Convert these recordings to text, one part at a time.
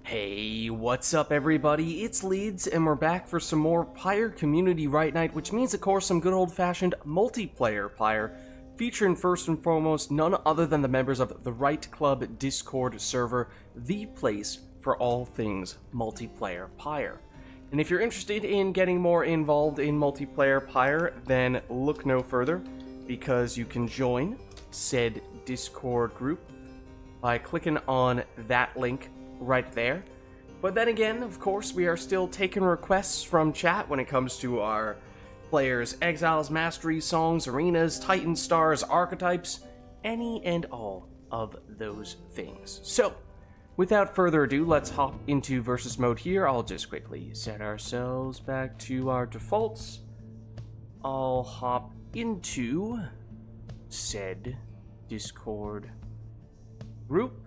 Hey, what's up everybody? It's Leeds, and we're back for some more PYRE Community RITE Night, which means, of course, some good old-fashioned multiplayer PYRE, featuring first and foremost none other than the members of the RITE Club Discord server, the place for all things multiplayer PYRE. And if you're interested in getting more involved in multiplayer PYRE, then look no further, because you can join said Discord group by clicking on that link right there. But then again, of course, we are still taking requests from chat when it comes to our players' exiles, masteries, songs, arenas, titan stars, archetypes, any and all of those things. So, without further ado, let's hop into versus mode here. I'll just quickly set ourselves back to our defaults. I'll hop into said Discord group.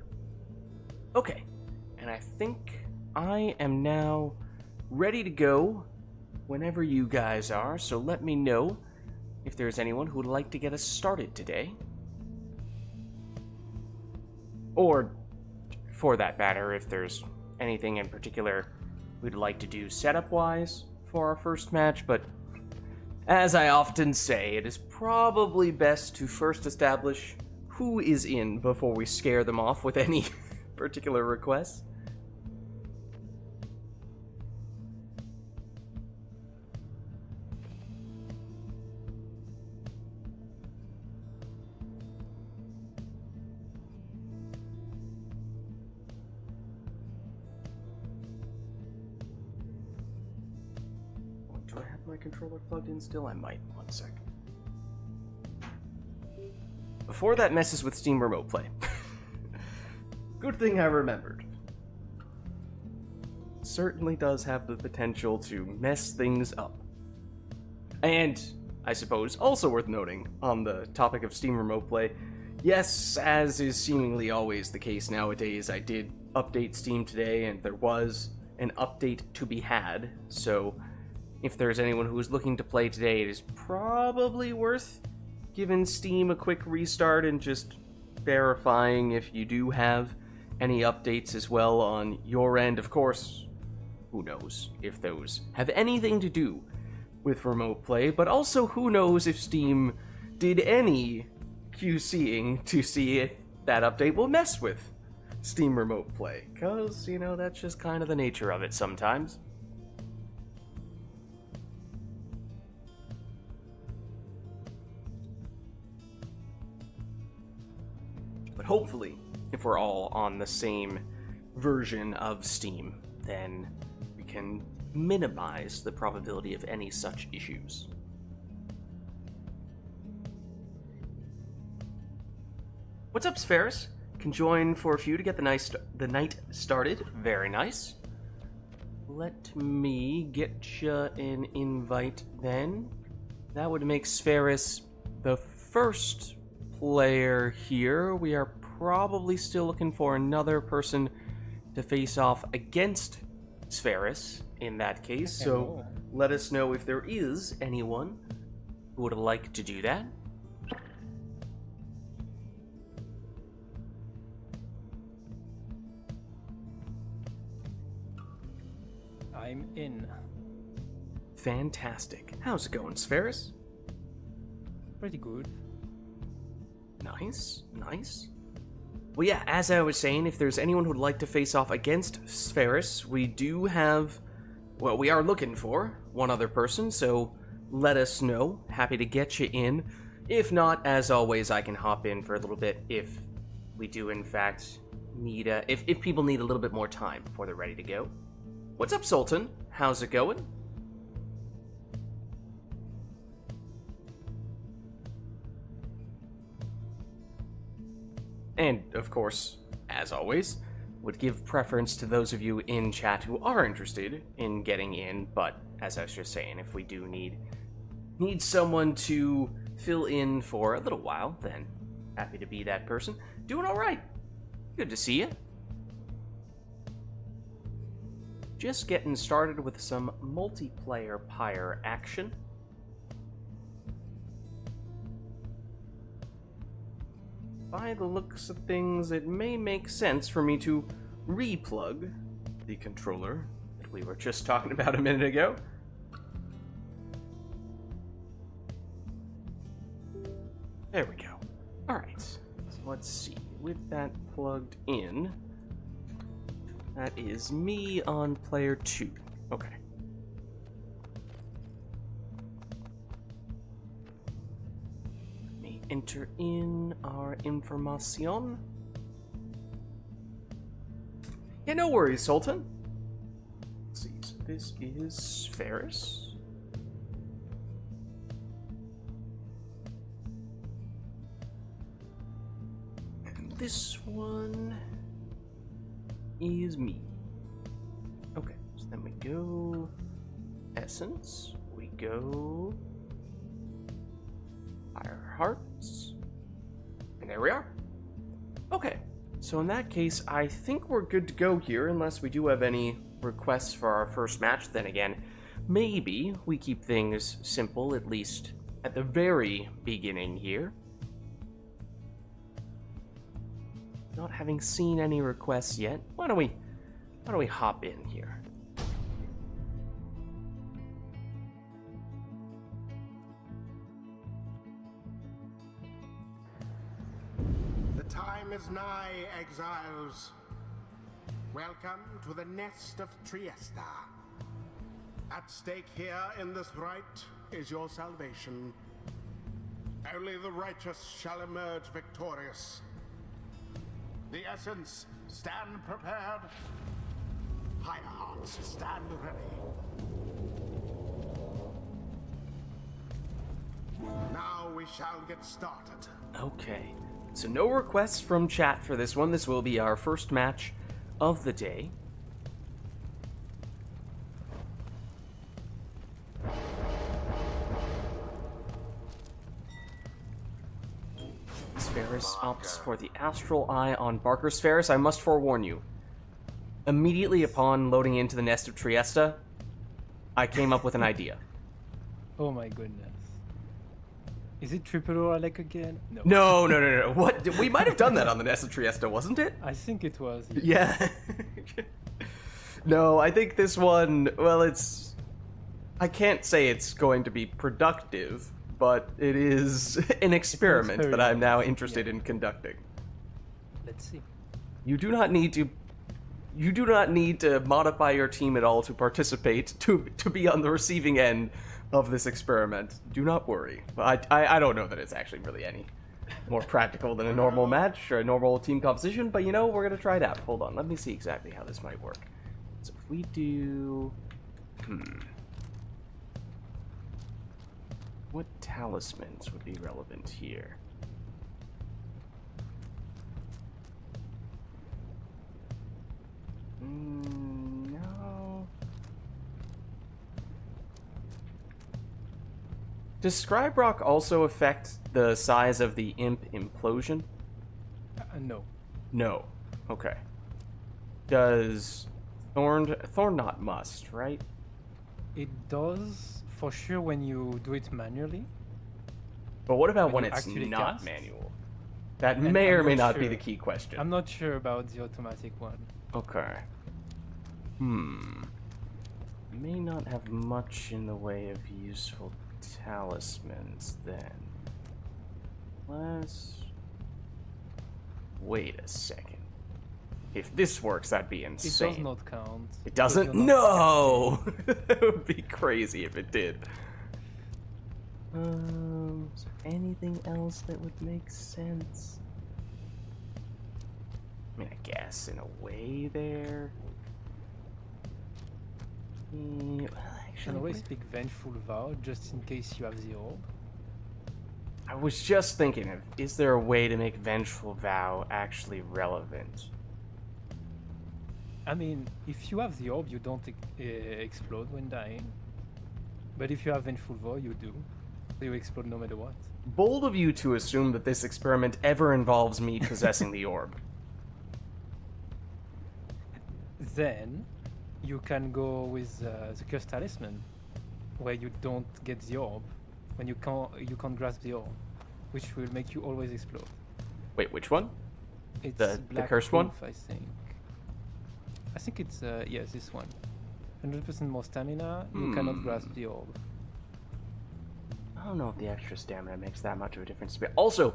Okay. And I think I am now ready to go whenever you guys are, so let me know if there's anyone who would like to get us started today. Or, for that matter, if there's anything in particular we'd like to do setup-wise for our first match, but as I often say, it is probably best to first establish who is in before we scare them off with any particular requests. Do I have my controller plugged in still? I might. One sec. Before that messes with Steam Remote Play. Good thing I remembered. Certainly does have the potential to mess things up. And, I suppose, also worth noting, on the topic of Steam Remote Play, yes, as is seemingly always the case nowadays, I did update Steam today, and there was an update to be had, so if there's anyone who is looking to play today, it is probably worth giving Steam a quick restart and just verifying if you do have any updates as well on your end. Of course, who knows if those have anything to do with remote play, but also who knows if Steam did any QCing to see if that update will mess with Steam Remote Play, because, you know, that's just kind of the nature of it sometimes. But hopefully, if we're all on the same version of Steam, then we can minimize the probability of any such issues. What's up, Spheris? Can join for a few to get the night started. Very nice. Let me get you an invite then. That would make Spheris the first player here. We are probably still looking for another person to face off against Spheris in that case, so let us know if there is anyone who would like to do that. I'm in. Fantastic. How's it going, Spheris? Pretty good. Nice, nice. Well, yeah, as I was saying, if there's anyone who'd like to face off against Spheris, we do have, well, we are looking for one other person, so let us know. Happy to get you in. If not, as always, I can hop in for a little bit if we do, in fact, need if people need a little bit more time before they're ready to go. What's up, Sultan? How's it going? And, of course, as always, would give preference to those of you in chat who are interested in getting in, but as I was just saying, if we do need someone to fill in for a little while, then happy to be that person. Doing alright. Good to see you. Just getting started with some multiplayer PYRE action. By the looks of things, it may make sense for me to replug the controller that we were just talking about a minute ago. There we go. Alright, so let's see. With that plugged in, that is me on player 2. Okay. Let me enter in our information. Yeah, no worries, Sultan. Let's see, so this is Ferris. And this one is me. Okay, so then we go Essence, we go Fire Hearts, and there we are. Okay. So in that case, I think we're good to go here, unless we do have any requests for our first match. Then again, maybe we keep things simple, at least at the very beginning here. Not having seen any requests yet, why don't we hop in here? Time is nigh, exiles. Welcome to the nest of Triesta. At stake here in this rite is your salvation. Only the righteous shall emerge victorious. The Essence, stand prepared. Higher Hearts, stand ready. Now we shall get started. Okay. So no requests from chat for this one. This will be our first match of the day. Ferris opts for the Astral Eye on Barker's Ferris. I must forewarn you. Immediately upon loading into the Nest of Triesta, I came up with an idea. Oh my goodness. Is it triple or Alec again? No. No. What? We might have done that on the Nest of Triesta, wasn't it? I think it was. Yeah. No, I think this one, well, it's... I can't say it's going to be productive, but it is an experiment that I'm now interested in conducting. Let's see. You do not need to modify your team at all to participate, to be on the receiving end of this experiment. Do not worry. I don't know that it's actually really any more practical than a normal match or a normal team composition, but you know, we're going to try it out. Hold on, let me see exactly how this might work. So if we do... What talismans would be relevant here? No. Does Scribe Rock also affect the size of the imp implosion? No. No. Okay. Does Thorn not must, right? It does for sure when you do it manually. But what about when you it's actually not cast? manual? That And may or I'm may not not be sure. the key question. I'm not sure about the automatic one. Okay. May not have much in the way of useful talismans then. Wait a second. If this works, that'd be insane. It does not count. It doesn't? because you're not No! That would be crazy if it did. Is there anything else that would make sense? I mean, I guess in a way there. Well, You actually, can always pick Vengeful Vow just in case you have the orb. I was just thinking of, is there a way to make Vengeful Vow actually relevant? I mean, if you have the orb, you don't explode when dying. But if you have Vengeful Vow, you do. So you explode no matter what. Bold of you to assume that this experiment ever involves me possessing the orb. Then you can go with the Cursed Talisman, where you don't get the orb when you can't grasp the orb, which will make you always explode. Wait, which one? It's The Black cursed one? Wolf, I think. I think it's yes, this one. 100% more stamina. You cannot grasp the orb. I don't know if the extra stamina makes that much of a difference. Also,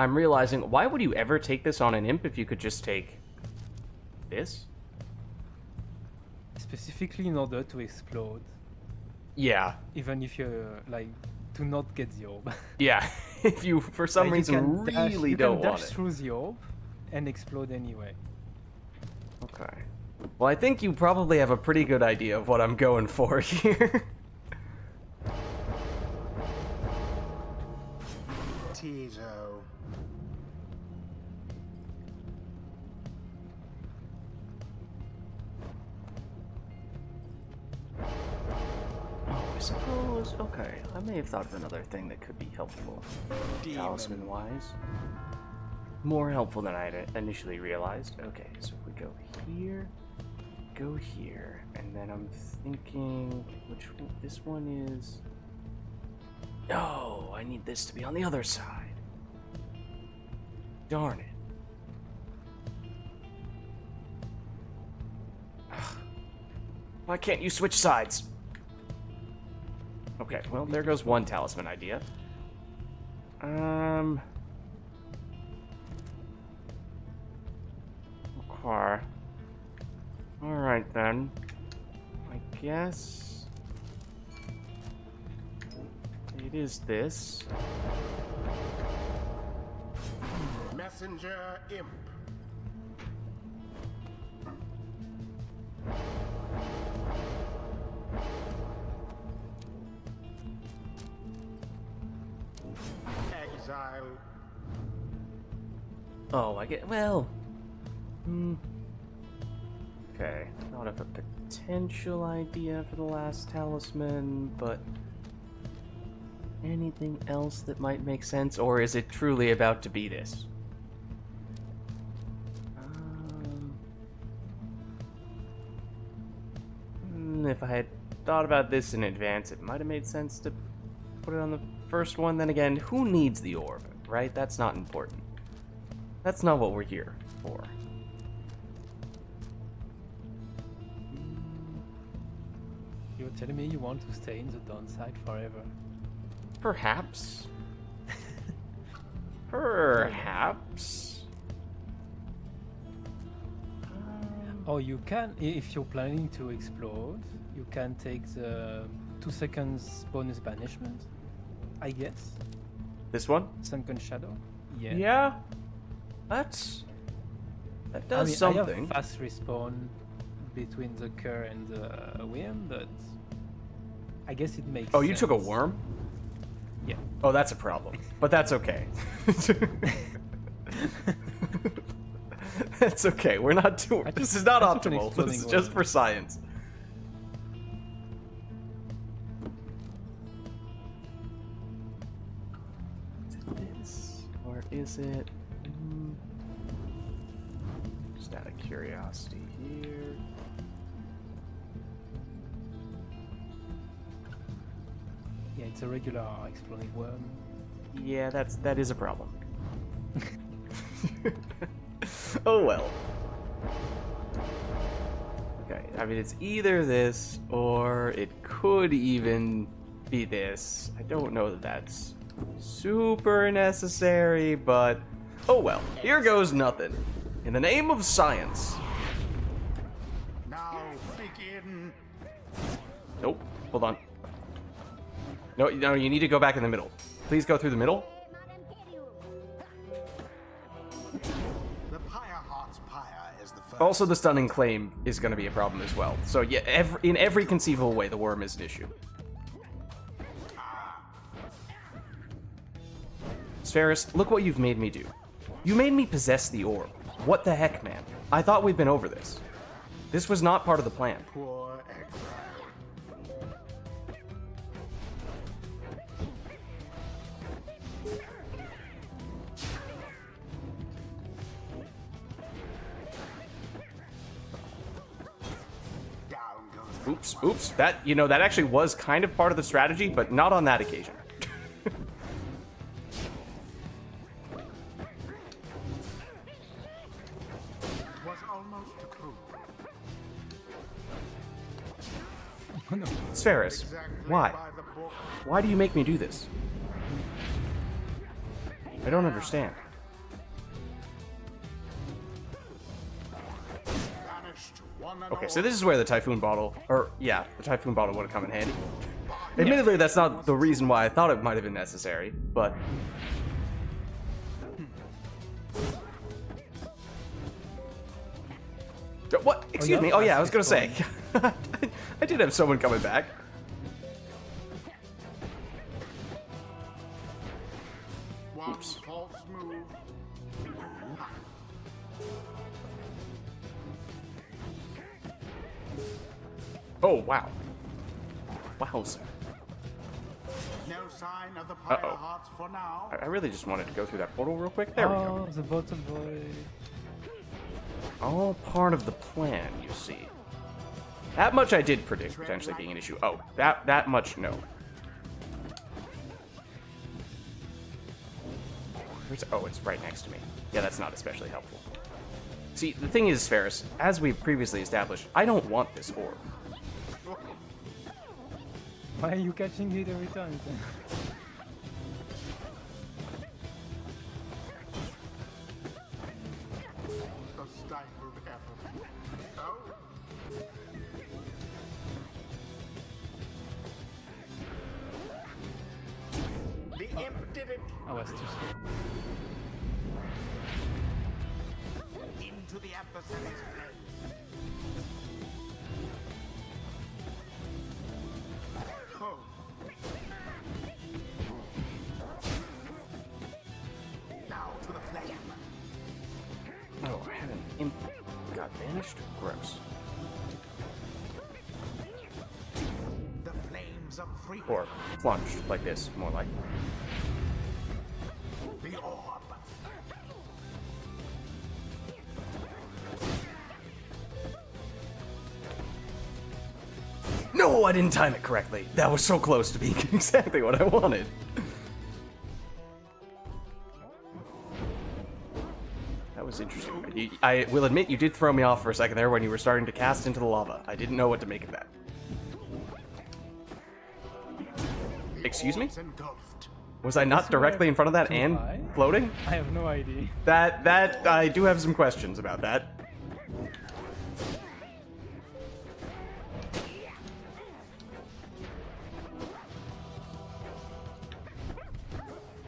I'm realizing, why would you ever take this on an imp if you could just take this? Specifically in order to explode. Yeah. Even if you're like, to not get the orb. Yeah. If you, for some Like, reason, really don't want dash it. through the orb and explode anyway. Okay. Well, I think you probably have a pretty good idea of what I'm going for here. Tizo. Oh, I suppose. Okay, I may have thought of another thing that could be helpful, talisman-wise. More helpful than I had initially realized. Okay, so if we go here, and then I'm thinking which one, this one is. No, I need this to be on the other side. Darn it. Ugh. Why can't you switch sides? Okay, well, there goes one talisman idea. Okay. Alright then. I guess it is this. Messenger Imp. Exile. Oh, I get. Well. Okay. Thought of a potential idea for the last talisman, but. Anything else that might make sense, or is it truly about to be this? If I had thought about this in advance, it might have made sense to put it on the first one. Then again, who needs the orb, right? That's not important. That's not what we're here for. You're telling me you want to stay in the downside forever? Perhaps. Perhaps. Or you can, if you're planning to explode, you can take the 2 seconds bonus banishment, I guess. This one? Sunken Shadow? Yeah. Yeah. That does something. I have fast respawn between the Cur and the Worm, but I guess it makes Oh, sense. you took a worm? Yeah. Oh, that's a problem. But that's okay. That's okay. We're not doing. This is not I took an optimal. This is exploding just worm. for science. Is it this? Or is it. Just out of curiosity here. Yeah, it's a regular exploding worm. Yeah, that is a problem. Oh well. Okay, I mean it's either this or it could even be this. I don't know that that's super necessary, but oh well. Here goes nothing. In the name of science. Now begin. Nope. Hold on. No, you need to go back in the middle. Please go through the middle. The Pyre Heart's Pyre is the first. Also, the stunning claim is going to be a problem as well. So yeah, in every conceivable way, the worm is an issue. Spheris, look what you've made me do. You made me possess the orb. What the heck, man? I thought we'd been over this. This was not part of the plan. Poor exile. Down goes the Oops. That actually was kind of part of the strategy, but not on that occasion. was almost to prove. Oh no. Spheris, Exactly why? by the book. Why do you make me do this? I don't understand. Banished one and Okay, all. so this is where the Typhoon Bottle, or yeah, the Typhoon Bottle would have come in handy. Admittedly, that's not the reason why I thought it might have been necessary, but... What? Excuse me. Oh yeah, I was gonna say. I did have someone coming back. One false move. Oh, wow. Wowza. No sign of the Pyre Uh-oh. Hearts for now. I really just wanted to go through that portal real quick. There we go. Oh, the bottle boy. All part of the plan, you see. That much I did predict potentially being an issue. Oh, that much, no. Oh, it's right next to me. Yeah, that's not especially helpful. See, the thing is, Ferris, as we've previously established, I don't want this orb. Why are you catching it every time? A stifled effort. Oh. The imp did it. I was too slow. Into the adversary's flame. Oh. Now to the flame. Oh, I had an imp got banished? Gross. The flames of freedom. Or plunged, like this, more like. The orb. No, I didn't time it correctly. That was so close to being exactly what I wanted. That was interesting. I will admit you did throw me off for a second there when you were starting to cast into the lava. I didn't know what to make of that. Excuse me? Orb's engulfed. Was I not directly in front of that Too and high? floating? I have no idea. That I do have some questions about that.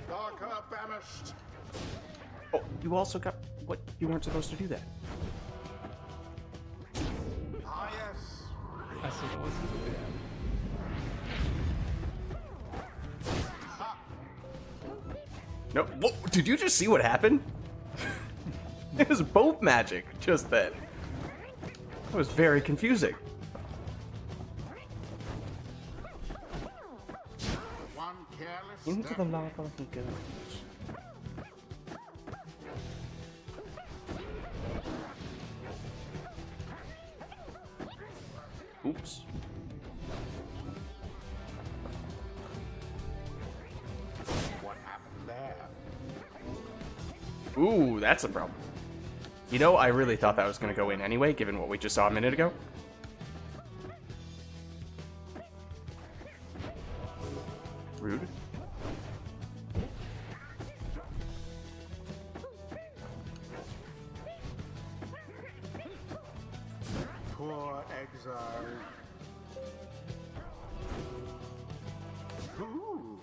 Darker banished. Oh, you also got what? You weren't supposed to do that. Ah, yes. I suppose it is. No, whoa, did you just see what happened? It was boat magic just then. That was very confusing. One careless Into step. the lava he goes. Oops. What happened there? Ooh, that's a problem. You know, I really thought that was going to go in anyway, given what we just saw a minute ago. Rude. Poor exile. Ooh.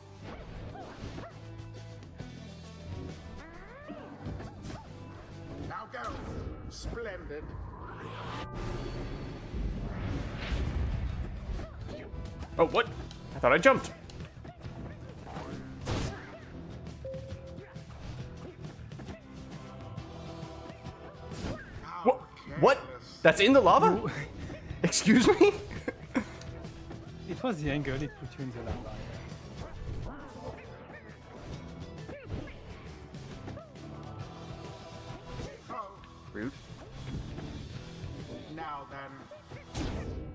Now go. Splendid. Oh, what? I thought I jumped. How What? careless. That's in the lava? Excuse me? It was the angle it put you in the lava. Oh, Rude. now then.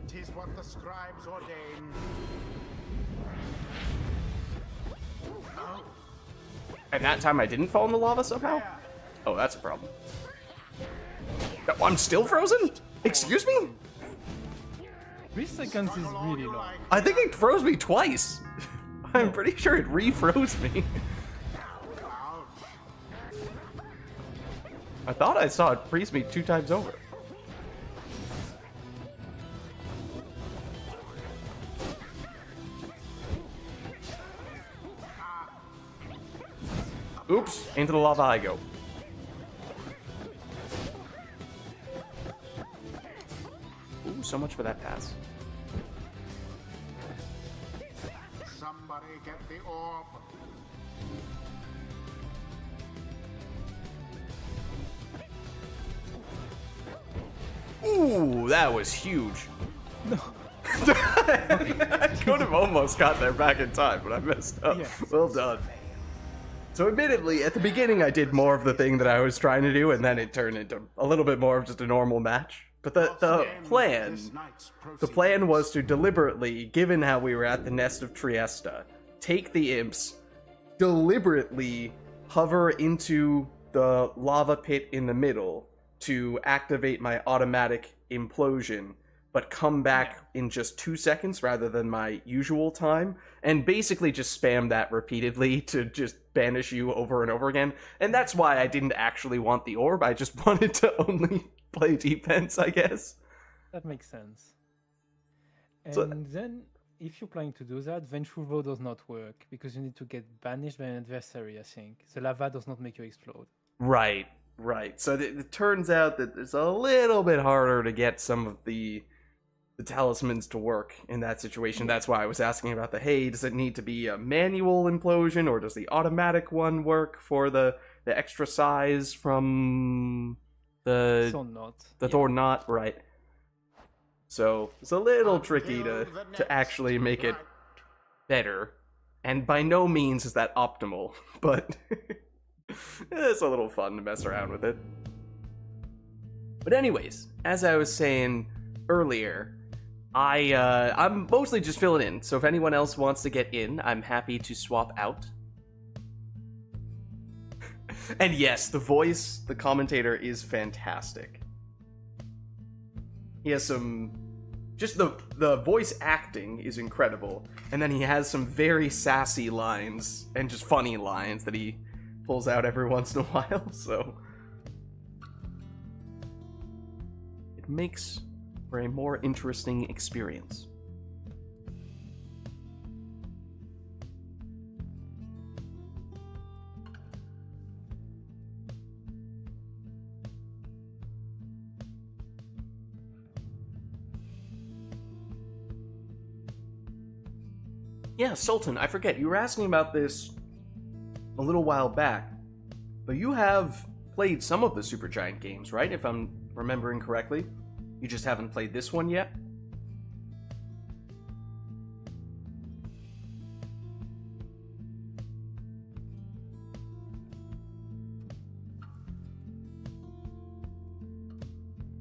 'Tis what the scribes ordain. Oh, And that time I didn't fall in the lava somehow? there. Oh, that's a problem. Oh, I'm still frozen? Excuse me? 3 seconds is really long. I think it froze me twice. I'm pretty sure it refroze me. I thought I saw it freeze me 2 times over. Oops, into the lava I go. Ooh, so much for that pass. Somebody get the orb. Ooh, that was huge. No. I could have almost got there back in time, but I messed up. Yes. Well done. So admittedly, at the beginning I did more of the thing that I was trying to do, and then it turned into a little bit more of just a normal match. But the plan was to deliberately, given how we were at the Nest of Trieste, take the imps, deliberately hover into the lava pit in the middle to activate my automatic implosion, but come back in just 2 seconds rather than my usual time, and basically just spam that repeatedly to just banish you over and over again. And that's why I didn't actually want the orb, I just wanted to only play defense, I guess. That makes sense. And So- then, if you're planning to do that, Ventuvo does not work, because you need to get banished by an adversary, I think. The lava does not make you explode. Right. So it turns out that it's a little bit harder to get some of the talismans to work in that situation. That's why I was asking about the, hey, does it need to be a manual implosion, or does the automatic one work for the extra size from the So not. Thorn knot? Right. So it's a little tricky to actually make it better. And by no means is that optimal, but it's a little fun to mess around with it. But anyways, as I was saying earlier, I'm mostly just filling in, so if anyone else wants to get in, I'm happy to swap out. And yes, the voice, the commentator is fantastic. He has some... Just the voice acting is incredible, and then he has some very sassy lines, and just funny lines that he pulls out every once in a while, so... It makes for a more interesting experience. Yeah, Sultan, I forget, you were asking about this a little while back, but you have played some of the Supergiant games, right? If I'm remembering correctly. You just haven't played this one yet?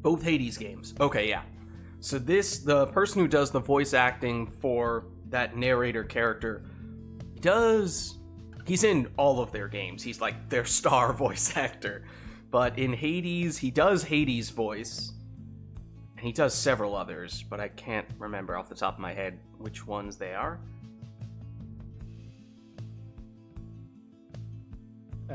Both Hades games. Okay, yeah. So the person who does the voice acting for that narrator character, he's in all of their games. He's like their star voice actor. But in Hades, he does Hades' voice. And he does several others, but I can't remember off the top of my head which ones they are.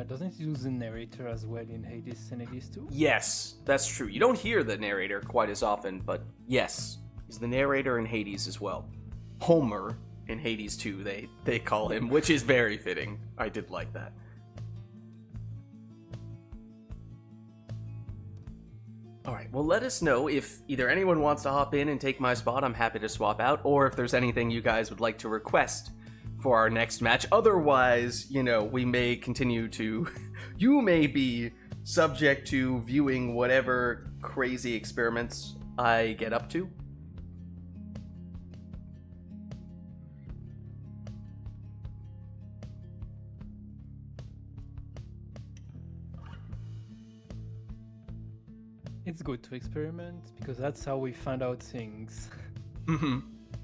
Doesn't he use the narrator as well in Hades and Hades 2? Yes, that's true. You don't hear the narrator quite as often, but yes, he's the narrator in Hades as well. Homer in Hades 2, they call him, which is very fitting. I did like that. Alright, well let us know if either anyone wants to hop in and take my spot, I'm happy to swap out, or if there's anything you guys would like to request for our next match. Otherwise, we may continue to... you may be subject to viewing whatever crazy experiments I get up to. It's good to experiment, because that's how we find out things Mm-hmm.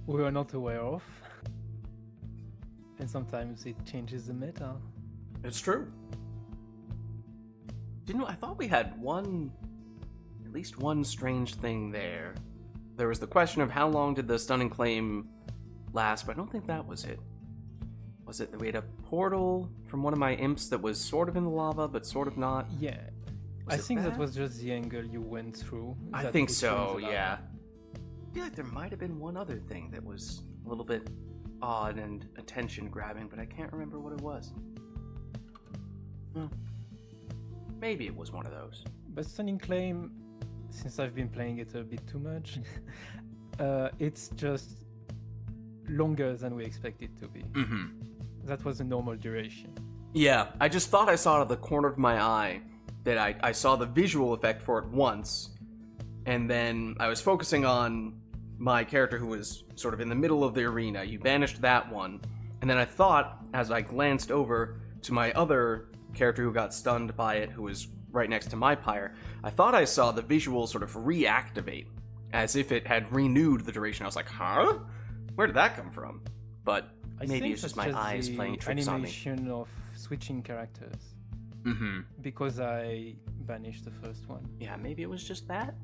we were not aware of. And sometimes it changes the meta. It's true. I thought we had one at least one strange thing there. There was the question of how long did the stunning claim last, but I don't think that was it. Was it that we had a portal from one of my imps that was sort of in the lava, but sort of not? Yeah. Was I it think that that? was just the angle you went through. I that think put you so, in the yeah. lava. I feel like there might have been one other thing that was a little bit odd and attention-grabbing, but I can't remember what it was. Maybe it was one of those. But Stunning Claim, since I've been playing it a bit too much, it's just longer than we expect it to be. Mm-hmm. That was the normal duration. Yeah, I just thought I saw out of the corner of my eye that I saw the visual effect for it once, and then I was focusing on my character who was sort of in the middle of the arena. You banished that one, and then I thought, as I glanced over to my other character who got stunned by it, who was right next to my pyre, I thought I saw the visual sort of reactivate, as if it had renewed the duration. I was like, huh? Where did that come from? But I maybe think it's just that's my eyes the playing tricks on me. animation of switching characters. Mm-hmm. Because I banished the first one. Yeah, maybe it was just that?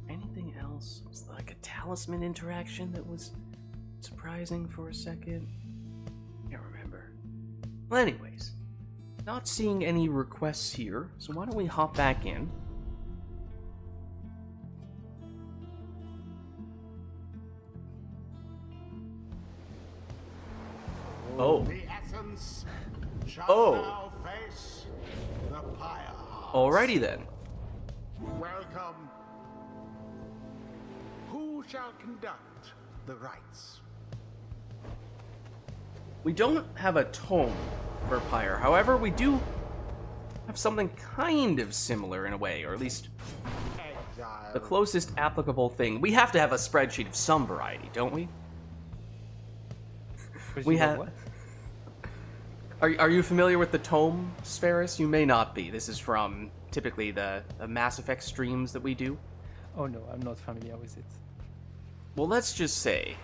Anything else? Was there like a talisman interaction that was surprising for a second? Can't remember. Well, anyways, not seeing any requests here, so why don't we hop back in? Oh. The essence shall Oh. now face the pyre. Alrighty then. Welcome. Who shall conduct the rites? We don't have a tome for Pyre. However, we do have something kind of similar in a way, or at least Exile. the closest applicable thing. We have to have a spreadsheet of some variety, don't we? We have- What? Are you familiar with the tome, Spheris? You may not be. This is from typically the Mass Effect streams that we do. Oh no, I'm not familiar with it. Well, let's just say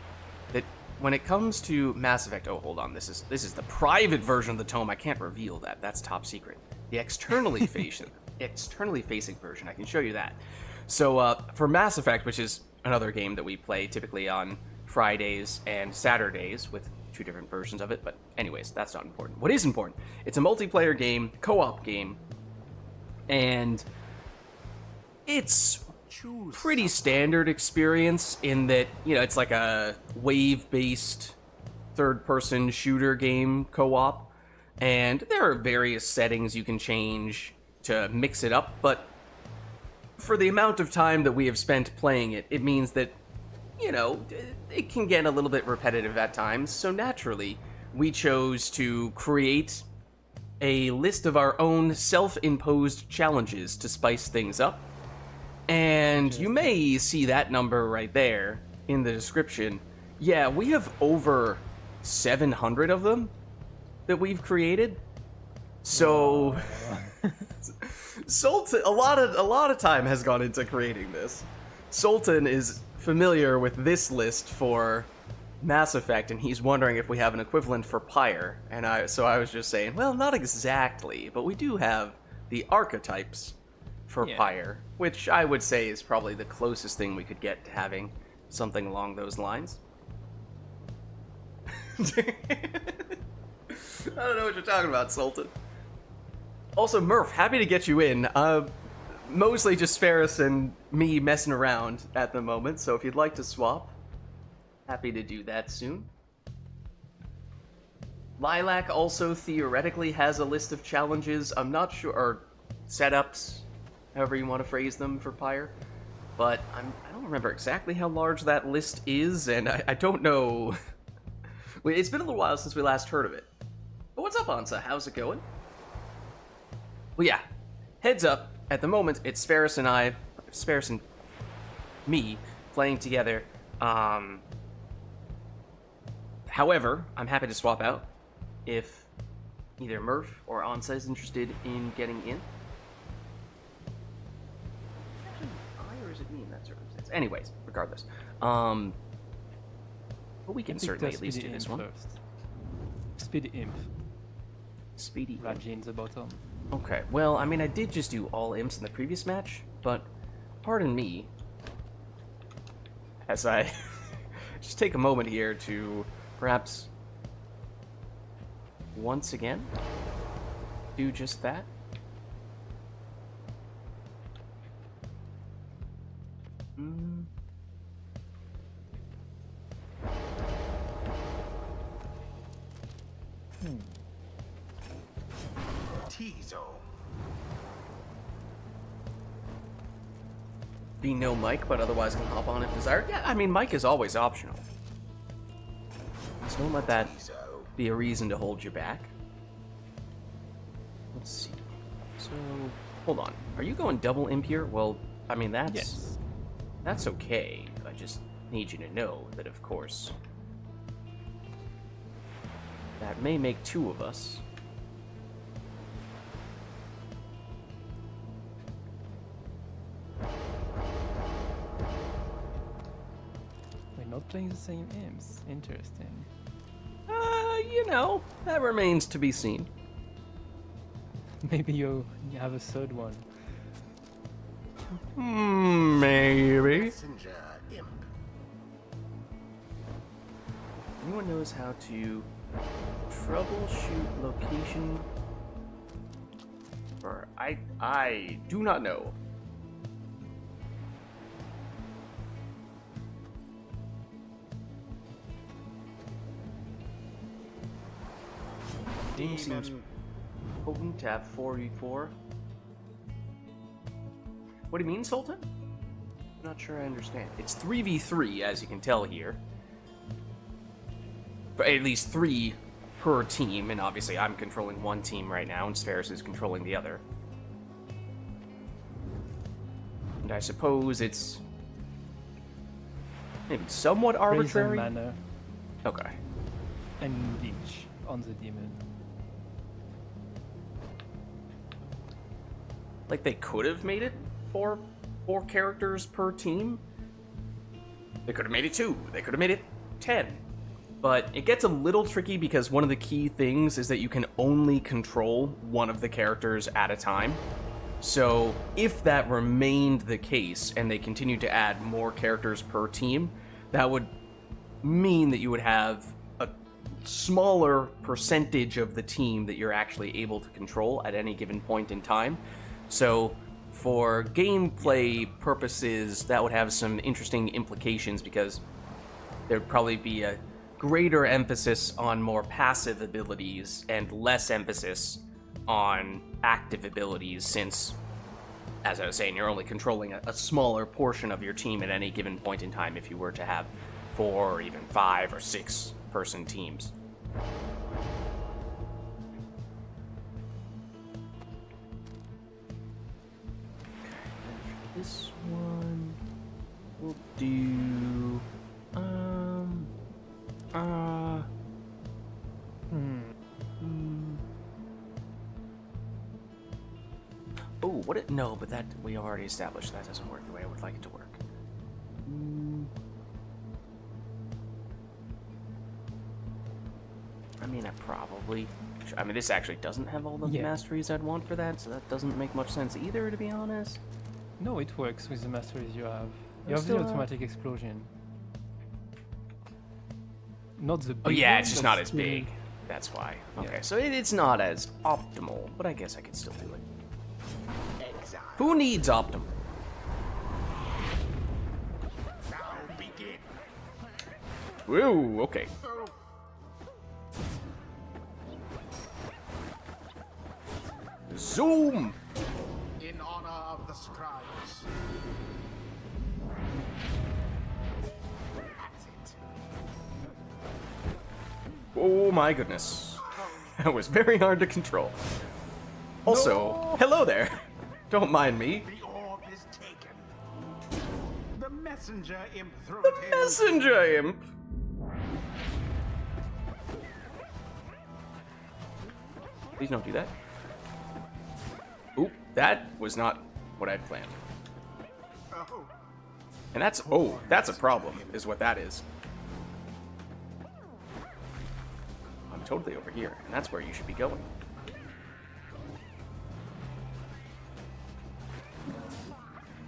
that when it comes to Mass Effect, oh, hold on, this is the private version of the tome. I can't reveal that. That's top secret. The externally facing version, I can show you that. So for Mass Effect, which is another game that we play typically on Fridays and Saturdays with two different versions of it, but anyways, that's not important. What is important? It's a multiplayer game, co-op game, and it's Choose pretty standard experience in that, you know, it's like a wave-based third-person shooter game co-op, and there are various settings you can change to mix it up, but for the amount of time that we have spent playing it, it means that, you know, it can get a little bit repetitive at times, so naturally, we chose to create a list of our own self-imposed challenges to spice things up. And you may see that number right there in the description. Yeah, we have over 700 of them that we've created. So Sultan, a lot of time has gone into creating this. Sultan is familiar with this list for Mass Effect, and he's wondering if we have an equivalent for Pyre. And so I was just saying, well, not exactly, but we do have the archetypes for Yeah. Pyre, which I would say is probably the closest thing we could get to having something along those lines. I don't know what you're talking about, Sultan. Also, Murph, happy to get you in. Mostly just Ferris and me messing around at the moment, so if you'd like to swap, happy to do that soon. Lilac also theoretically has a list of challenges. I'm not sure, or setups, however you want to phrase them for Pyre, but I don't remember exactly how large that list is, and I don't know. It's been a little while since we last heard of it. But what's up, Ansa? How's it going? Well, yeah, heads up, at the moment, it's Ferris and me playing together. However, I'm happy to swap out if either Murph or Ansa is interested in getting in. Actually, or is it me in that circumstance? Anyways, regardless. But we can certainly at least do this one. First. Speedy Imp. Speedy. Raji in the bottom. Okay, well, I mean, I did just do all imps in the previous match, but pardon me as I just take a moment here to perhaps once again do just that. Tizo. Be no mic, but otherwise can hop on if desired. Yeah, I mean, mic is always optional. So don't let that be a reason to hold you back. Let's see. So, hold on. Are you going double imp here? Well, I mean, that's okay. I just need you to know that, of course, that may make two of us. We're not playing the same imps. Interesting. You know, that remains to be seen. Maybe you have a third one. Maybe. Messenger imp. Anyone knows how to troubleshoot location? Or I do not know. Game seems potent to have 4v4. What do you mean, Sultan? I'm not sure I understand. It's 3v3, as you can tell here. But at least 3 per team, and obviously I'm controlling one team right now, and Spheris is controlling the other. And I suppose it's maybe somewhat arbitrary. Raise and mana Okay. and leech on the demon. Like they could have made it four characters per team. They could have made it 2. They could have made it 10. But it gets a little tricky because one of the key things is that you can only control one of the characters at a time. So if that remained the case and they continued to add more characters per team, that would mean that you would have a smaller percentage of the team that you're actually able to control at any given point in time. So for gameplay purposes, that would have some interesting implications because there'd probably be a greater emphasis on more passive abilities and less emphasis on active abilities since, as I was saying, you're only controlling a smaller portion of your team at any given point in time if you were to have 4 or even 5 or 6 person teams. This one will do. Oh, what it? No, but that we already established that doesn't work the way I would like it to work. I mean, I mean, this actually doesn't have all the masteries I'd want for that, so that doesn't make much sense either, to be honest. No, it works with the masteries you have. You I have still the have- automatic explosion. Not the big Oh yeah, one, it's just but not as still- big. That's why. Okay, Yeah. so it's not as optimal, but I guess I could still do it. Exile. Who needs optimal? Now begin. Whoa, okay. Oh, Zoom! in honor of the scribes. That's it. Oh my goodness. That was very hard to control. Also, hello there. Don't mind me. The orb is taken. The messenger imp threw The it in. messenger imp. Please don't do that. Oop, that was not what I'd planned. Oh, And that's a problem, is what that is. I'm totally over here, and that's where you should be going.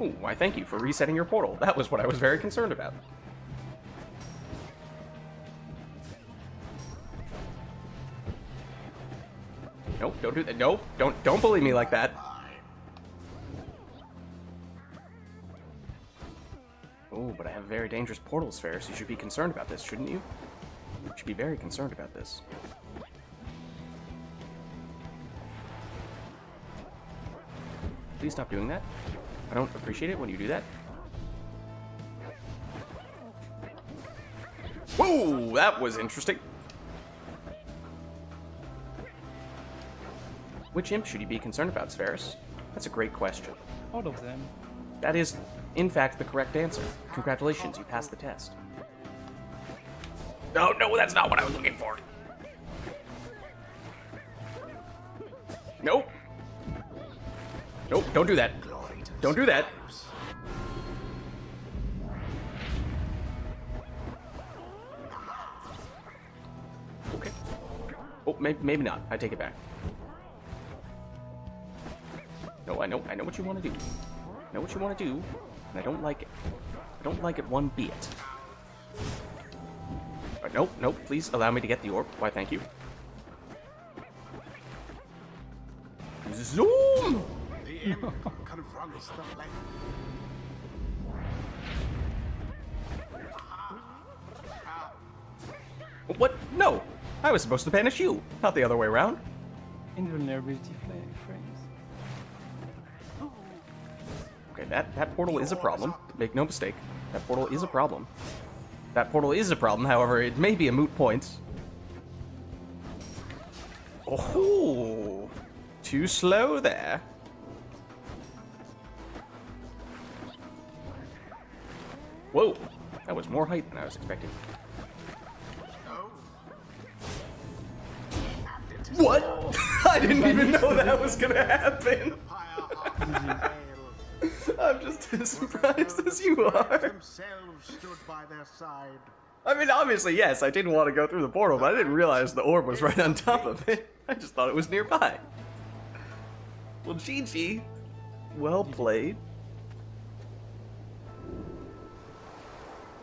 Ooh, why thank you for resetting your portal. That was what I was very concerned about. Nope, don't do that. Nope, don't bully me like that. Oh, but I have a very dangerous portal sphere, so you should be concerned about this, shouldn't you? You should be very concerned about this. Please stop doing that. I don't appreciate it when you do that. Whoa, that was interesting. Which imp should you be concerned about, Spheris? That's a great question. All of them. That is, in fact, the correct answer. Congratulations, you passed the test. No, no, that's not what I was looking for. Nope. Nope, don't do that. Don't do that. Okay. Oh, maybe not. I take it back. No, I know what you want to do. I know what you want to do, and I don't like it. I don't like it one bit. Nope, nope, please allow me to get the orb. Why, thank you. Zoom! The imp confronts the flame. What? No! I was supposed to banish you, not the other way around. Invulnerability frames. Okay, that portal is a problem. Make no mistake. That portal is a problem. That portal is a problem, however, it may be a moot point. Oh, too slow there. Whoa, that was more height than I was expecting. What? I didn't even know that was gonna happen. I'm just as surprised as you are. Themselves stood by their side. I mean, obviously, yes, I didn't want to go through the portal, but I didn't realize the orb was right on top of it. I just thought it was nearby. Well, GG. Well played.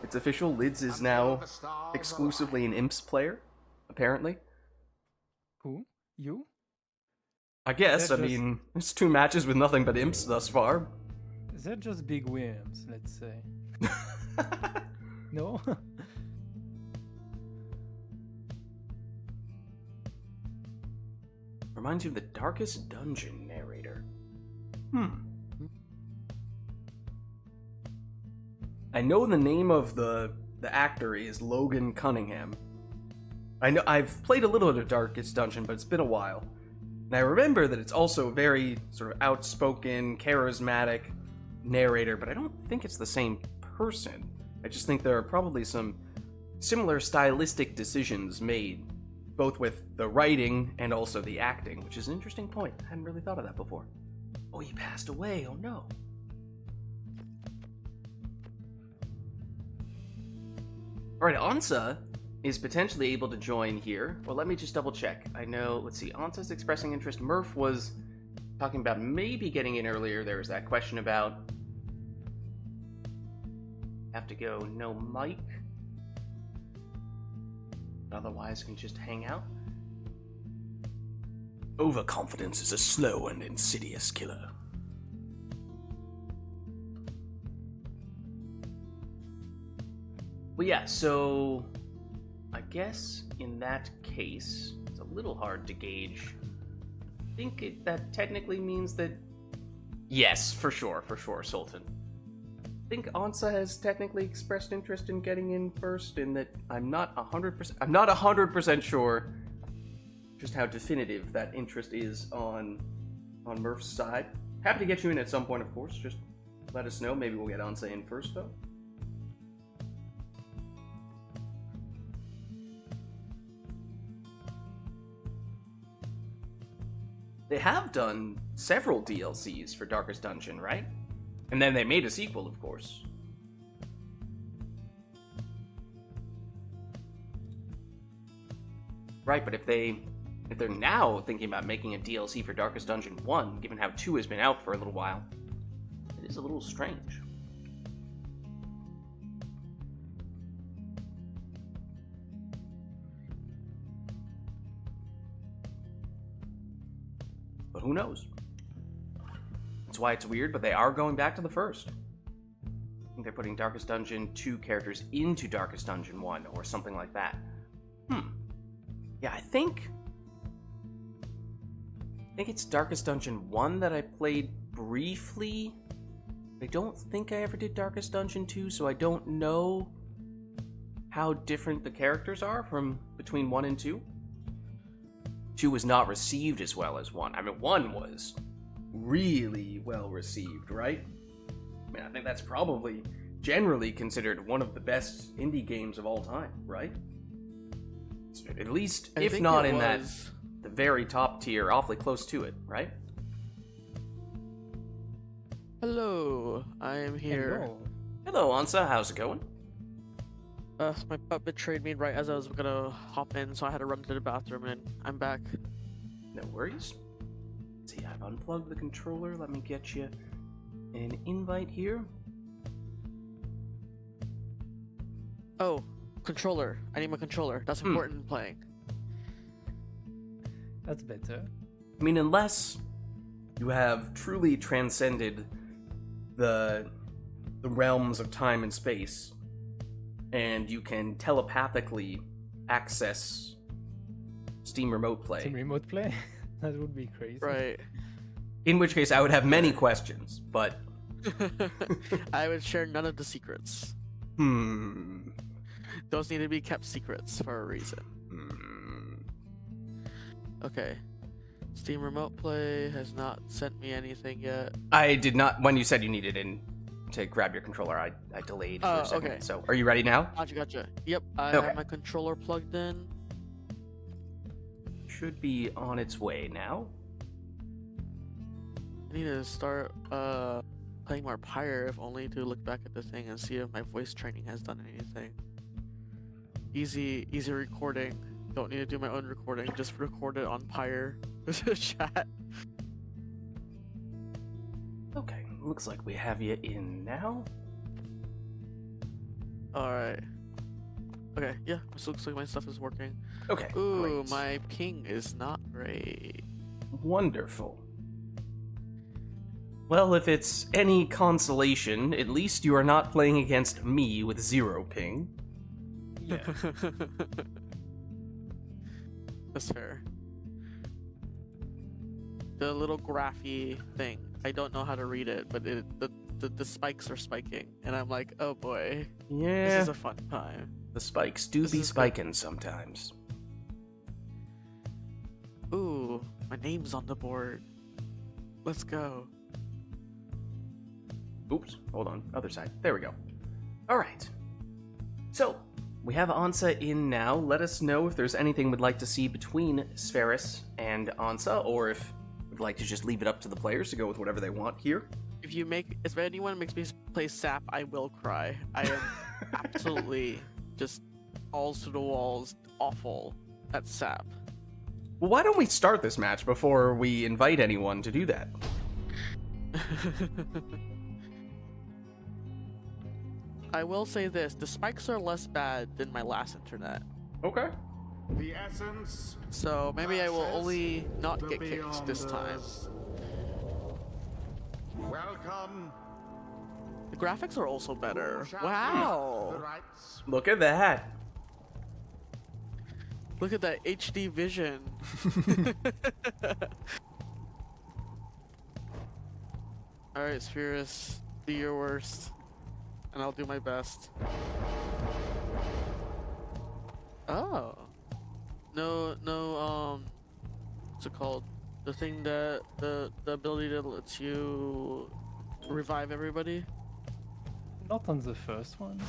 It's official, Lids is now exclusively an Imps player, apparently. Who? You? I guess, I mean, it's 2 matches with nothing but Imps thus far. They're just big worms, let's say. No? Reminds you of the Darkest Dungeon narrator. I know the name of the actor is Logan Cunningham. I know I've played a little bit of Darkest Dungeon, but it's been a while. And I remember that it's also very sort of outspoken, charismatic narrator, but I don't think it's the same person. I just think there are probably some similar stylistic decisions made, both with the writing and also the acting, which is an interesting point. I hadn't really thought of that before. Oh, he passed away. Oh no. Alright, Ansa is potentially able to join here. Well, let me just double check. I know, let's see, Ansa's expressing interest. Murph was talking about maybe getting in earlier. There was that question about have to go no mic. Otherwise can just hang out. Overconfidence is a slow and insidious killer. Well, yeah, so I guess in that case, it's a little hard to gauge. I think that technically means that... Yes, for sure, Sultan. I think Ansa has technically expressed interest in getting in first, in that I'm not 100% sure just how definitive that interest is on Murph's side. Happy to get you in at some point, of course. Just let us know. Maybe we'll get Ansa in first, though. They have done several DLCs for Darkest Dungeon, right? And then they made a sequel, of course. Right, but if they're now thinking about making a DLC for Darkest Dungeon 1, given how 2 has been out for a little while, It is a little strange. But who knows? That's why it's weird, but they are going back to the first. I think they're putting Darkest Dungeon 2 characters into Darkest Dungeon 1, or something like that. Yeah, I think it's Darkest Dungeon 1 that I played briefly. I don't think I ever did Darkest Dungeon 2, so I don't know how different the characters are from between 1 and 2. 2 was not received as well as 1. I mean, 1 was really well received, right? I mean, I think that's probably generally considered one of the best indie games of all time, right? At least, if not in that, the very top tier, awfully close to it, right? Hello, I am here. Hello, Ansa. How's it going? My butt betrayed me right as I was gonna hop in, so I had to run to the bathroom, and I'm back. No worries. Let's see, I've unplugged the controller. Let me get you an invite here. Oh, controller. I need my controller. That's important in playing. That's better. I mean, unless you have truly transcended the realms of time and space, and you can telepathically access Steam Remote Play. Steam Remote Play? That would be crazy. Right. In which case, I would have many questions, but... I would share none of the secrets. Those need to be kept secrets for a reason. Okay. Steam Remote Play has not sent me anything yet. I did not... When you said you needed to grab your controller, I delayed for a second. Okay. So, are you ready now? Gotcha. Yep, I have my controller plugged in. Should be on its way now. I need to start playing more PYRE, if only to look back at the thing and see if my voice training has done anything. Easy recording. Don't need to do my own recording. Just record it on PYRE with a chat. Okay, looks like we have you in now. Alright. Okay, yeah, this looks like my stuff is working. Okay, Ooh, great. my ping is not great. Wonderful. Well, if it's any consolation, at least you are not playing against me with 0 ping. Yeah. That's fair. The little graphy thing. I don't know how to read it, but the spikes are spiking, and I'm like, oh boy, Yeah, this is a fun time. the spikes do This be is spiking sometimes. Ooh, my name's on the board. Let's go. Oops, hold on, other side. There we go. Alright. So, we have Ansa in now. Let us know if there's anything we'd like to see between Spheris and Ansa, or if we'd like to just leave it up to the players to go with whatever they want here. If anyone makes me play SAP, I will cry. I am absolutely just balls to the walls awful at SAP. Well, why don't we start this match before we invite anyone to do that? I will say this, the spikes are less bad than my last internet. Okay. The essence. So maybe I will versus only not the get kicked this time. Beyonders. Welcome. The graphics are also better. Shall the Wow! rights. Look at that. Look at that HD vision. Alright, Spheris, do your worst. And I'll do my best. Oh. No, what's it called? The thing that, the ability that lets you revive everybody? Not on the first one.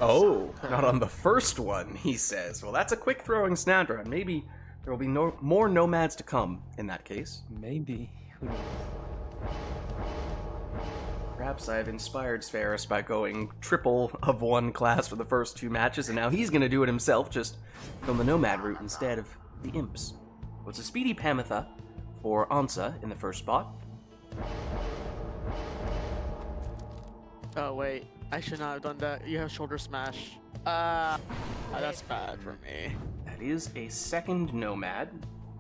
Oh, not on the first one, he says. Well, that's a quick throwing snapshot. Maybe there will be more nomads to come in that case. Maybe. Who knows? Perhaps I've inspired Spheris by going triple of one class for the first 2 matches, and now he's going to do it himself, just on the nomad route instead of the imps. Well, it's a speedy Pamitha for Ansa in the first spot. Oh wait, I should not have done that. You have shoulder smash. That's bad for me. That is a second nomad.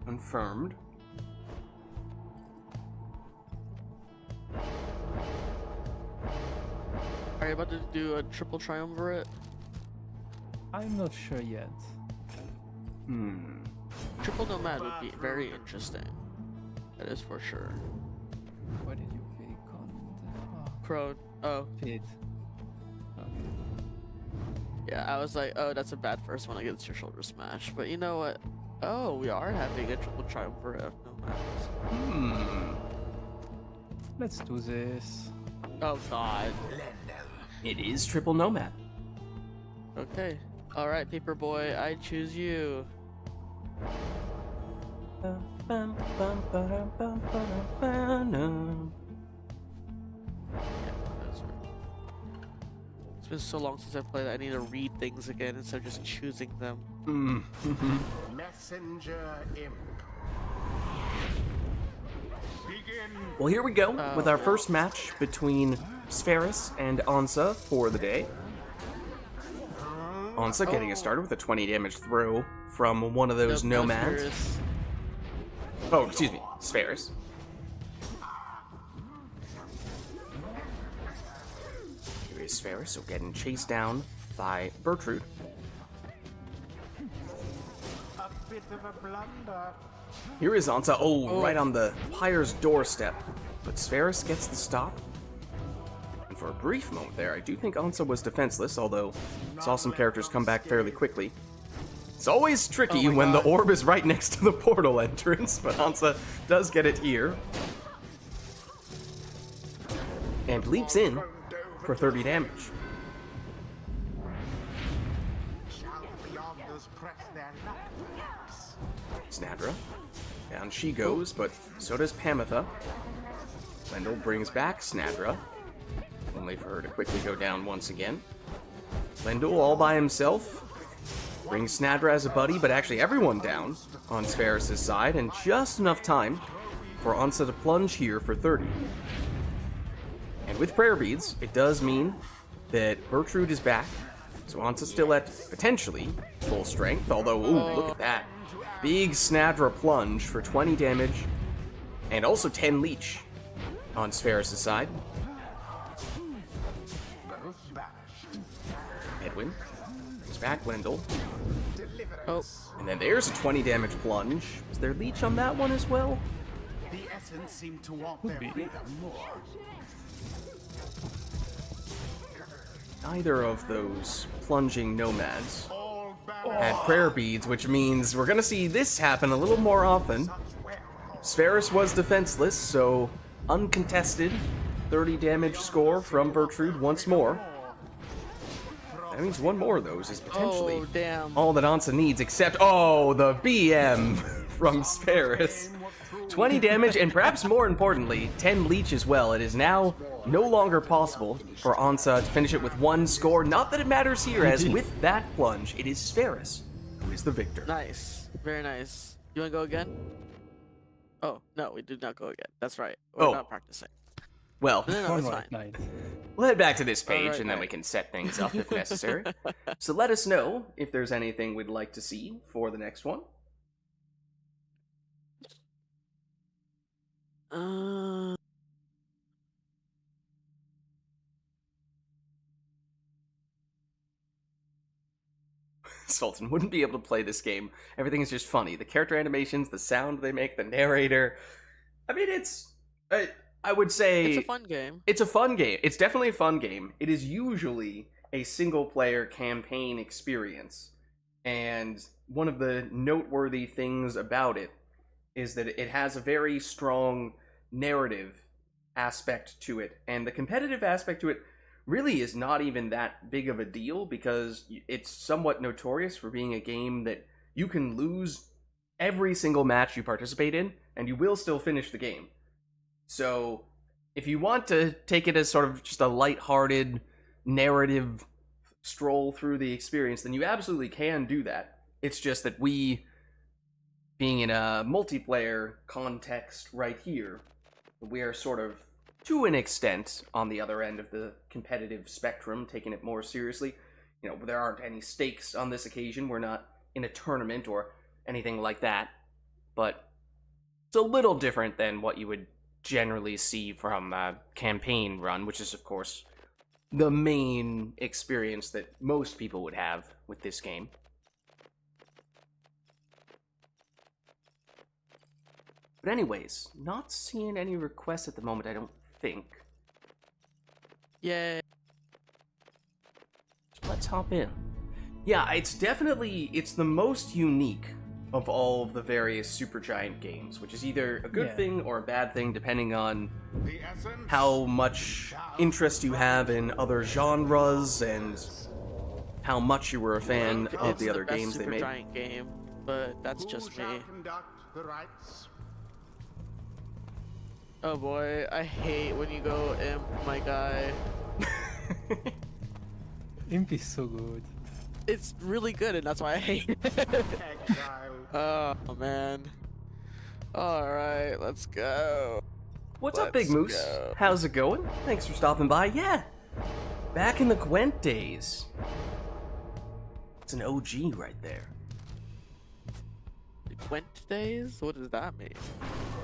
Confirmed. Are you about to do a triple triumvirate? I'm not sure yet. Triple nomad would be very interesting. That is for sure. What did you pick on the Crone. Oh, pit? Okay. yeah, I was like, oh, that's a bad first one against your shoulder smash. But you know what? Oh, we are having a triple triumvirate of nomads. Let's do this. Oh god. It is triple nomad. Okay. Alright, paper boy, I choose you. It's been so long since I played, I need to read things again instead of just choosing them. Messenger Imp. Begin. Well, here we go with our first match between Spheris and Ansa for the day. Ansa getting us started with a 20 damage throw from one of those Nope, nomads. Spheris. Oh, excuse me, Spheris. Here is Spheris, so getting chased down by Bertrude. A bit of a blunder. Here is Ansa, right on the Pyre's doorstep. But Spheris gets the stop. And for a brief moment there, I do think Ansa was defenseless, although saw some characters come back fairly quickly. It's always tricky Oh my when the God. orb is right next to the portal entrance, but Ansa does get it here. And leaps in for 30 damage. Shall the Yonders press their luck, perhaps? Snadra. Down she goes, but so does Pamitha. Lendl brings back Snadra, only for her to quickly go down once again. Lendl all by himself brings Snadra as a buddy, but actually everyone down on Spheris' side, and just enough time for Ansa to plunge here for 30. And with prayer beads, it does mean that Bertrude is back, so Ansa's still at potentially full strength, although, ooh, look at that. Big Snadra plunge for 20 damage, and also 10 leech on Spheris' side. Both banished. Edwin brings back Lendl, Deliverance. and then there's a 20 damage plunge. Is there leech on that one as well? The essence seem to want their freedom more. Neither of those plunging nomads All banished. had prayer beads, which means we're gonna see this happen a little more often. Spheris was defenseless, so uncontested 30 damage score from Bertrude once more. That means one more of those is potentially Oh, damn. all that Ansa needs, except, the BM from Spheris. 20 damage, and perhaps more importantly, 10 leech as well. It is now no longer possible for Ansa to finish it with one score. Not that it matters here, as with that plunge, it is Spheris who is the victor. Nice. Very nice. You wanna go again? Oh, no, we did not go again. That's right. We're Oh. not practicing. Well, No, it's Alright, fine. nice. we'll head back to this page, Alright, and then right. we can set things up if necessary. So let us know if there's anything we'd like to see for the next one. Sultan wouldn't be able to play this game. Everything is just funny. The character animations, the sound they make, the narrator. I mean, I would say It's a fun game. It's a fun game. It's definitely a fun game. It is usually a single-player campaign experience. And one of the noteworthy things about it is that it has a very strong narrative aspect to it. And the competitive aspect to it really is not even that big of a deal, because it's somewhat notorious for being a game that you can lose every single match you participate in, and you will still finish the game. So, if you want to take it as sort of just a lighthearted narrative stroll through the experience, then you absolutely can do that. It's just that we, being in a multiplayer context right here, we are sort of to an extent, on the other end of the competitive spectrum, taking it more seriously. You know, there aren't any stakes on this occasion. We're not in a tournament or anything like that. But it's a little different than what you would generally see from a campaign run, which is, of course, the main experience that most people would have with this game. But anyways, not seeing any requests at the moment, I don't think. Yay. So let's hop in. Yeah, it's the most unique of all of the various Supergiant games, which is either a good thing or a bad thing, depending on how much interest you have in other genres and how much you were a fan of the other games they made. Supergiant game, but that's just me. The rites? Oh boy, I hate when you go imp, my guy. Imp is so good. It's really good, and that's why I hate it. Exile. Oh man. Alright, let's go. What's up, Big Moose? How's it going? Thanks for stopping by. Yeah, back in the Gwent days. It's an OG right there. Gwent days? What does that mean?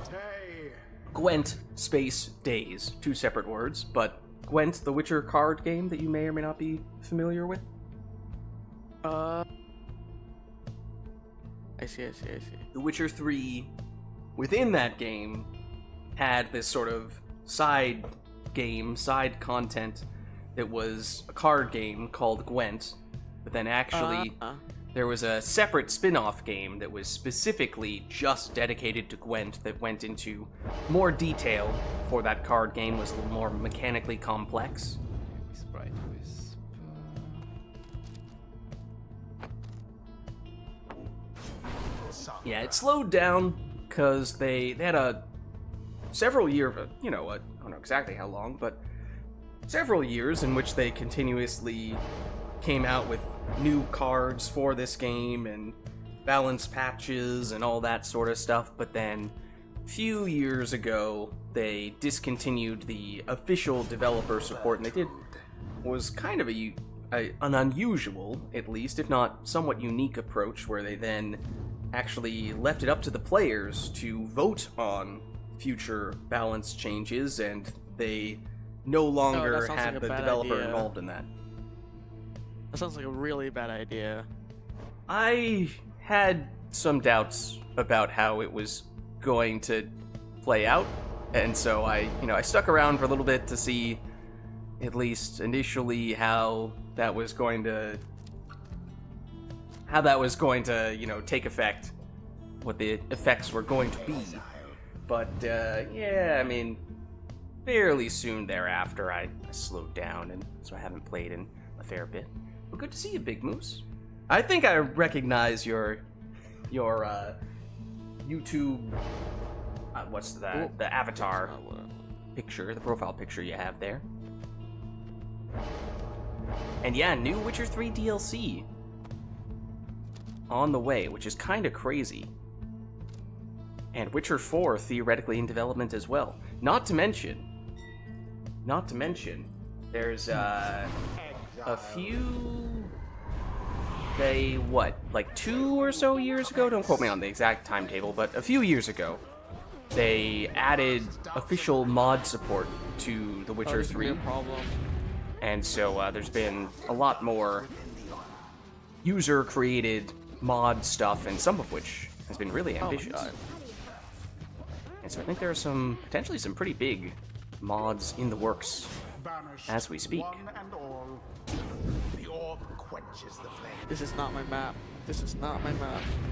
Tay. Gwent space days, two separate words, but Gwent, the Witcher card game that you may or may not be familiar with. I see. The Witcher 3, within that game, had this sort of side game, side content that was a card game called Gwent, but then actually there was a separate spin-off game that was specifically just dedicated to Gwent that went into more detail for that card game, was a little more mechanically complex. Sprite Wisp. Yeah, it slowed down because they had a several year, I don't know exactly how long, but several years in which they continuously came out with new cards for this game and balance patches and all that sort of stuff. But then a few years ago, they discontinued the official developer support, and they did was kind of an unusual, at least, if not somewhat unique approach, where they then actually left it up to the players to vote on future balance changes, and they no longer had the developer involved in that. That sounds like a really bad idea. I had some doubts about how it was going to play out, and so I stuck around for a little bit to see, at least initially, how that was going to take effect, what the effects were going to be. But fairly soon thereafter, I slowed down, and so I haven't played in a fair bit. But good to see you, Big Moose. I think I recognize your YouTube. What's that? The avatar picture, the profile picture you have there. And yeah, new Witcher 3 DLC on the way, which is kind of crazy. And Witcher 4 theoretically in development as well. Not to mention, there's a few, like 2 or so years ago, don't quote me on the exact timetable, but a few years ago, they added official mod support to The Witcher 3. And so there's been a lot more user-created mod stuff, and some of which has been really ambitious. And so I think there are potentially some pretty big mods in the works as we speak. The orb quenches the flame. This is not my map.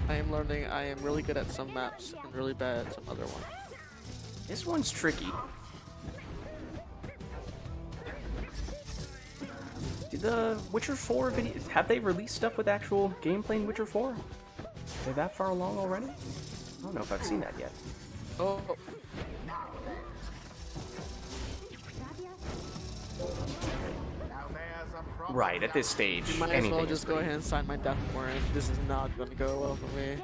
I am learning. I am really good at some maps and really bad at some other ones. This one's tricky. Did the Witcher 4 video, have they released stuff with actual gameplay in Witcher 4? Are they that far along already? I don't know if I've seen that yet. Oh. Right, at this stage, You might as anything well is just go pretty- ahead and sign my death warrant. This is not going to go well for me.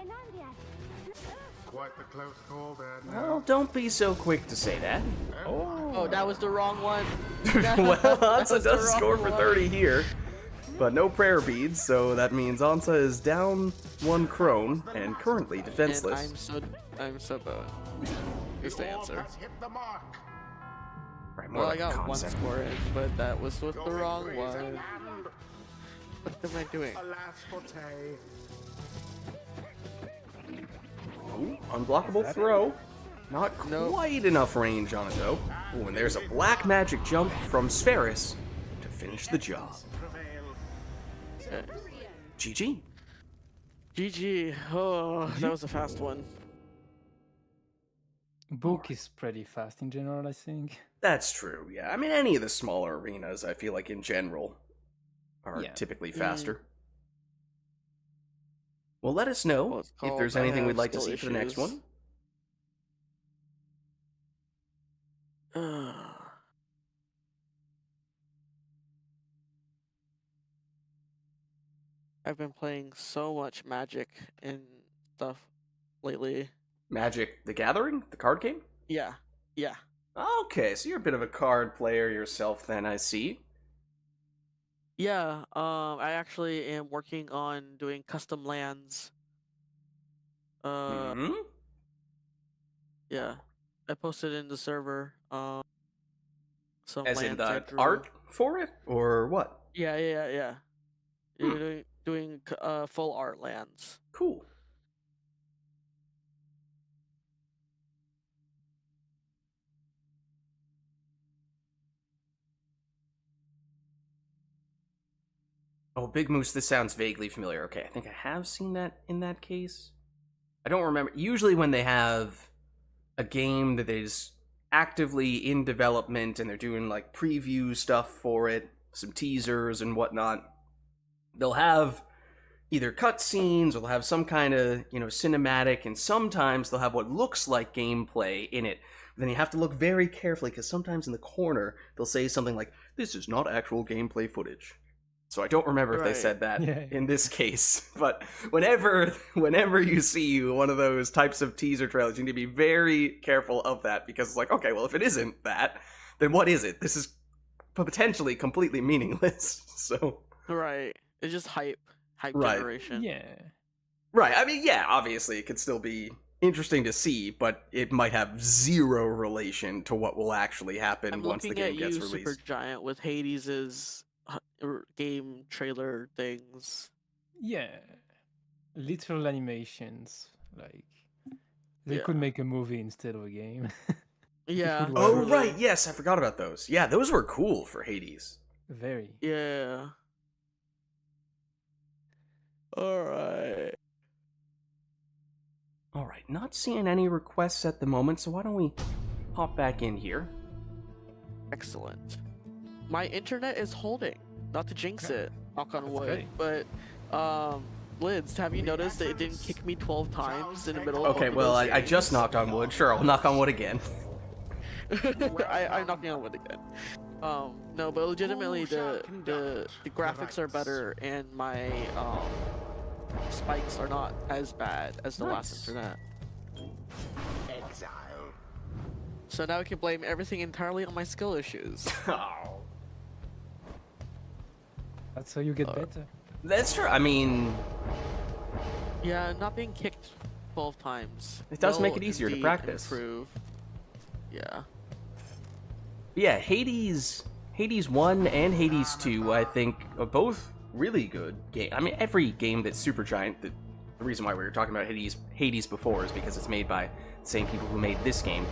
Quite the close call there. Well, don't be so quick to say that. Oh, that was the wrong one. Well, Ansa was the does wrong score for one. 30 here, but no prayer beads, so that means Ansa is down 1 crone and currently And defenseless. I'm so bad. Is the answer. Has hit the mark. Right, more Well, I like a got one concept. score in, but that was with the Your wrong victory is at one. hand. What am I doing? Alas for Tay. Ooh, unblockable throw. Not Nope. quite enough range on it though. Ooh, and there's a black magic jump from Spheris to finish the job. Prevail. Okay. GG. GG. Oh, that was a fast one. Book is pretty fast in general, I think. That's true, yeah. I mean, any of the smaller arenas, I feel like in general, are Yeah. typically faster. Well, let us know Well, it's if called there's I anything we'd Have like to Skill see for the next Issues. one. I've been playing so much Magic and stuff lately. Magic the Gathering? The card game? Yeah, yeah. Okay, so you're a bit of a card player yourself then, I see. Yeah, I actually am working on doing custom lands. Hmm? Yeah. I posted in the server, some As in lands I the drew. art for it? Or what? Yeah. You're doing full art lands. Cool. Oh, Big Moose, this sounds vaguely familiar. Okay, I think I have seen that in that case. I don't remember. Usually when they have a game that is actively in development and they're doing like preview stuff for it, some teasers and whatnot, they'll have either cutscenes or they'll have some kind of, cinematic, and sometimes they'll have what looks like gameplay in it. Then you have to look very carefully because sometimes in the corner they'll say something like, "This is not actual gameplay footage." So I don't remember if they Right. said that Yeah. in this case, but whenever you see one of those types of teaser trailers, you need to be very careful of that because it's like, okay, well, if it isn't that, then what is it? This is potentially completely meaningless. So, Right. It's just hype Right. generation. Yeah. right. I mean, yeah, obviously it could still be interesting to see, but it might have zero relation to what will actually happen I'm once the looking game at gets you, released. Supergiant, with Hades's game trailer things. Yeah. Literal animations. Like, they Yeah. could make a movie instead of a game. Yeah. would Oh, work. truly. right. Yes, I forgot about those. Yeah, those were cool for Hades. Very. Yeah. Alright. All right, not seeing any requests at the moment, so why don't we hop back in here? Excellent. My internet is holding. Not to jinx Okay. it, knock on That's wood, great. but Lids, have you noticed that it didn't kick me 12 times in the middle of Okay, both well, of those I just games? knocked on wood. Sure, I'll knock on wood again. I'm knocking on wood again. No, but legitimately the graphics are better and my spikes are not as bad as the last Nice. internet. Exile. So now I can blame everything entirely on my skill issues. Oh. That's how you get better. That's true. I mean, Yeah, not being kicked 12 times. It does make will it easier to indeed practice. Improve. Yeah. yeah, Hades 1 and Hades 2, I think, are both really good games. I mean, every game that's Supergiant, the reason why we were talking about Hades before is because it's made by the same people who made this game.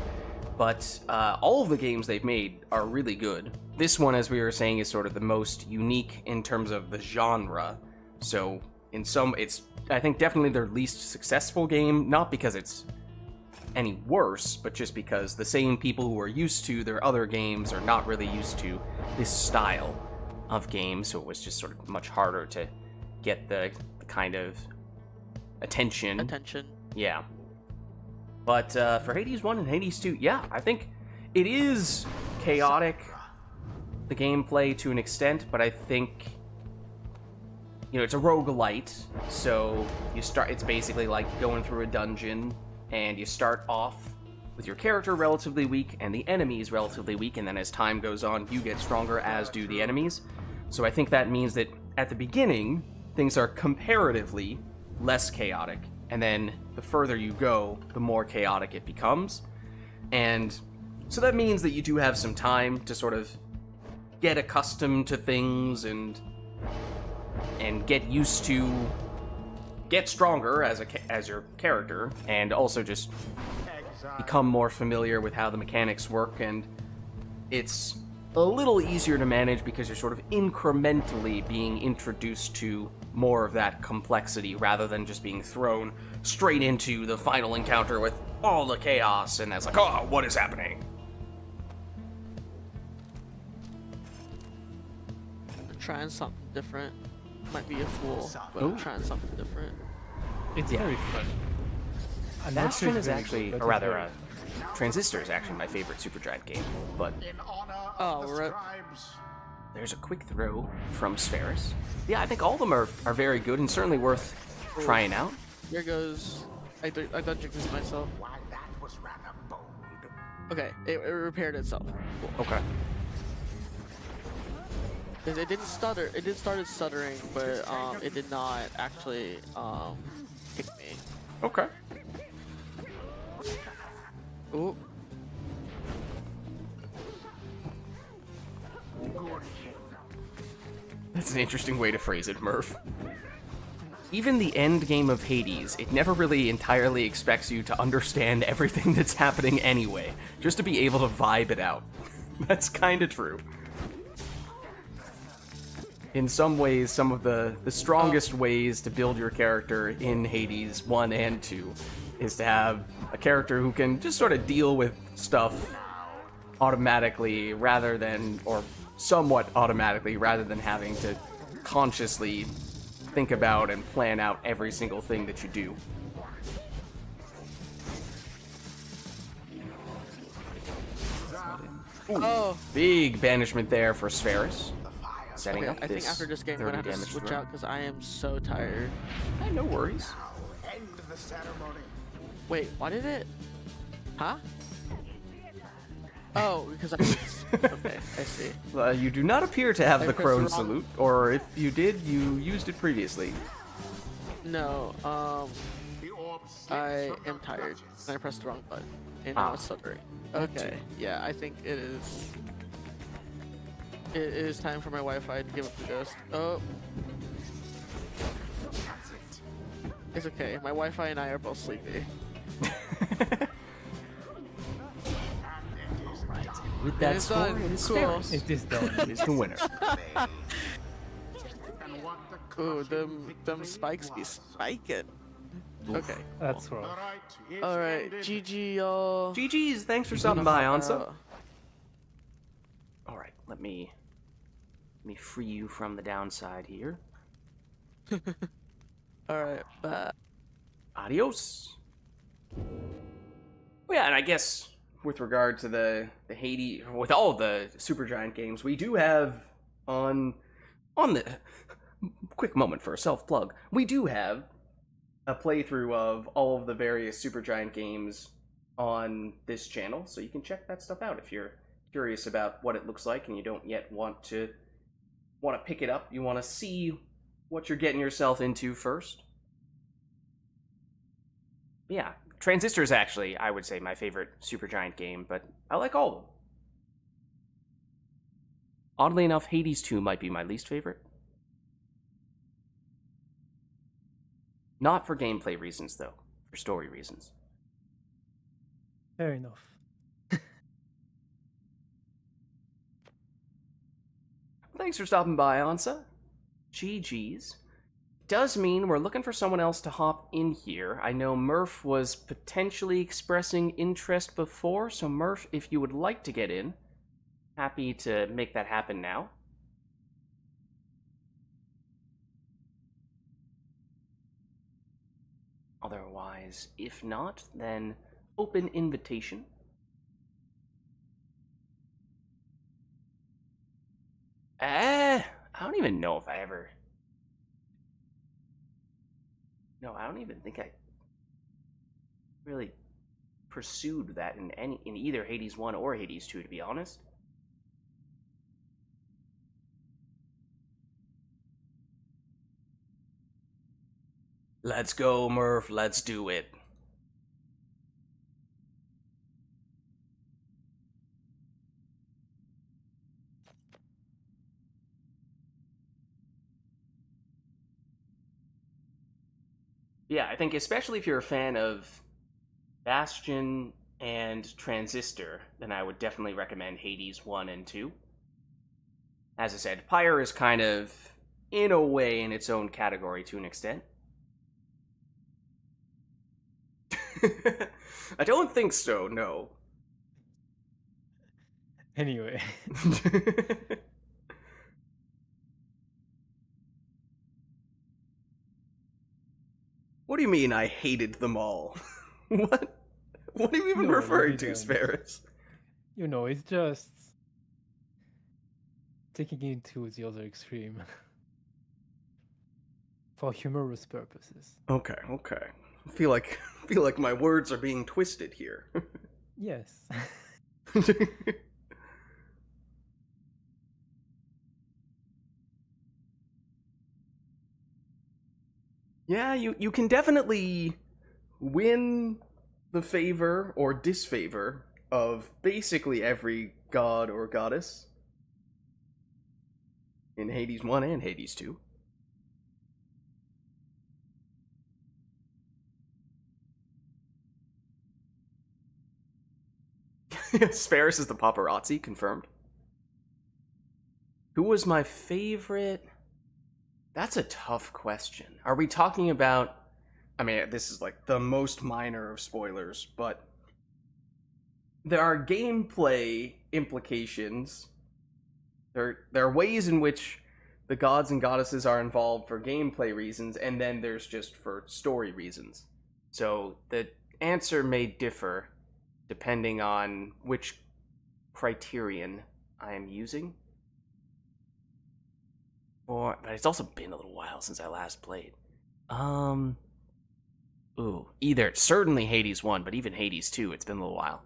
But all of the games they've made are really good. This one, as we were saying, is sort of the most unique in terms of the genre. So, it's, I think, definitely their least successful game, not because it's any worse, but just because the same people who are used to their other games are not really used to this style of game, so it was just sort of much harder to get the kind of attention. Yeah. But for Hades 1 and Hades 2, yeah, I think it is chaotic, the gameplay to an extent, but I think, it's a roguelite, so it's basically like going through a dungeon and you start off with your character relatively weak and the enemies relatively weak, and then as time goes on, you get stronger, as do the enemies. So I think that means that at the beginning, things are comparatively less chaotic, and then the further you go, the more chaotic it becomes. And so that means that you do have some time to sort of get accustomed to things and get used to, get stronger as your character, and also just become more familiar with how the mechanics work. And it's a little easier to manage because you're sort of incrementally being introduced to more of that complexity rather than just being thrown straight into the final encounter with all the chaos, and that's like, oh, what is happening? Trying something different. Might be a fool, but Ooh. trying something different. It's very fun. I'm not sure Bastion it's is very actually, good, or but it's rather, very Transistor is actually my favorite Supergiant game, but In honor Oh, of the right. scribes. there's a quick throw from Spheris. Yeah, I think all of them are very good and certainly worth trying out. Here goes. I done this myself. Why, that was rather bold. Okay, it repaired itself. Cool. Okay. Because it didn't stutter. It did started stuttering, but it did not actually kick me. Okay. Ooh. That's an interesting way to phrase it, Murph. Even the end game of Hades, it never really entirely expects you to understand everything that's happening anyway, just to be able to vibe it out. That's kinda true. In some ways, some of the strongest ways to build your character in Hades 1 and 2 is to have a character who can just sort of deal with stuff automatically rather than, or somewhat automatically, rather than having to consciously think about and plan out every single thing that you do. Oh. Big banishment there for Spheris. Setting Okay, up I think this after this game, I'm 30 gonna have to damage switch throw. out because I am so tired. Hey, no worries. End the ceremony. Wait, why did it? Huh? Oh, because I. Okay, I see. You do not appear to have I the pressed crone the wrong- salute, or if you did, you used it previously. No, The orb slips I from am the tired. clutches. And I pressed the wrong button, and now Ah. it's stuttering. Okay, yeah, I think it is. It is time for my Wi-Fi to give up the ghost. Oh. It's okay. My Wi-Fi and I are both sleepy. With that It's score, done. it is Cool. Spheris. It is done. It is the winner. And what the Ooh, crushing them victory spikes be was. spiking. Okay. That's The rough. rite is All right, ended. GG, y'all. GG's, thanks for stopping by, Ansa. Uh, Alright, let me free you from the downside here. All right, bye. Adios. Well, yeah, and I guess with regard to the Hades, with all the Supergiant games, we do have on the quick moment for a self plug. We do have a playthrough of all of the various Supergiant games on this channel, so you can check that stuff out if you're curious about what it looks like and you don't yet want to pick it up. You want to see what you're getting yourself into first. Yeah, Transistor is actually, I would say, my favorite Supergiant game, but I like all of them. Oddly enough, Hades 2 might be my least favorite. Not for gameplay reasons, though. For story reasons. Fair enough. Thanks for stopping by, Ansa. GG's. Does mean we're looking for someone else to hop in here. I know Murph was potentially expressing interest before, so Murph, if you would like to get in, happy to make that happen now. Otherwise, if not, then open invitation. I don't even know if I ever... No, I don't even think I really pursued that in either Hades 1 or Hades 2, to be honest. Let's go, Murph. Let's do it. Yeah, I think especially if you're a fan of Bastion and Transistor, then I would definitely recommend Hades 1 and 2. As I said, Pyre is kind of, in a way, in its own category to an extent. I don't think so, no. Anyway. What do you mean I hated them all? What? What are you even No, you referring to, didn't. Sparrows? You know, it's just taking it to the other extreme for humorous purposes. Okay. I feel like my words are being twisted here. Yes. Yeah, you can definitely win the favor or disfavor of basically every god or goddess in Hades 1 and Hades 2. Sparrows is the paparazzi, confirmed. Who was my favorite? That's a tough question. Are we talking about... I mean, this is like the most minor of spoilers, but there are gameplay implications. There are ways in which the gods and goddesses are involved for gameplay reasons, and then there's just for story reasons. So the answer may differ depending on which criterion I am using. But it's also been a little while since I last played. Either certainly Hades 1, but even Hades 2, it's been a little while.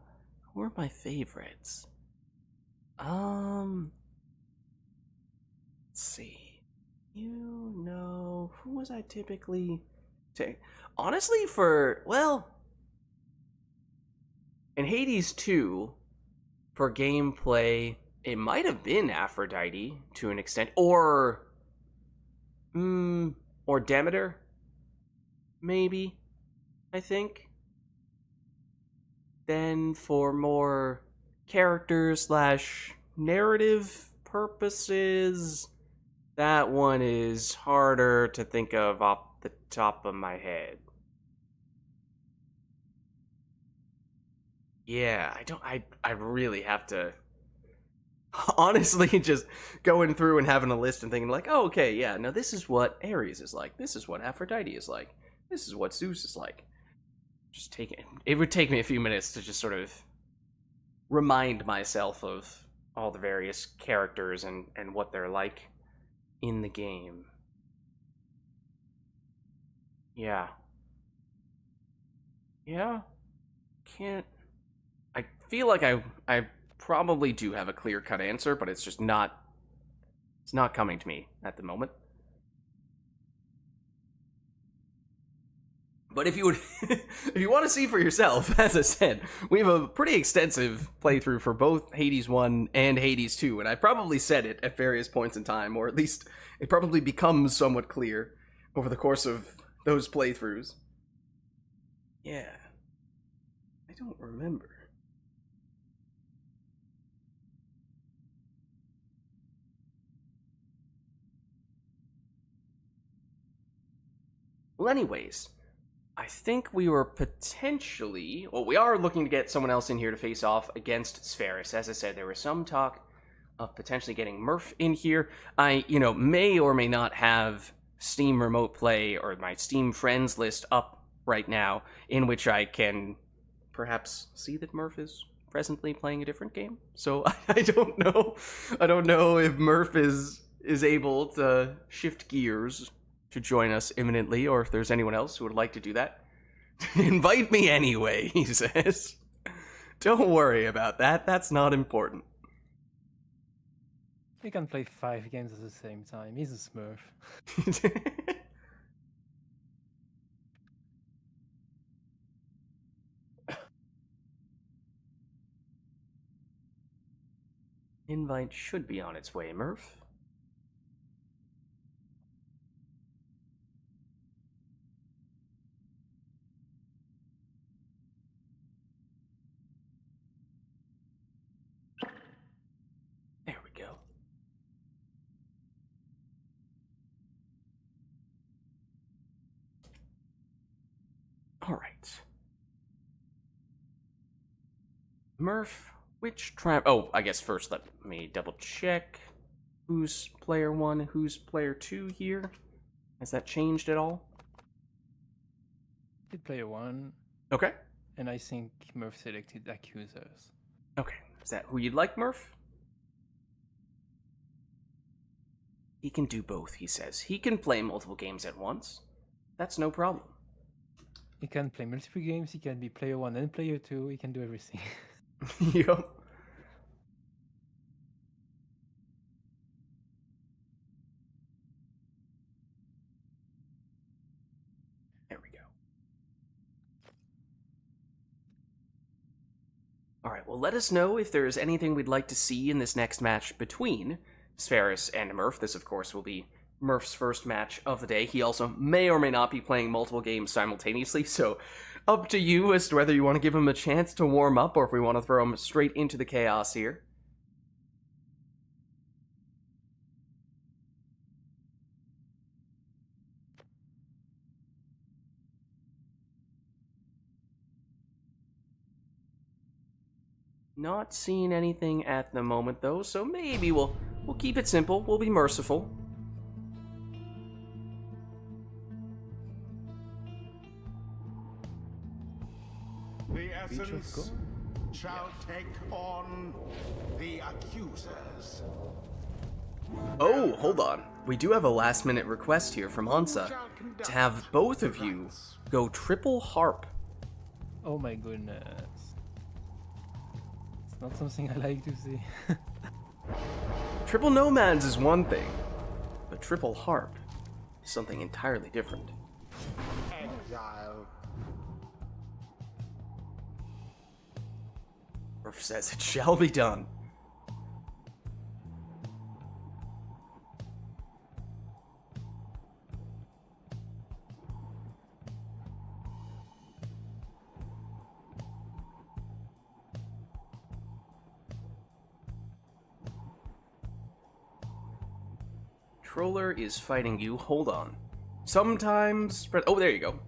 Who are my favorites? Let's see. You know, who was I typically take? Honestly, in Hades 2, for gameplay, it might have been Aphrodite to an extent, or Demeter, maybe, I think. Then for more character/narrative purposes, that one is harder to think of off the top of my head. Yeah, I really have to honestly just going through and having a list and thinking like, oh, okay, yeah, no, this is what Ares is like. This is what Aphrodite is like. This is what Zeus is like. It would take me a few minutes to just sort of remind myself of all the various characters and what they're like in the game. Yeah. I feel like I probably do have a clear-cut answer, but it's just not coming to me at the moment. But if you would, if you want to see for yourself, as I said, we have a pretty extensive playthrough for both Hades 1 and Hades 2, and I probably said it at various points in time, or at least it probably becomes somewhat clear over the course of those playthroughs. Yeah. I don't remember. Well, anyways, I think we were potentially... Well, we are looking to get someone else in here to face off against Spherus. As I said, there was some talk of potentially getting Murph in here. I, may or may not have Steam Remote Play or my Steam Friends list up right now, in which I can perhaps see that Murph is presently playing a different game. So I don't know. I don't know if Murph is able to shift gears to join us imminently, or if there's anyone else who would like to do that. Invite me anyway, he says. Don't worry about that, that's not important. He can play 5 games at the same time. He's a smurf. Invite should be on its way, Murph. There we go. All right. Murph, which tribe? Oh, I guess first let me double check. Who's player 1, who's player 2 here? Has that changed at all? Did player 1, Okay. and I think Murph selected accusers. Okay. Is that who you'd like, Murph? He can do both, he says. He can play multiple games at once. That's no problem. He can play multiple games, he can be player 1 and player 2, he can do everything. Yup. There we go. Alright, well, let us know if there's anything we'd like to see in this next match between Spheris and Murph. This, of course, will be Murph's first match of the day. He also may or may not be playing multiple games simultaneously, so up to you as to whether you want to give him a chance to warm up or if we want to throw him straight into the chaos here. Not seeing anything at the moment, though, so maybe we'll keep it simple. We'll be merciful. The essence shall take on the accusers. Oh, hold on. We do have a last-minute request here from Hansa to have both of you go triple harp. Oh my goodness. It's not something I like to see. Triple nomads is one thing, but triple harp is something entirely different. Exile. Murph says it shall be done. Troller is fighting you. Hold on. Sometimes... Oh, there you go.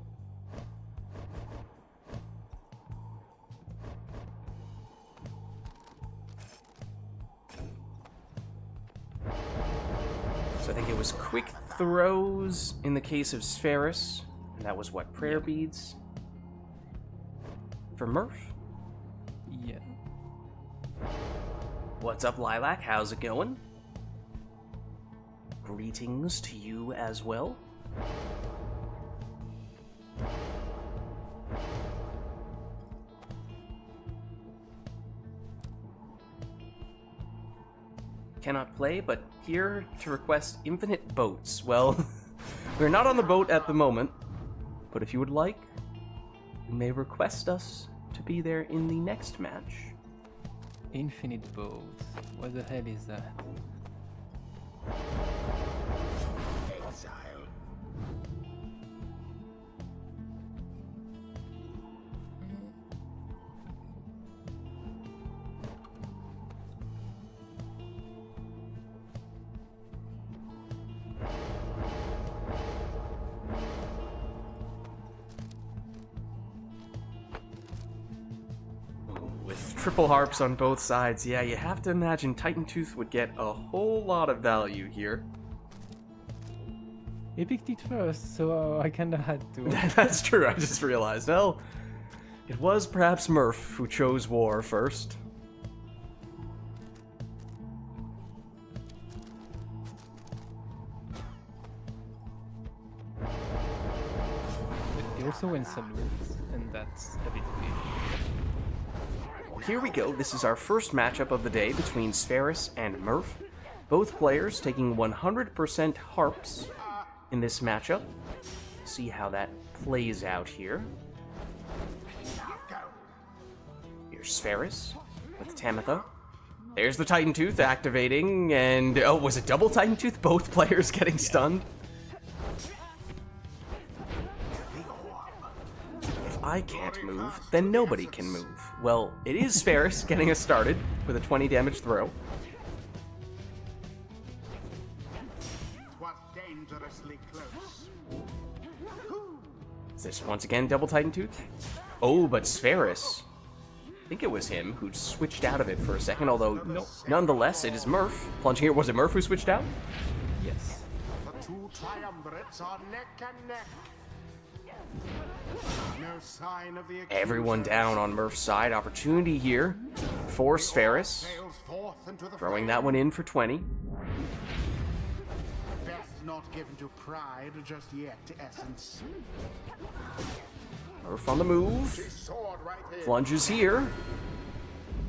So I think it was quick throws in the case of Spheris. And that was what? Prayer beads? For Murph? Yeah. What's up, Lilac? How's it going? Greetings to you as well. Cannot play, but here to request infinite boats. Well, we're not on the boat at the moment, but if you would like, you may request us to be there in the next match. Infinite boats. What the hell is that? Exile. With triple harps on both sides, yeah, you have to imagine Titan Tooth would get a whole lot of value here. He picked it first, so I kinda had to. That's true, I just realized. Well, it was perhaps Murph who chose war first. He also went salutes. and that's a bit weird. Here we go. This is our first matchup of the day between Spheris and Murph. Both players taking 100% harps in this matchup. See how that plays out here. Here's Spheris with Tamitha. There's the Titan Tooth activating, and oh, was it double Titan Tooth? Both players getting stunned. If I can't move, then nobody can move. Well, it is Spheris getting us started with a 20 damage throw. Was dangerously close. Is this once again double Titan Tooth? Oh, but Spheris. I think it was him who switched out of it for a second, although nonetheless, it is Murph. Plunging here, was it Murph who switched out? Yes. The two triumvirates are neck and neck. No sign of the Everyone down on Murph's side. Opportunity here for Spheris. Throwing that one in for 20. Best not given to pride just yet, Essence. Murph on the move. Sword right here. Plunges here.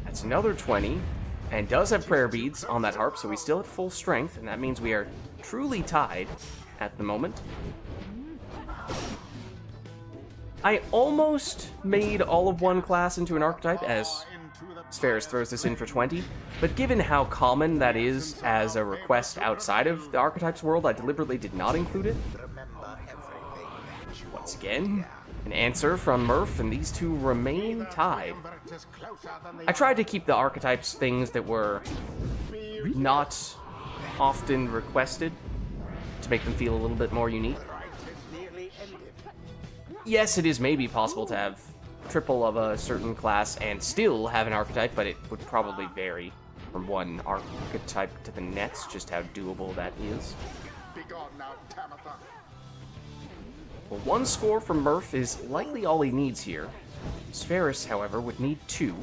That's another 20. And does have prayer beads on that harp, so he's still at full strength, and that means we are truly tied at the moment. I almost made all of one class into an archetype as Spheris throws this in for 20, but given how common that is as a request outside of the archetypes world, I deliberately did not include it. Once again, an answer from Murph, and these two remain tied. I tried to keep the archetypes things that were not often requested to make them feel a little bit more unique. Yes, it is maybe possible to have triple of a certain class and still have an archetype, but it would probably vary from one archetype to the next, just how doable that is. Well, one score from Murph is likely all he needs here. Spheris, however, would need 2.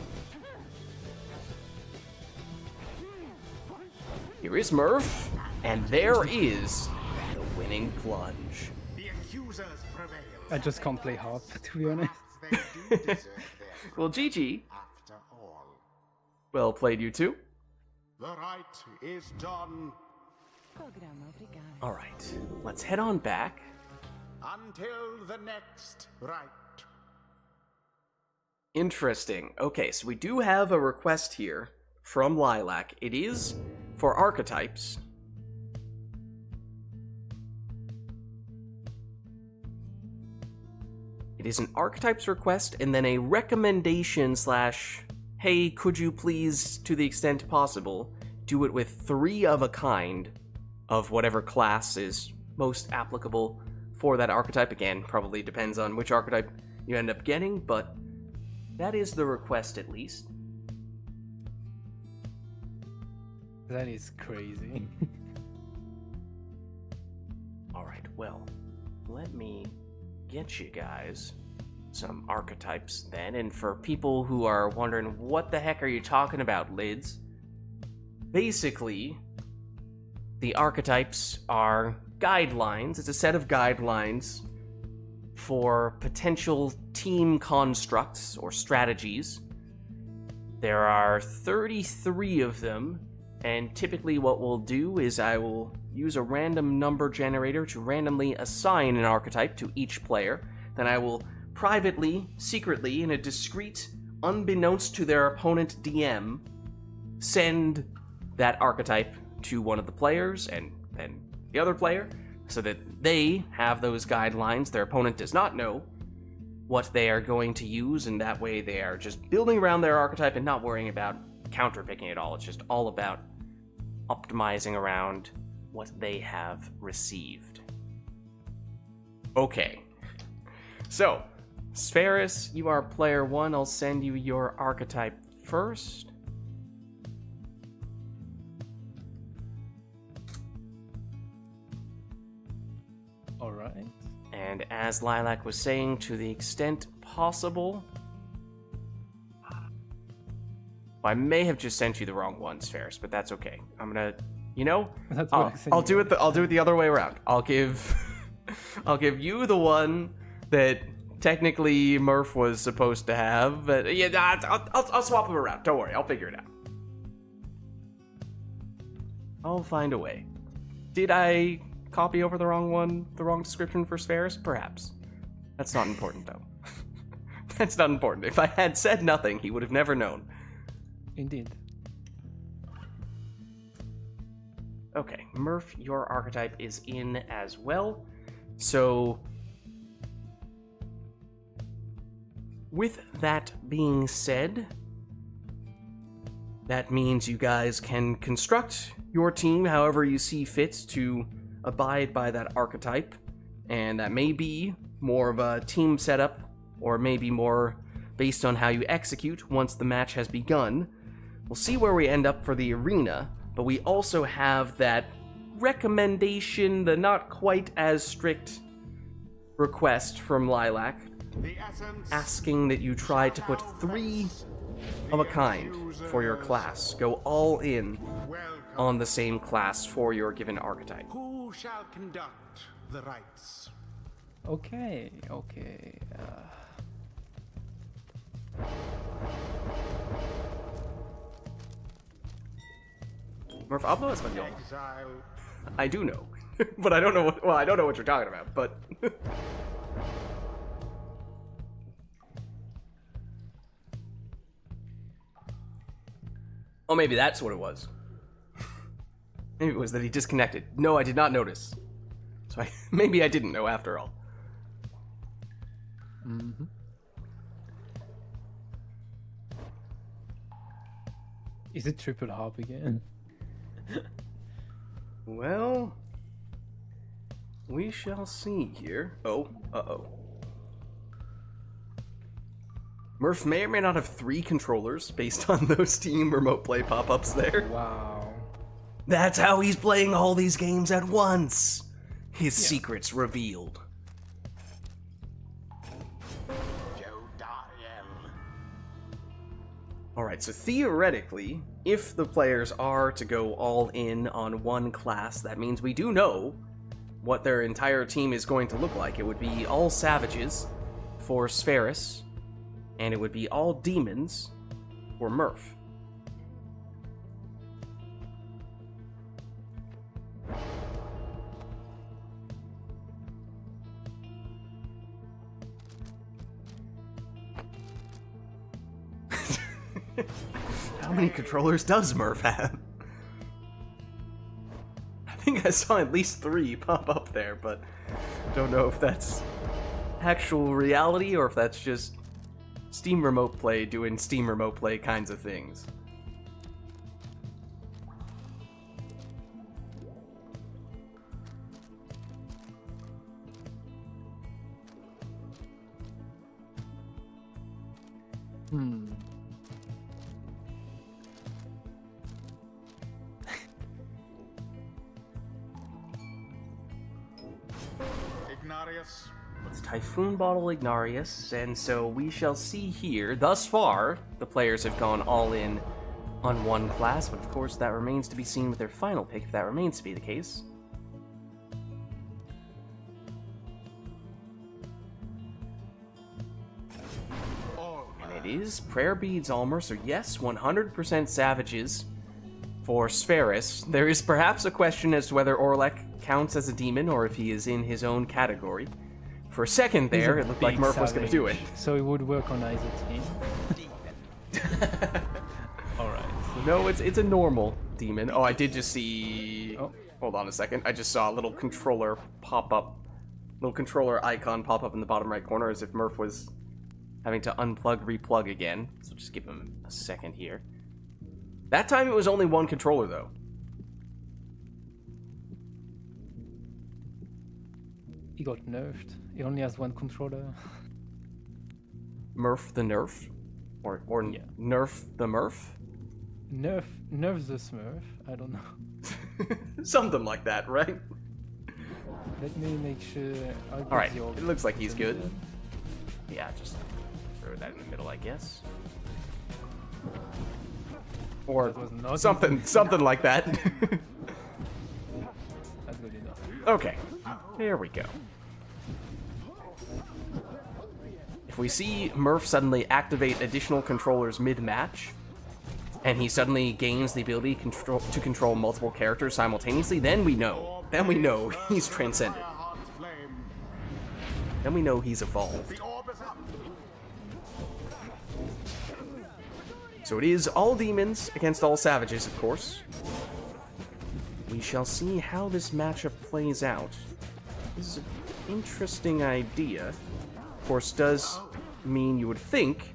Here is Murph, and there is the winning plunge. The accusers prevail. I just can't play harp, to be honest. They do deserve their Well, GG. after all. Well played, you two. The rite is done. Alright, let's head on back. Until the next rite. Interesting. Okay, so we do have a request here from Lilac. It is for archetypes. It is an archetypes request and then a recommendation slash, hey, could you please, to the extent possible, do it with 3 of a kind of whatever class is most applicable for that archetype. Again, probably depends on which archetype you end up getting, but that is the request at least. That is crazy. Alright, well, let me get you guys some archetypes then, and for people who are wondering, what the heck are you talking about, Lids? Basically, the archetypes are guidelines. It's a set of guidelines for potential team constructs or strategies. There are 33 of them, and typically what we'll do is I will use a random number generator to randomly assign an archetype to each player. Then I will privately, secretly, in a discreet, unbeknownst to their opponent DM, send that archetype to one of the players and then the other player, so that they have those guidelines. Their opponent does not know what they are going to use, and that way they are just building around their archetype and not worrying about counterpicking at all. It's just all about optimizing around what they have received. Okay. So, Spheris, you are player 1. I'll send you your archetype first. Alright. And as Lilac was saying, to the extent possible, I may have just sent you the wrong ones, Ferris, but that's okay. I'm gonna, That's what I said I'll you do were. it. I'll do it the other way around. I'll give, I'll give you the one that technically Murph was supposed to have, but yeah, I'll swap them around. Don't worry, I'll figure it out. I'll find a way. Did I copy over the wrong description for Spheris? Perhaps. That's not important, though. That's not important. If I had said nothing, he would have never known. Indeed. Okay, Murph, your archetype is in as well. So, with that being said, that means you guys can construct your team however you see fit to abide by that archetype, and that may be more of a team setup, or maybe more based on how you execute once the match has begun. We'll see where we end up for the arena, but we also have that recommendation, the not quite as strict request from Lilac, asking that you try to put 3 of a kind for your class. Go all in on the same class for your given archetype. Who shall conduct the rites? Okay. Murph, hablo español. Exile. I do know, but I don't know what, well, I don't know what you're talking about, but... Oh, maybe that's what it was. Maybe it was that he disconnected. No, I did not notice. So maybe I didn't know after all. Mm-hmm. Is it triple harp again? Well, we shall see here. Oh, uh-oh. Murph may or may not have 3 controllers based on those Team Remote Play pop-ups there. Wow. That's how he's playing all these games at once. His secrets revealed. Alright, so theoretically, if the players are to go all in on one class, that means we do know what their entire team is going to look like. It would be all savages for Spheris, and it would be all demons for Murph. How many controllers does Murph have? I think I saw at least 3 pop up there, but don't know if that's actual reality or if that's just Steam Remote Play doing Steam Remote Play kinds of things. Ignarius. It's Typhoon Bottle Ignarius, and so we shall see here. Thus far, the players have gone all in on one class, but of course that remains to be seen with their final pick, if that remains to be the case. And it is Prayer Beads Almer, so yes, 100% Savages for Spheris. There is perhaps a question as to whether Orlek counts as a demon or if he is in his own category. For a second there, it looked like Murph was going to do it. So it would work on either team. Alright. No, it's a normal demon. Oh, I did just see... Oh. Hold on a second. I just saw a little controller pop up. Little controller icon pop up in the bottom right corner as if Murph was having to unplug, replug again. So just give him a second here. That time it was only one controller, though. He got nerfed. He only has one controller. Murph the Nerf? Or Yeah. Nerf the Murph? Nerf the Smurf? I don't know. Something like that, right? Let me make sure. Alright, it looks like he's good. Yeah, just throw that in the middle, I guess. Or That was not something like that. That's good enough. Okay, there we go. if we see Murph suddenly activate additional controllers mid-match, and he suddenly gains the ability to control multiple characters simultaneously, then we know. Then we know he's transcended. Then we know he's evolved. So it is all demons against all savages, of course. We shall see how this matchup plays out. This is an interesting idea. Of course, does mean you would think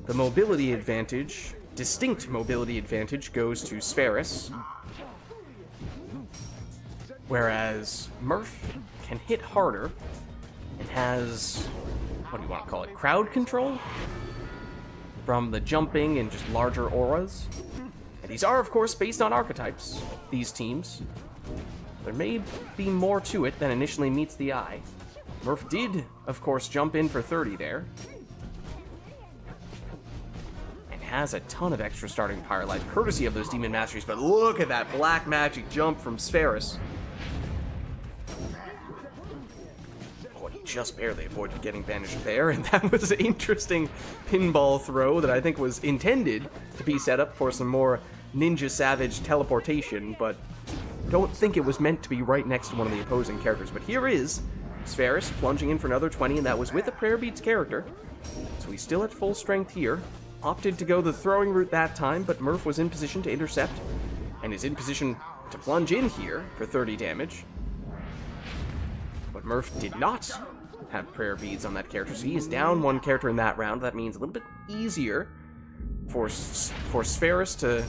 the mobility advantage, distinct mobility advantage, goes to Spheris. Whereas Murph can hit harder and has, what do you want to call it, crowd control? From the jumping and just larger auras. And these are, of course, based on archetypes, these teams. There may be more to it than initially meets the eye. Murph did, of course, jump in for 30 there. And has a ton of extra starting Pyre life, courtesy of those Demon Masteries, but look at that black magic jump from Spheris. Oh, he just barely avoided getting banished there, and that was an interesting pinball throw that I think was intended to be set up for some more Ninja Savage teleportation, but don't think it was meant to be right next to one of the opposing characters. But here is Spheris plunging in for another 20, and that was with a Prayer Beads character. So he's still at full strength here. Opted to go the throwing route that time, but Murph was in position to intercept, and is in position to plunge in here for 30 damage. But Murph did not have Prayer Beads on that character, so he is down one character in that round. That means a little bit easier for Spheris to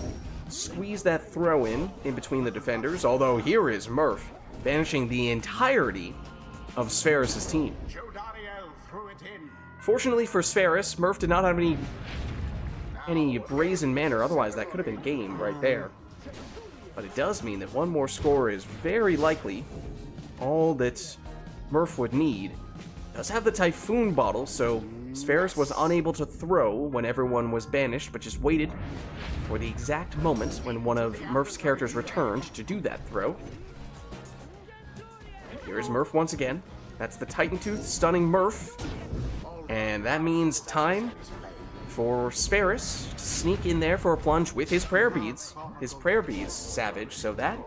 squeeze that throw in between the defenders, although here is Murph banishing the entirety of Spheris' team. Fortunately for Spheris, Murph did not have any brazen manner, otherwise that could have been game right there. But it does mean that one more score is very likely all that Murph would need. Does have the Typhoon bottle, so Spheris was unable to throw when everyone was banished, but just waited for the exact moment when one of Murph's characters returned to do that throw. And here is Murph once again. That's the Titan Tooth stunning Murph. And that means time for Spheris to sneak in there for a plunge with his Prayer Beads. His Prayer Beads Savage, so that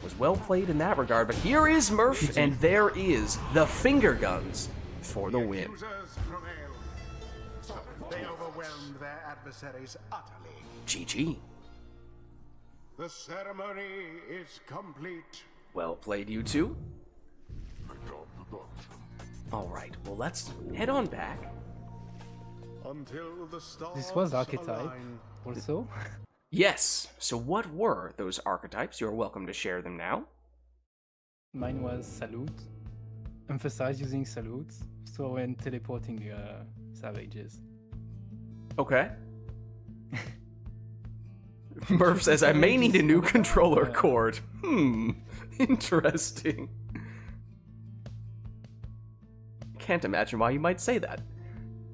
was well played in that regard. But here is Murph, and there is the finger guns for the win. They overwhelmed their adversaries utterly. GG. The ceremony is complete. Well played, you two. Alright, well let's head on back. Until the stars This was archetype align. also. Yes, so what were those archetypes? You're welcome to share them now. Mine was salute. Emphasize using salutes. So when teleporting savages. Okay. Murph says, I may need a new controller cord. Interesting. Can't imagine why you might say that.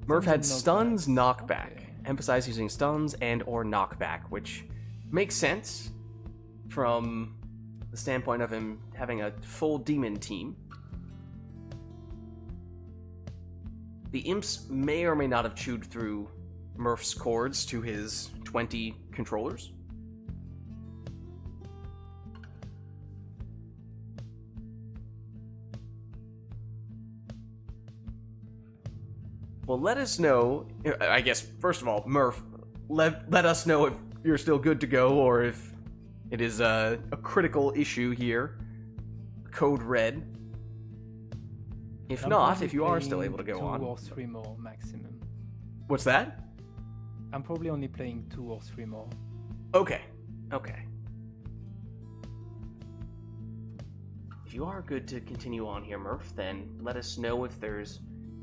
Murph had stuns, knockback. Okay. Emphasize using stuns and or knockback, which makes sense from the standpoint of him having a full demon team. The imps may or may not have chewed through Murph's cords to his 20 controllers. Well, let us know, I guess, first of all, Murph, let us know if you're still good to go or if it is a critical issue here. Code red. If I'm not, probably if you are still playing able to go 2 on. or 3 more maximum. What's that? I'm probably only playing 2 or 3 more. Okay. Okay. If you are good to continue on here, Murph, then let us know if there's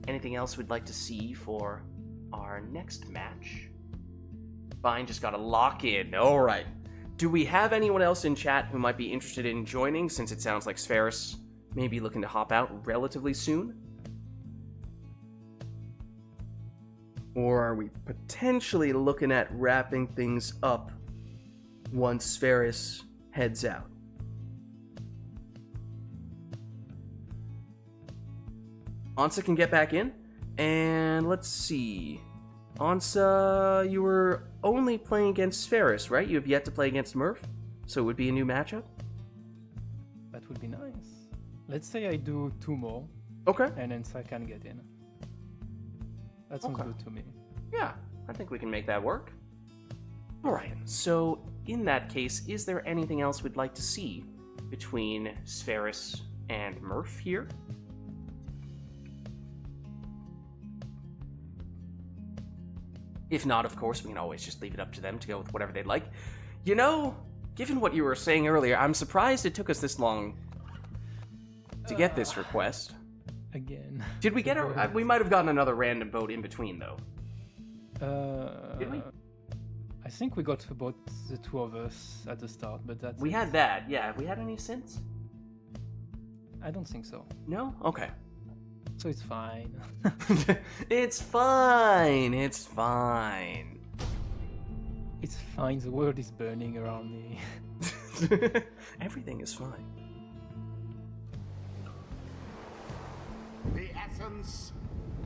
anything else we'd like to see for our next match. Fine, just gotta lock in. Alright. Do we have anyone else in chat who might be interested in joining, since it sounds like Spheris may be looking to hop out relatively soon? Or are we potentially looking at wrapping things up once Spheris heads out? Ansa can get back in. And let's see. Ansa, you were only playing against Ferris, right? You have yet to play against Murph, so it would be a new matchup? That would be nice. Let's say I do 2 more, Okay. and then I can get in. That sounds Okay. good to me. Yeah, I think we can make that work. Alright, so in that case, is there anything else we'd like to see between Sferis and Murph here? If not, of course, we can always just leave it up to them to go with whatever they'd like. You know, given what you were saying earlier, I'm surprised it took us this long to get this request. Again. Did we get a... We might have gotten another random boat in between, though. Did we? I think we got about the 2 of us at the start, but that's We it. had that, yeah. Have we had any since? I don't think so. No? Okay. So it's fine. It's fine. It's fine. It's fine, the world is burning around me. Everything is fine. The essence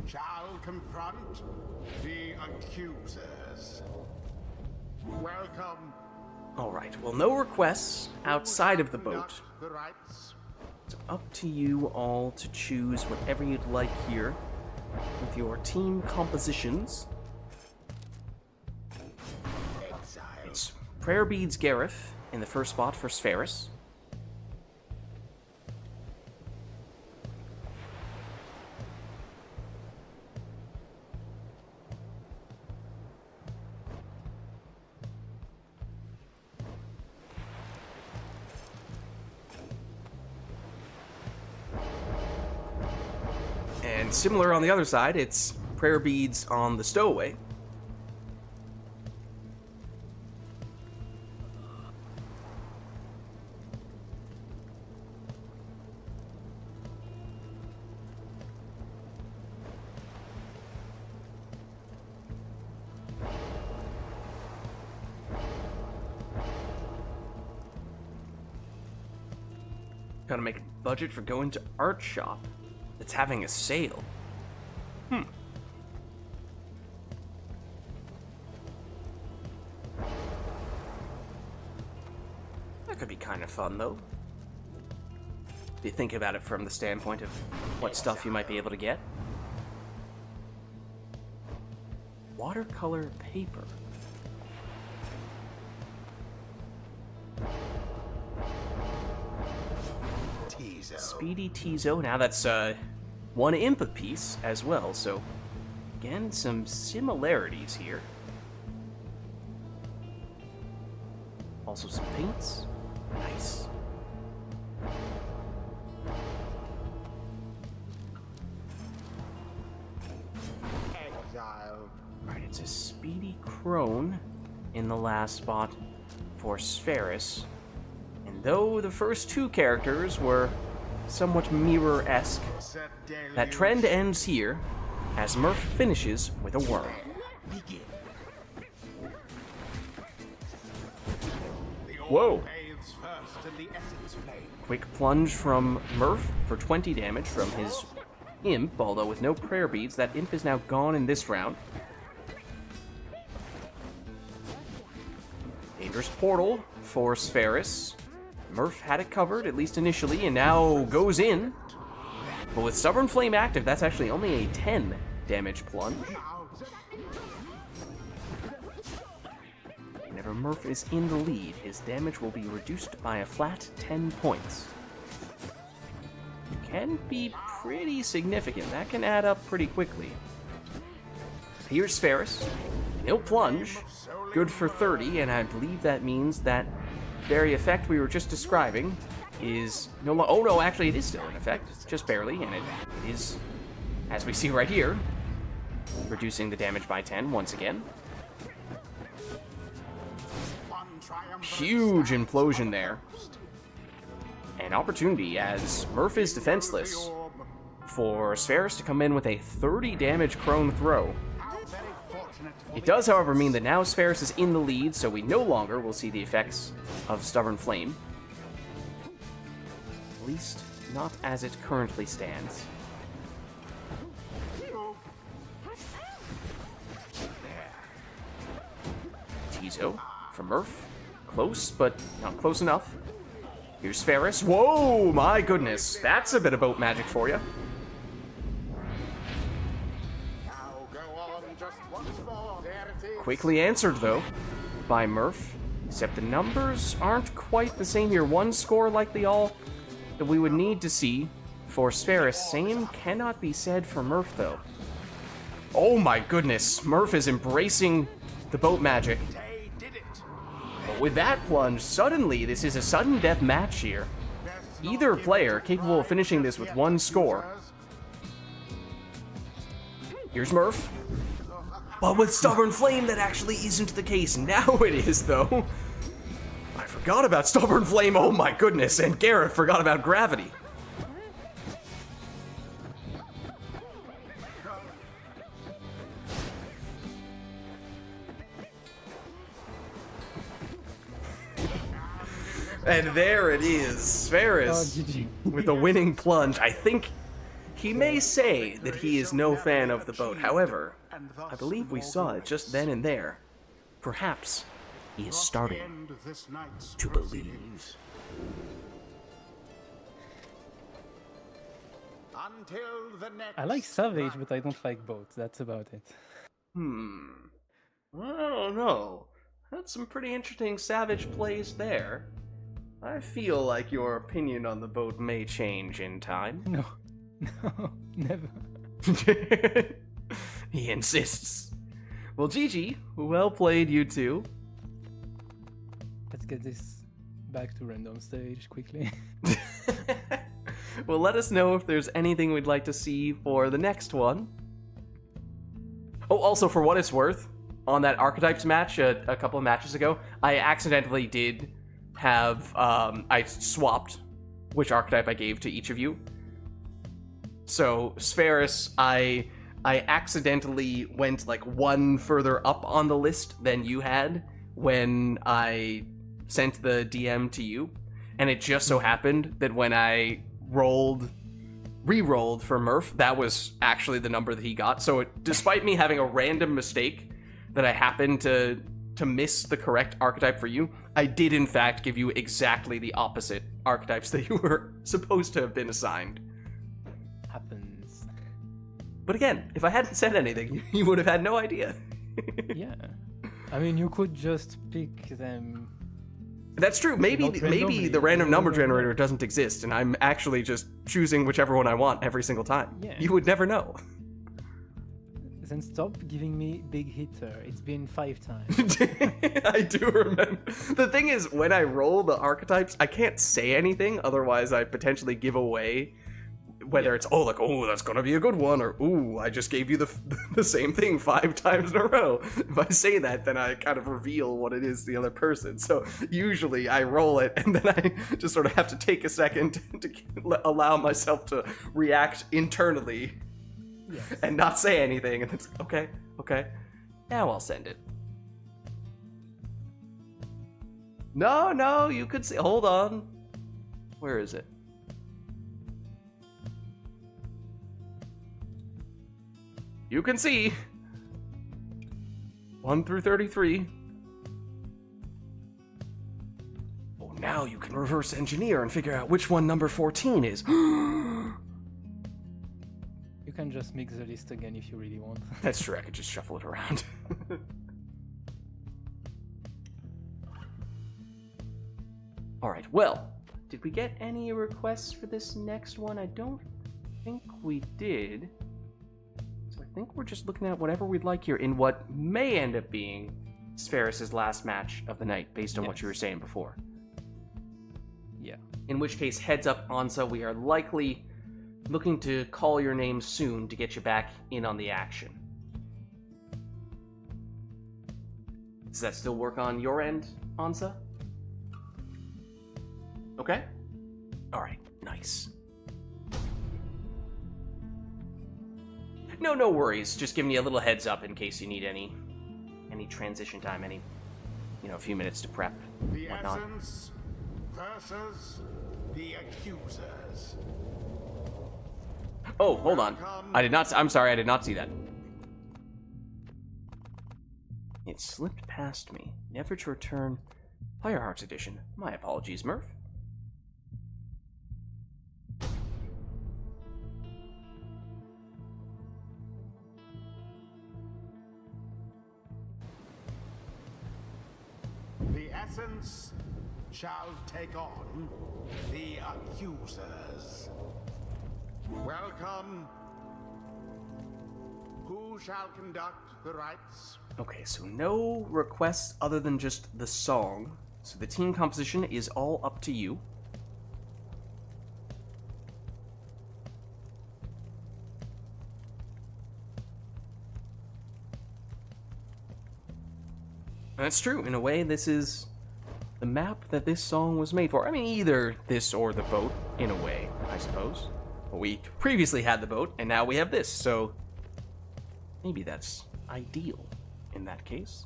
shall confront the accusers. Welcome. All right. Well, no requests outside of the boat. Conduct the rites. It's up to you all to choose whatever you'd like here with your team compositions. Exile. It's Prayer Beads Gareth in the first spot for Sferis. And similar on the other side, it's Prayer Beads on the Stowaway. Gotta make a budget for going to Art Shop. It's having a sale. That could be kind of fun, though. If you think about it from the standpoint of what stuff you might be able to get. Watercolor paper. Teaser. Speedy Tizo. Now that's one imp apiece as well, so again, some similarities here. Also some paints. Nice. Exile. Alright, it's a Speedy Crone in the last spot for Sferis. And though the first 2 characters were somewhat mirror-esque, Set deluge. that trend ends here as Murph finishes with a worm. Begin. The Whoa. orb bathes first in the essence flame. Quick plunge from Murph for 20 damage from his imp, although with no prayer beads, that imp is now gone in this round. Dangerous portal for Sferis. Murph had it covered, at least initially, and now goes in. But with Stubborn Flame active, that's actually only a 10 damage plunge. Whenever Murph is in the lead, his damage will be reduced by a flat 10 points. It can be pretty significant. That can add up pretty quickly. Here's Ferris. He'll plunge. Good for 30, and I believe that means that very effect we were just describing is no longer... Oh no, actually it is still in effect. Just barely, and it is, as we see right here, reducing the damage by 10 once again. One triumphant Huge stand implosion there. An opportunity as Murph is defenseless the orb. for Sferis to come in with a 30 damage Crone throw. How very fortunate for It the does, however, mean that now Sferis is in the lead, so we no longer will see the effects of Stubborn Flame. At least, not as it currently stands. so. For Murph. Close, but not close enough. Here's Ferris. Whoa, my goodness. That's a bit of boat magic for you. Now go on just once more. There it is. Quickly answered, though, by Murph. Except the numbers aren't quite the same here. One score likely all that we would need to see for Sferis. Same cannot be said for Murph, though. Oh my goodness. Murph is embracing the boat magic. They did it. But with that plunge, suddenly this is a sudden death match here. Either player capable of finishing this with one score. Here's Murph. But with Stubborn Flame, that actually isn't the case. Now it is, though. I forgot about Stubborn Flame, oh my goodness, and Garrett forgot about Gravity. And there it is, Sferis with the winning plunge. I think he may say that he is no fan of the boat. However, I believe we saw it just then and there. Perhaps he is starting to believe. Until the next I like Savage, but I don't like boats. That's about it. I don't know. That's some pretty interesting Savage plays there. I feel like your opinion on the boat may change in time. No, no, never. He insists. Well, GG, well played, you two. Let's get this back to random stage quickly. Well, let us know if there's anything we'd like to see for the next one. Oh, also, for what it's worth, on that Archetypes match a couple of matches ago, I accidentally did have, I swapped which archetype I gave to each of you. So, Sferis, I accidentally went like one further up on the list than you had when I sent the DM to you. And it just so happened that when I re-rolled for Murph, that was actually the number that he got. So despite me having a random mistake that I happened to miss the correct archetype for you, I did in fact give you exactly the opposite archetypes that you were supposed to have been assigned. Happens. But again, if I hadn't said anything, you would have had no idea. Yeah. I mean, you could just pick them. That's true. Maybe the random number generator doesn't exist, and I'm actually just choosing whichever one I want every single time. Yeah. You would never know. Then stop giving me big hitter. It's been 5 times. I do remember. The thing is, when I roll the archetypes, I can't say anything, otherwise I potentially give away whether it's, oh, that's gonna be a good one, or, ooh, I just gave you the same thing 5 times in a row. If I say that, then I kind of reveal what it is to the other person. So usually I roll it, and then I just sort of have to take a second to allow myself to react internally. Yes. And not say anything, and it's okay, now I'll send it. No, you could say, hold on. Where is it? You can see 1 through 33. Oh, now you can reverse engineer and figure out which one number 14 is. You can just mix the list again if you really want. That's true, I could just shuffle it around. Alright, well, did we get any requests for this next one? I don't think we did. So I think we're just looking at whatever we'd like here in what may end up being Sferis' last match of the night, based on what you were saying before. Yeah. In which case, heads up, Ansa, we are likely looking to call your name soon to get you back in on the action. Does that still work on your end, Ansa? Okay? Alright, nice. No worries. Just giving you a little heads up in case you need any transition time, a few minutes to prep, The whatnot. essence versus the accusers. Oh, hold on. I'm sorry, I did not see that. It slipped past me. never to return. Pyre Hearts Edition. My apologies, Murph. The essence shall take on the accusers. Welcome. Who shall conduct the rites? Okay, so no requests other than just the song. So the team composition is all up to you. That's true. In a way, this is the map that this song was made for. I mean, either this or the boat, in a way, I suppose. But we previously had the boat, and now we have this, so maybe that's ideal in that case.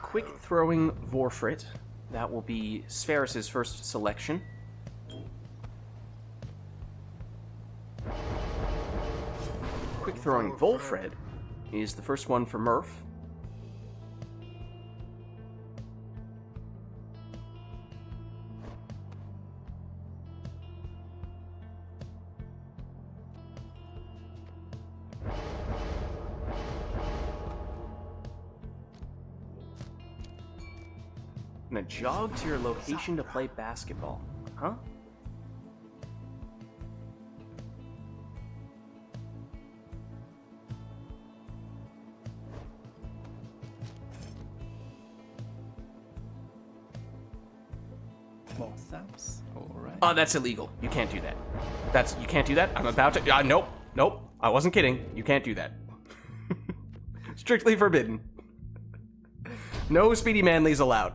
Quick throwing Vorfrit. That will be Spheris' first selection. Quick throwing Volfred is the first one for Murph. And a jog to your location to play basketball. Huh? More saps. Alright. Oh, that's illegal. You can't do that. You can't do that. I'm about to. Nope. Nope. I wasn't kidding. You can't do that. Strictly forbidden. No Speedy Manleys allowed.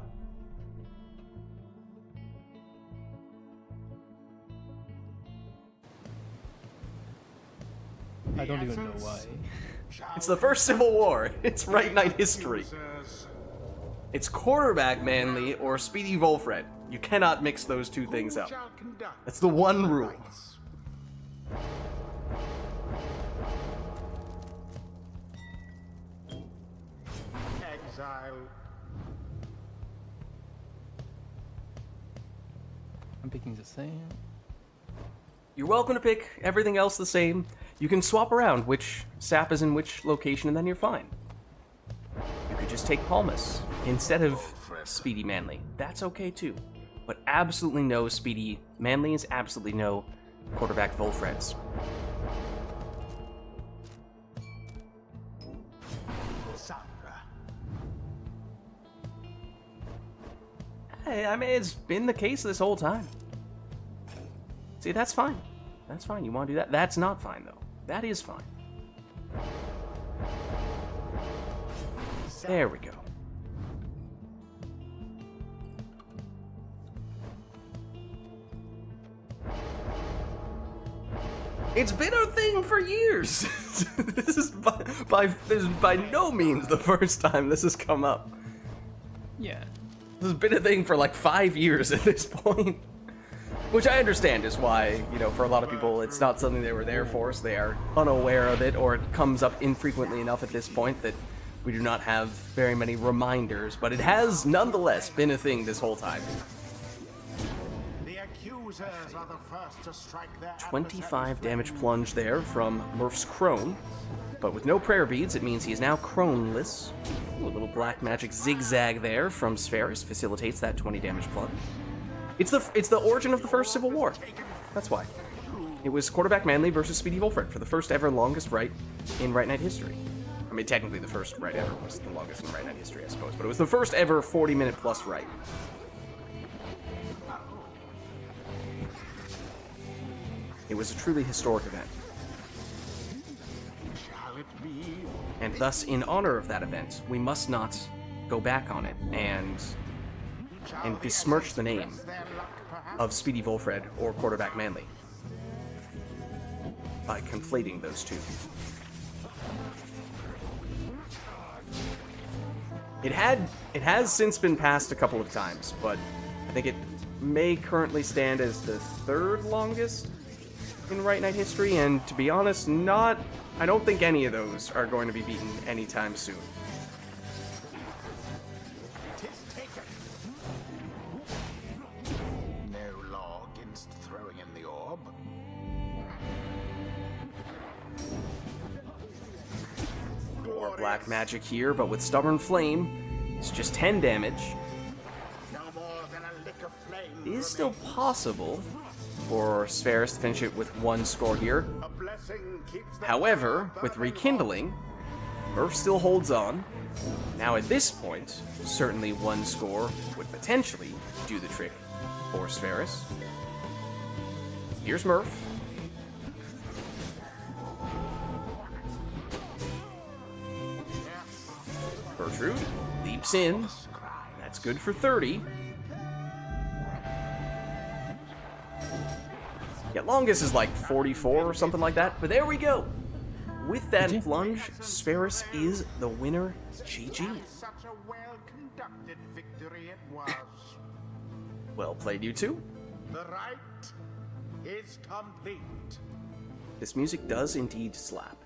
I don't even know why. It's the first Civil War. It's Right Knight history. It's quarterback Manly or Speedy Volfred. You cannot mix those two things up. That's the one rule. Exile. I'm picking the same. You're welcome to pick everything else the same. You can swap around which sap is in which location, and then you're fine. You could just take Palmas instead of Speedy Manly. That's okay too. But absolutely no Speedy Manlys, absolutely no quarterback Volfreds. Sandra. Hey, I mean, it's been the case this whole time. See, that's fine. That's fine. You want to do that? That's not fine, though. That is fine. There we go. It's been a thing for years. This is by no means the first time this has come up. Yeah. This has been a thing for like 5 years at this point. Which I understand is why, you know, for a lot of people, it's not something they were there for, so they are unaware of it, or it comes up infrequently enough at this point that we do not have very many reminders, but it has nonetheless been a thing this whole time. The accusers are the first to strike their 25 damage plunge there from Murph's Crone, but with no prayer beads, it means he is now Croneless. Ooh, a little black magic zigzag there from Spheris facilitates that 20 damage plunge. It's the origin of the first Civil War. That's why. It was quarterback Manly versus Speedy Volfred for the first ever longest right in Right Knight history. I mean, technically the first right ever was the longest in Right Knight history, I suppose, but it was the first ever 40-minute plus right. It was a truly historic event. Shall it be? And thus, in honor of that event, we must not go back on it and besmirch the name of Speedy Volfred or quarterback Manly by conflating those two. It has since been passed a couple of times, but I think it may currently stand as the third longest in RITE NITE history, and to be honest, I don't think any of those are going to be beaten anytime soon. Tis taken. No law against throwing in the orb. More black magic here, but with Stubborn Flame, it's just 10 damage. No more than a lick of flame. It is still possible for Spheris to finish it with 1 score here. A blessing keeps the However, fire with burning Rekindling, Murph still holds on. Now at this point, certainly 1 score would potentially do the trick for Spheris. Here's Murph. Gertrude leaps in. That's good for 30. Yeah, longest is like 44 or something like that, but there we go. With that GG. plunge, Spheris is the winner. GG. Such a well-conducted victory it was. Well played, you two. The rite is complete. This music does indeed slap.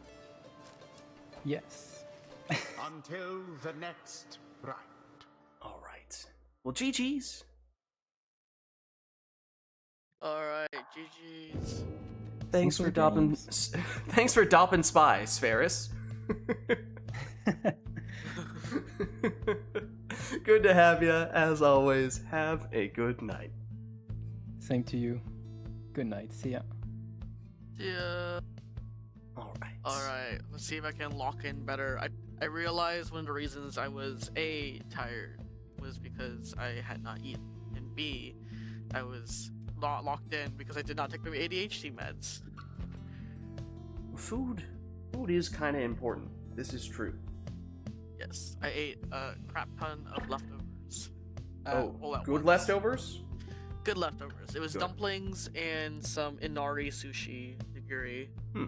Yes. Until the next rite. All right. Well, GG's. Alright, GG's. Thanks for Simple dopping. games. Thanks for dopping spy, Spheris. Good to have you, as always. Have a good night. Same to you. Good night. See ya. Yeah. All right. Alright, let's see if I can lock in better. I realized one of the reasons I was A, tired, was because I had not eaten, and B, I was not locked in because I did not take my ADHD meds. Food is kind of important. This is true. Yes, I ate a crap ton of leftovers. All at Good once. leftovers? Good leftovers. It was Good. dumplings and some inari sushi nigiri. Hmm.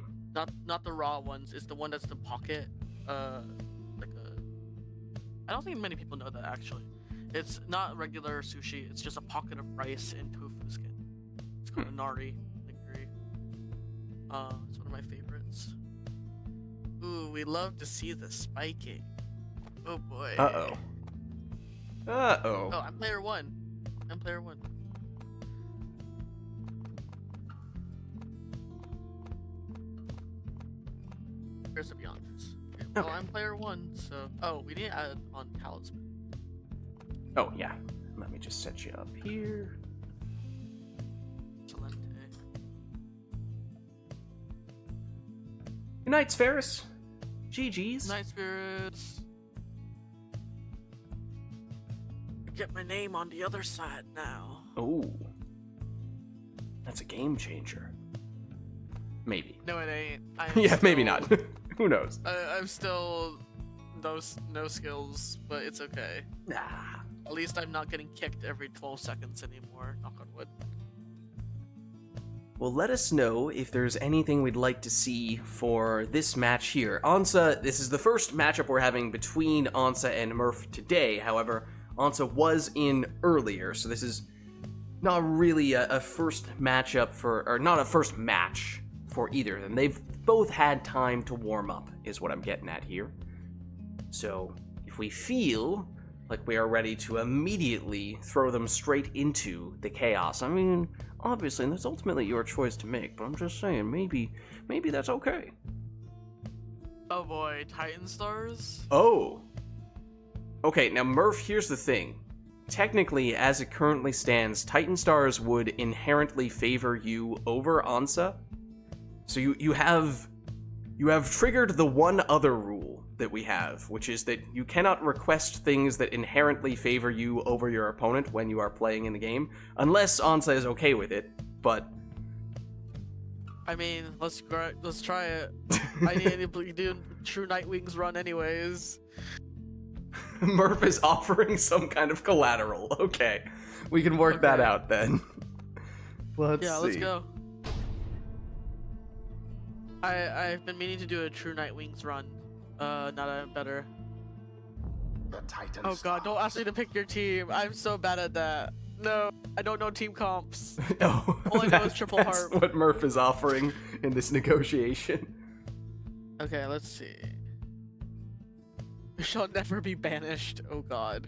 Not the raw ones. It's the one that's the pocket. Like a. I don't think many people know that actually. It's not regular sushi. It's just a pocket of rice and tofu skin. It's called inari nigiri. It's one of my favorites. Ooh, we love to see the spiking. Oh boy. Uh-oh. Uh-oh. Oh, I'm player 1. I'm player 1. Here's the Beyonders. Okay, well, Okay. I'm player 1, so... Oh, we need to add on Talisman. Oh, yeah. Let me just set you up here. Excelente. Good night, Spheris. GG's. Night Spirits! Get my name on the other side now. Oh. That's a game changer. Maybe. No, it ain't. Yeah, maybe not. Who knows? I'm still... No skills, but it's okay. Nah. At least I'm not getting kicked every 12 seconds anymore. Knock on wood. Well, let us know if there's anything we'd like to see for this match here. Ansa, this is the first matchup we're having between Ansa and Murph today. However, Ansa was in earlier, so this is not really a first matchup or not a first match for either of them. They've both had time to warm up, is what I'm getting at here. So, if we feel like we are ready to immediately throw them straight into the chaos, I mean, obviously, that's ultimately your choice to make, but I'm just saying, maybe that's okay. Oh boy, Titan Stars? Oh. Okay, now Murph, here's the thing. Technically, as it currently stands, Titan Stars would inherently favor you over Ansa. So you have triggered the one other rule that we have, which is that you cannot request things that inherently favor you over your opponent when you are playing in the game, unless Ansa is okay with it, but... I mean, let's try it. I need to do True Nightwing's run anyways. Murph is offering some kind of collateral. Okay, we can work that Okay. out then. Let's see. Let's go. I've been meaning to do a True Nightwing's run. Now that I'm better. The Titan Oh god, don't ask me to pick your team. I'm so bad at that. No, I don't know team comps. Oh, All I know is triple that's harp. what Murph is offering in this negotiation. Okay, let's see. We shall never be banished. Oh god.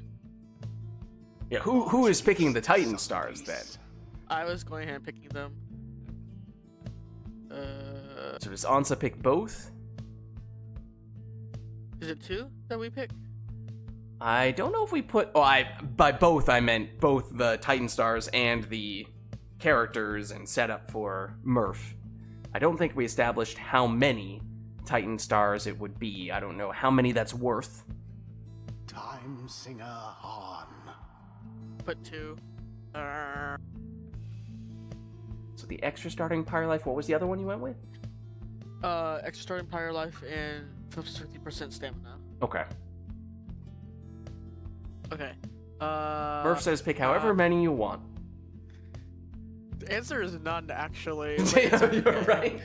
Yeah, who is picking the Titan Stars then? I was going ahead and picking them. So does Ansa pick both? Is it 2 that we pick? I don't know if we put. Oh, by both I meant both the Titan Stars and the characters and setup for Murph. I don't think we established how many Titan Stars it would be. I don't know how many that's worth. Time Singer on. Put 2. So the extra starting Pyre Life. What was the other one you went with? Extra starting Pyre Life and 50% stamina. Okay. Okay. Murph says pick however many you want. The answer is none, actually. Yeah, you're right.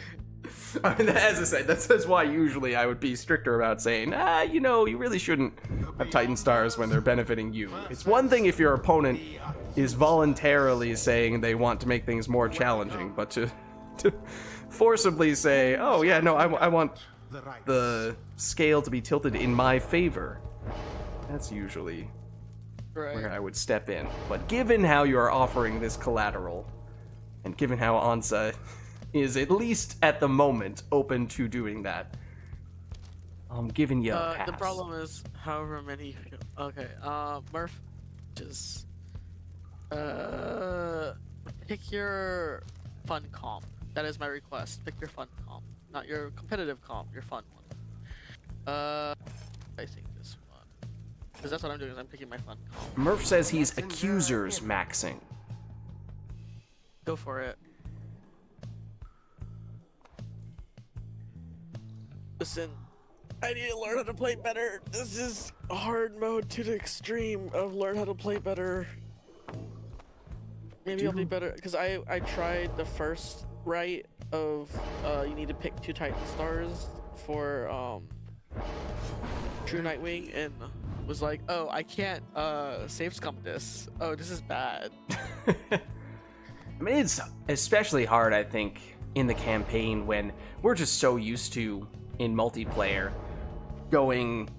I mean, as I said, that's why usually I would be stricter about saying, you really shouldn't have Titan Stars when they're benefiting you. It's one thing if your opponent is voluntarily saying they want to make things more challenging, but to forcibly say, oh yeah, no, I want the scale to be tilted in my favor, that's usually where I would step in. But given how you are offering this collateral, and given how Ansa is, at least at the moment, open to doing that, I'm giving you a pass. The problem is however many. Okay, Murph, just pick your fun comp. That is my request. Pick your fun comp, not your competitive comp. Your fun one. I think this one, because that's what I'm doing. Is I'm picking my fun comp. Murph says he's accusers maxing. Go for it. Listen, I need to learn how to play better. This is hard mode to the extreme of learn how to play better. Maybe I'll be better, because I tried the first RITE of you need to pick 2 Titan Stars for True Nightwing, and was like, oh, I can't save scum this. Oh, this is bad. I mean, it's especially hard, I think, in the campaign when we're just so used to, in multiplayer, going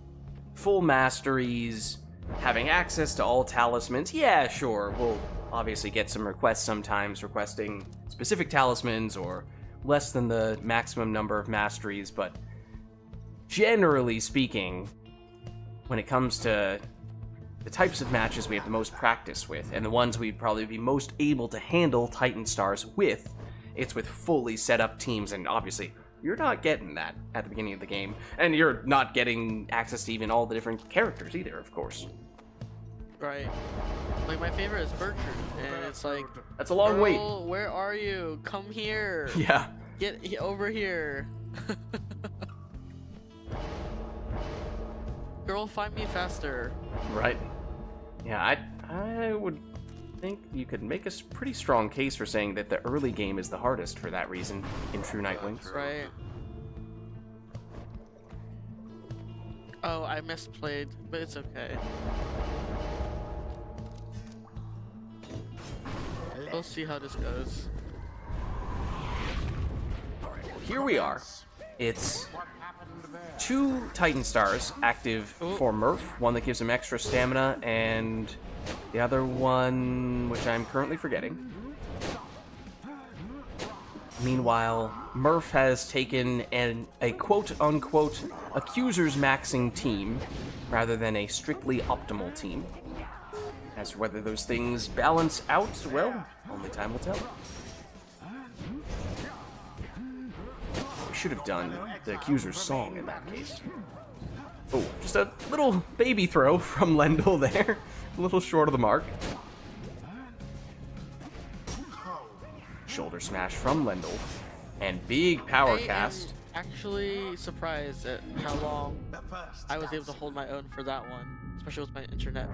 full masteries, having access to all talismans. Yeah, sure, we'll obviously get some requests sometimes requesting specific talismans or less than the maximum number of masteries, but generally speaking, when it comes to the types of matches we have the most practice with, and the ones we'd probably be most able to handle Titan Stars with, it's with fully set up teams, and obviously, you're not getting that at the beginning of the game, and you're not getting access to even all the different characters either, of course. Right. Like, my favorite is Bertrand, and it's like, that's a long wait. Where are you? Come here. Yeah. Get over here. Girl, find me faster. Right. Yeah, I would think you could make a pretty strong case for saying that the early game is the hardest for that reason in True Nightwings. Right. Oh, I misplayed, but it's okay. We'll see how this goes. Here we are. It's 2 Titan Stars active for Murph, one that gives him extra stamina, and the other one, which I'm currently forgetting. Meanwhile, Murph has taken a quote-unquote accusers maxing team rather than a strictly optimal team. As for whether those things balance out, well, only time will tell. We should have done the accuser's song in that case. Oh, just a little baby throw from Lendl there. A little short of the mark. Shoulder smash from Lendl. And big power cast. I'm actually surprised at how long I was able to hold my own for that one. Especially with my internet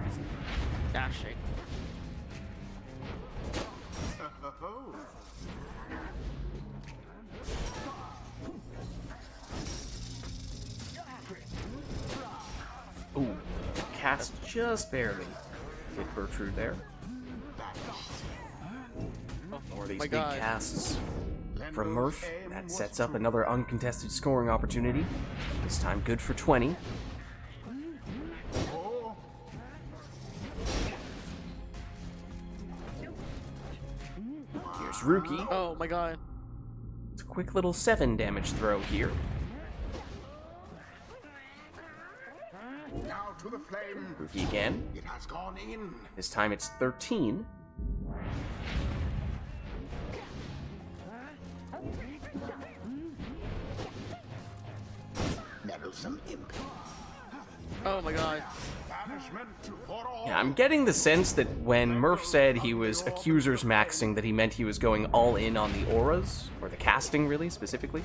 dashing. Ooh, cast just barely hit Bertrude there. More of these my big God. casts from Murph. That sets up another uncontested scoring opportunity. This time good for 20. Here's Rookie. Oh my God. It's a quick little 7 damage throw here. Now to the flame. Rookie again. It has gone in. This time it's 13. Meddlesome imp. Oh my God. Banishment for all. Yeah, I'm getting the sense that when Murph said he was accusers maxing, that he meant he was going all in on the auras, or the casting really, specifically.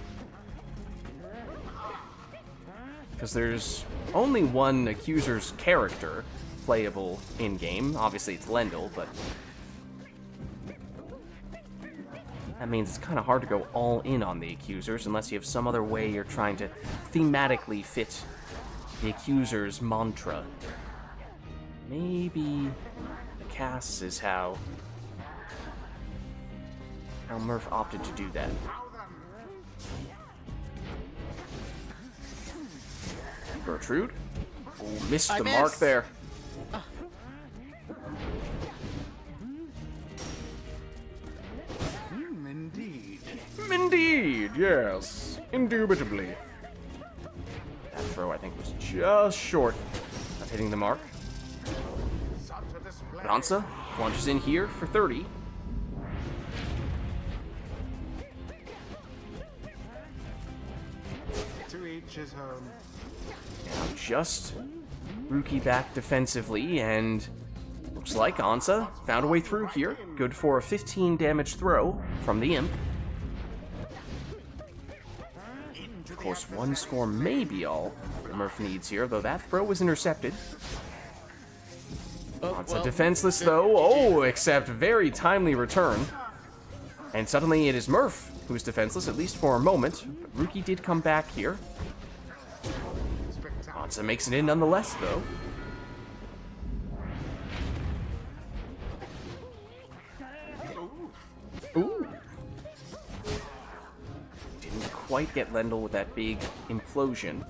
Because there's only one accuser's character playable in-game. Obviously it's Lendl, but that means it's kind of hard to go all in on the accusers unless you have some other way you're trying to thematically fit the accuser's mantra. Maybe the casts is how Murph opted to do that. Bertrude? Oh, missed the mark missed. there. Indeed. Indeed, yes. Indubitably. That throw, I think, was just short of hitting the mark. Such a display. Ransa plunges in here for 30. To each his own. Now just Rookie back defensively, and looks like Ansa found a way through here. Good for a 15 damage throw from the Imp. Of course, one score may be all Murph needs here, though that throw was intercepted. Oh, Ansa well, defenseless good. though. Oh, except very timely return. And suddenly it is Murph who's defenseless, at least for a moment. But Rookie did come back here. Ansa makes it in nonetheless, though. Ooh. Didn't quite get Lendl with that big implosion.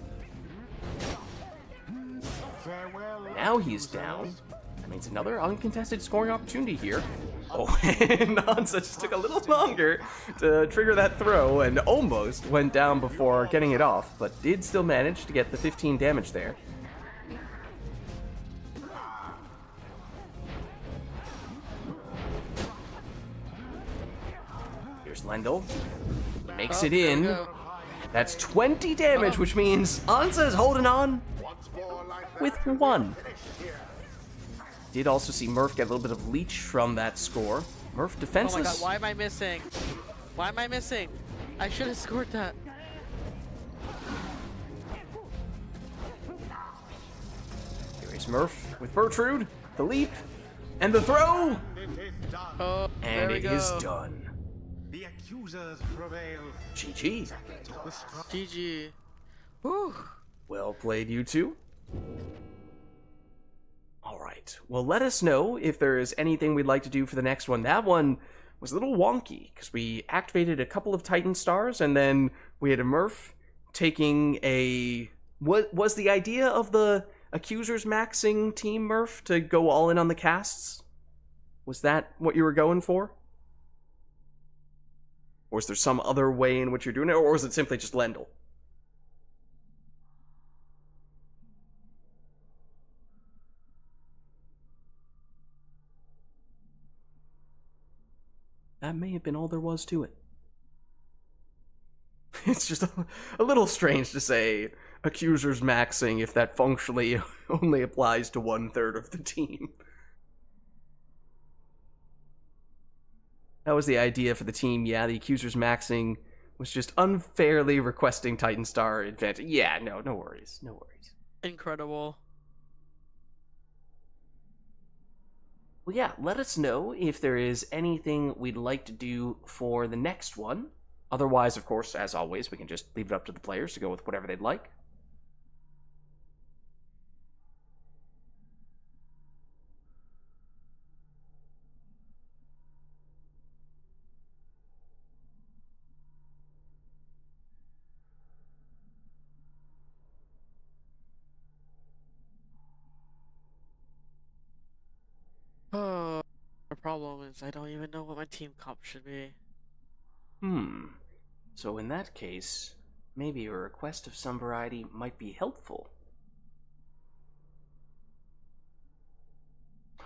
Farewell. Now he's down. That means another uncontested scoring opportunity here. Oh, and Ansa just took a little longer to trigger that throw and almost went down before getting it off, but did still manage to get the 15 damage there. Here's Lendl. He makes it There we in. go. That's 20 damage, which means Ansa is holding on Once more like that. with 1. Did also see Murph get a little bit of leech from that score. Murph Oh my defenseless. God, why am I missing? Why am I missing? I should have scored that. Here is Murph with Bertrude, the leap, and the throw, It is done. Oh, there and we it go. is done. The accusers prevail. GG. The strong GG. Whew. Well played, you two. Alright, well let us know if there is anything we'd like to do for the next one. That one was a little wonky, because we activated a couple of Titan stars, and then we had a Murph taking a... What was the idea of the Accusers maxing team, Murph, to go all in on the casts? Was that what you were going for? Or is there some other way in which you're doing it, or is it simply just Lendl? That may have been all there was to it. It's just a little strange to say accusers maxing if that functionally only applies to 1/3 of the team. That was the idea for the team. Yeah, the accusers maxing was just unfairly requesting Titan Star advantage. Yeah, no worries. No worries. Incredible. Well, yeah, let us know if there is anything we'd like to do for the next one. Otherwise, of course, as always, we can just leave it up to the players to go with whatever they'd like. problem is I don't even know what my team comp should be. So in that case, maybe a request of some variety might be helpful.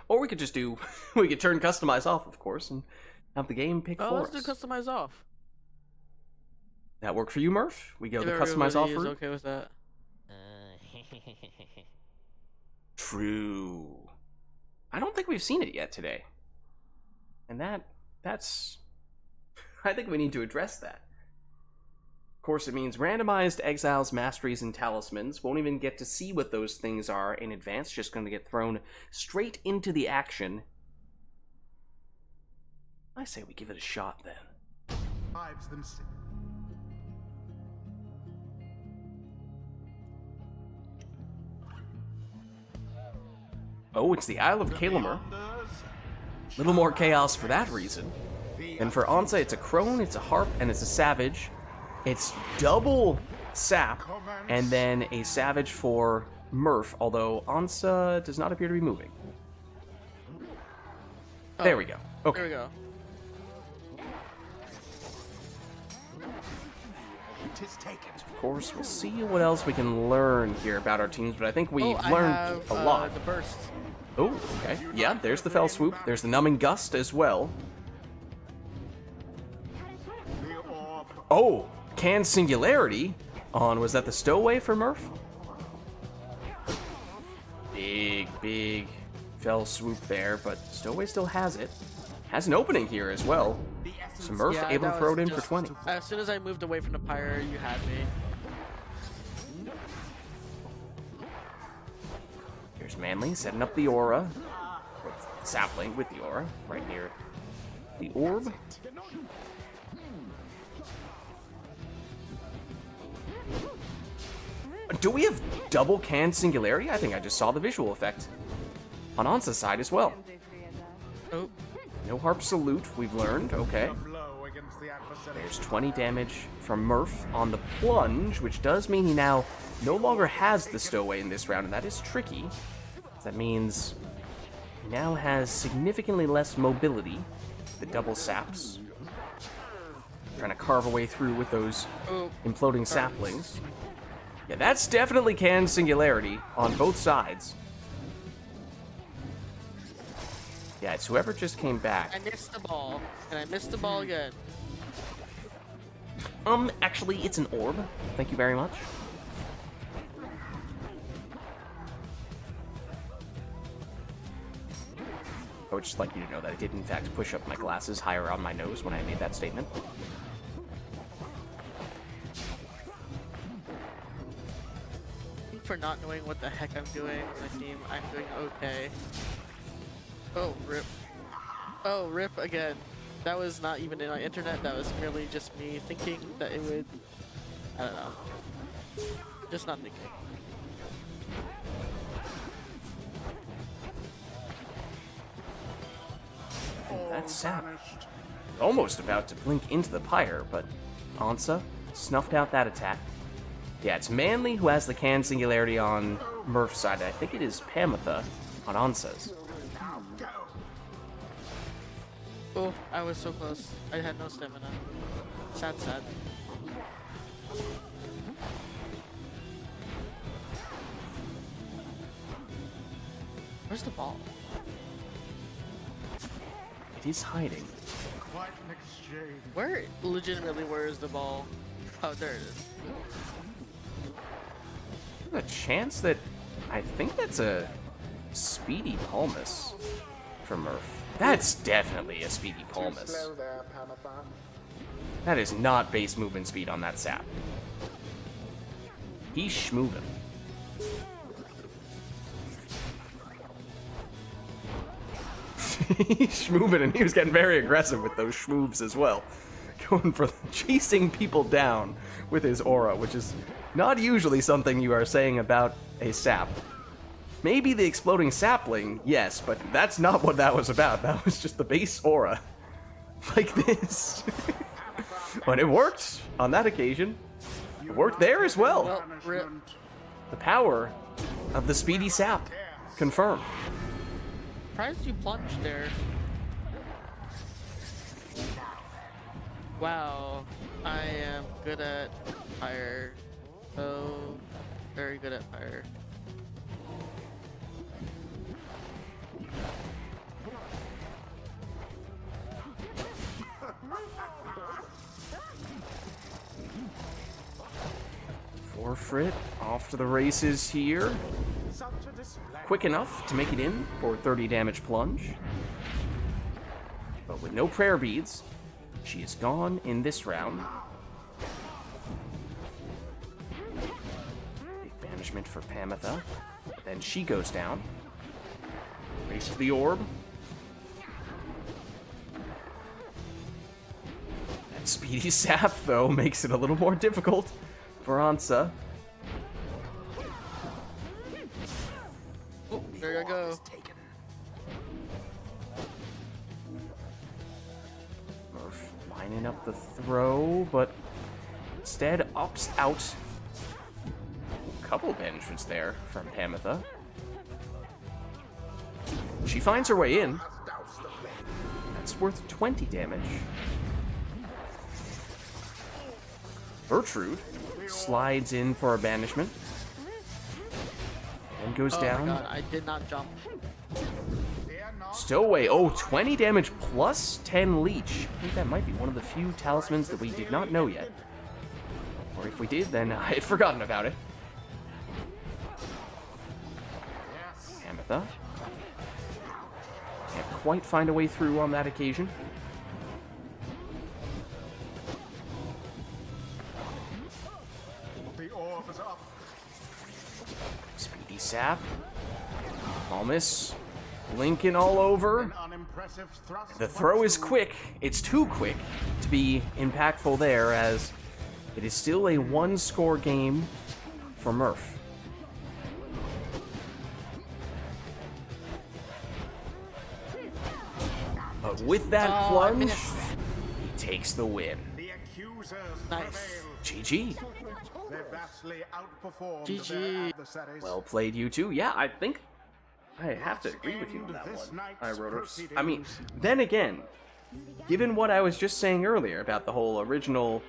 Or we could just do, we could turn customize off, of course, and have the game pick Oh, for let's us. do customize off. That work for you, Murph? We go If the customize off everybody is route? okay with that. True. I don't think we've seen it yet today. And that's... I think we need to address that. Of course, it means randomized exiles, masteries, and talismans. Won't even get to see what those things are in advance. Just going to get thrown straight into the action. I say we give it a shot, then. Tribes themselves. Oh, it's the Isle of Kalamer. Little more chaos for that reason. And for Ansa, it's a crone, it's a harp, and it's a savage. It's double sap, and then a savage for Murph, although Ansa does not appear to be moving. There we go. Okay. There we go. Tis taken. Of course, we'll see what else we can learn here about our teams, but I think we've I learned have, a lot. The burst. Oh, okay. Yeah, there's the Fell Swoop. There's the Numbing Gust as well. The orb. Oh, Can Singularity on, was that the Stowaway for Murph? Big Fell Swoop there, but Stowaway still has it. Has an opening here as well. So Murph Yeah, able to that throw it was in for just- 20. As soon as I moved away from the pyre, you had me. Here's Manly setting up the aura. Sapling with the aura right near the orb. Do we have double Can Singularity? I think I just saw the visual effect. On Ansa's side as well. Oh, No Harp Salute, we've learned. Okay. Blow against the adversary. There's 20 damage from Murph on the plunge, which does mean he now no longer has the Stowaway in this round, and that is tricky. That means he now has significantly less mobility. The double saps. Trying to carve a way through with those imploding saplings. Yeah, that's definitely Can Singularity on both sides. Yeah, it's whoever just came back. I missed the ball, and I missed the ball again. Actually, it's an orb. Thank you very much. I would just like you to know that I did, in fact, push up my glasses higher on my nose when I made that statement. For not knowing what the heck I'm doing on the team, I'm doing okay. Oh, rip. Oh, rip again. That was not even in my internet, that was merely just me thinking that it would... I don't know. Just not thinking. That's sap. Almost about to blink into the pyre, but Ansa snuffed out that attack. Yeah, it's Manly who has the Can Singularity on Murph's side. I think it is Pamitha on Ansa's. Oh, I was so close. I had no stamina. Sad, sad. Where's the ball? It is hiding. Quite an exchange. Where, legitimately, where is the ball? Oh, there it is. There's a chance that I think that's a Speedy Palmas for Murph. That's definitely a Speedy Palmas. Slow there, Pamatha. That is not base movement speed on that sap. He's schmovin'. He's schmovin', and he was getting very aggressive with those schmoves as well. Going for chasing people down with his aura, which is not usually something you are saying about a sap. Maybe the exploding sapling, yes, but that's not what that was about. That was just the base aura. Like this. But it worked on that occasion. It worked there as well. Well, rip. Punishment. The power of the speedy sap. Confirmed. Surprised you plunged there. Wow, I am good at fire. So very good at fire. Forfeit off to the races here. Such a display. Quick enough to make it in for 30 damage plunge. But with no prayer beads, she is gone in this round. Big banishment for Pamitha. Then she goes down. Race to the orb. That speedy sap, though, makes it a little more difficult for Ansa. Oh, there you go. Murph lining up the throw, but instead opts out. A couple banish there from Pamitha. She finds her way in. That's worth 20 damage. Gertrude slides in for a banishment. And goes down. Oh my god, I did not jump. Stowaway, oh, 20 damage plus 10 leech. I think that might be one of the few talismans that we did not know yet. Or if we did, then I had forgotten about it. Ametha. Can't quite find a way through on that occasion. The orb is up. Speedy sap. Almost. Lincoln all over. An unimpressive thrust. The throw is quick. It's too quick to be impactful there, as it is still a one-score game for Murph. But with that plunge, he takes the win. The accusers Nice. prevail. GG. They vastly outperformed GG. their adversaries. Well played, you two. Yeah, I think I have to agree with you on that one. I wrote. I mean, then again, given what I was just saying earlier about the whole original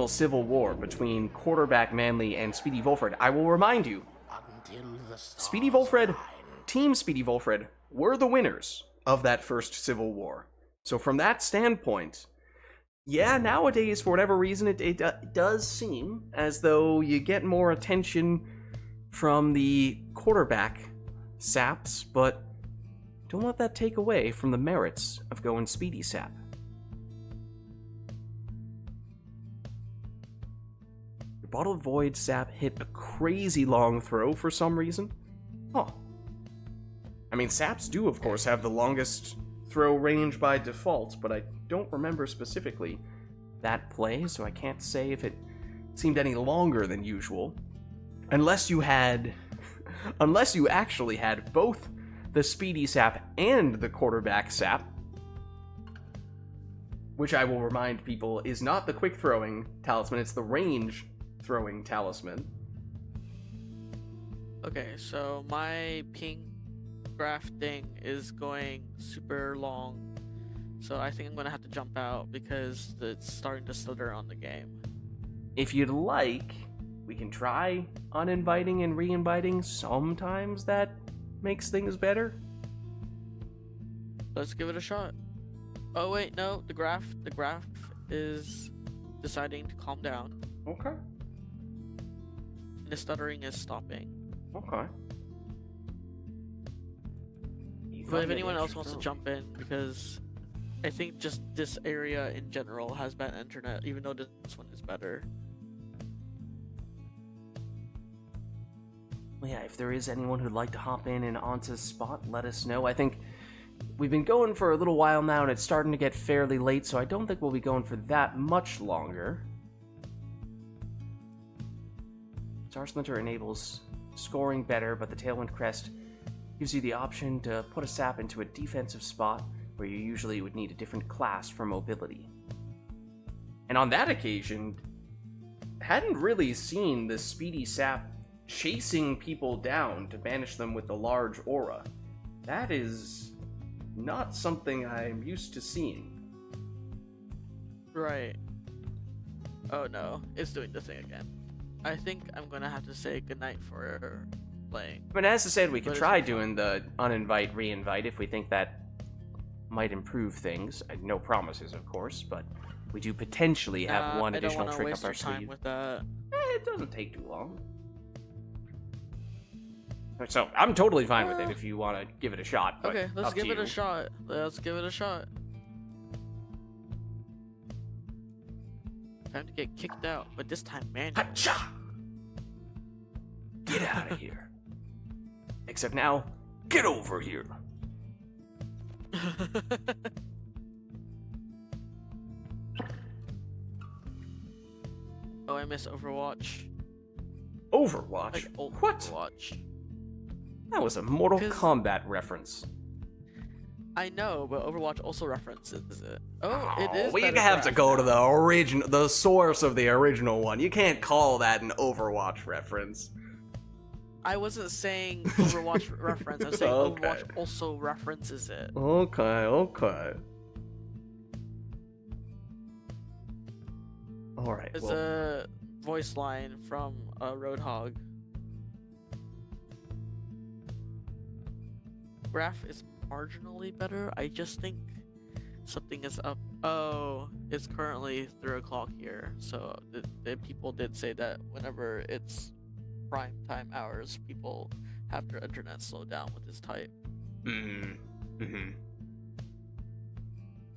civil war between quarterback Manly and Speedy Volfred, I will remind you, Until the stars Speedy Volfred, align. Team Speedy Volfred, were the winners of that first civil war. So from that standpoint, yeah, nowadays, for whatever reason, it does seem as though you get more attention from the quarterback saps, but don't let that take away from the merits of going speedy sap. Your Bottle of Void sap hit a crazy long throw for some reason. Huh. I mean, saps do, of course, have the longest throw range by default, but I don't remember specifically that play, so I can't say if it seemed any longer than usual. Unless you actually had both the speedy sap and the quarterback sap, which I will remind people is not the quick throwing talisman, it's the range throwing talisman. Okay, so my ping grafting is going super long, so I think I'm gonna have to jump out because it's starting to stutter on the game. If you'd like, we can try uninviting and re-inviting. Sometimes that makes things better. Let's give it a shot. Oh wait, no, the graph is deciding to calm down. Okay. And the stuttering is stopping. Okay. But if anyone else wants to jump in, because I think just this area in general has bad internet, even though this one is better. Well, yeah, if there is anyone who'd like to hop in Ansa's spot, let us know. I think we've been going for a little while now, and it's starting to get fairly late, so I don't think we'll be going for that much longer. Star Splinter enables scoring better, but the Tailwind Crest gives you the option to put a sap into a defensive spot where you usually would need a different class for mobility. And on that occasion, hadn't really seen the speedy sap chasing people down to banish them with the large aura. That is not something I'm used to seeing. Right. Oh no, it's doing the thing again. I think I'm gonna have to say goodnight for playing. But as I said, we could But it's try fun. doing the uninvite, re-invite if we think that might improve things. No promises, of course, but we do potentially have one additional I don't trick waste up our your time sleeve. with that. It doesn't take too long. So I'm totally fine with it if you want to give it a shot. But Okay, let's up to give it you. a shot. Let's give it a shot. Time to get kicked out, but this time manually. Hacha! Get out of here. Except now, get over here. Oh, I miss Overwatch. Overwatch? Like old What? Overwatch. That was a Mortal 'Cause- Kombat reference. I know, but Overwatch also references it. Oh, it is. We better have to graph go to now. the source of the original one. You can't call that an Overwatch reference. I wasn't saying Overwatch reference. I'm saying Okay. Overwatch also references it. Okay. Alright, It's well, a voice line from Roadhog. Graph is marginally better. I just think something is up. Oh, it's currently 3 o'clock here. So the people did say that whenever it's prime time hours, people have their internet slow down with this type.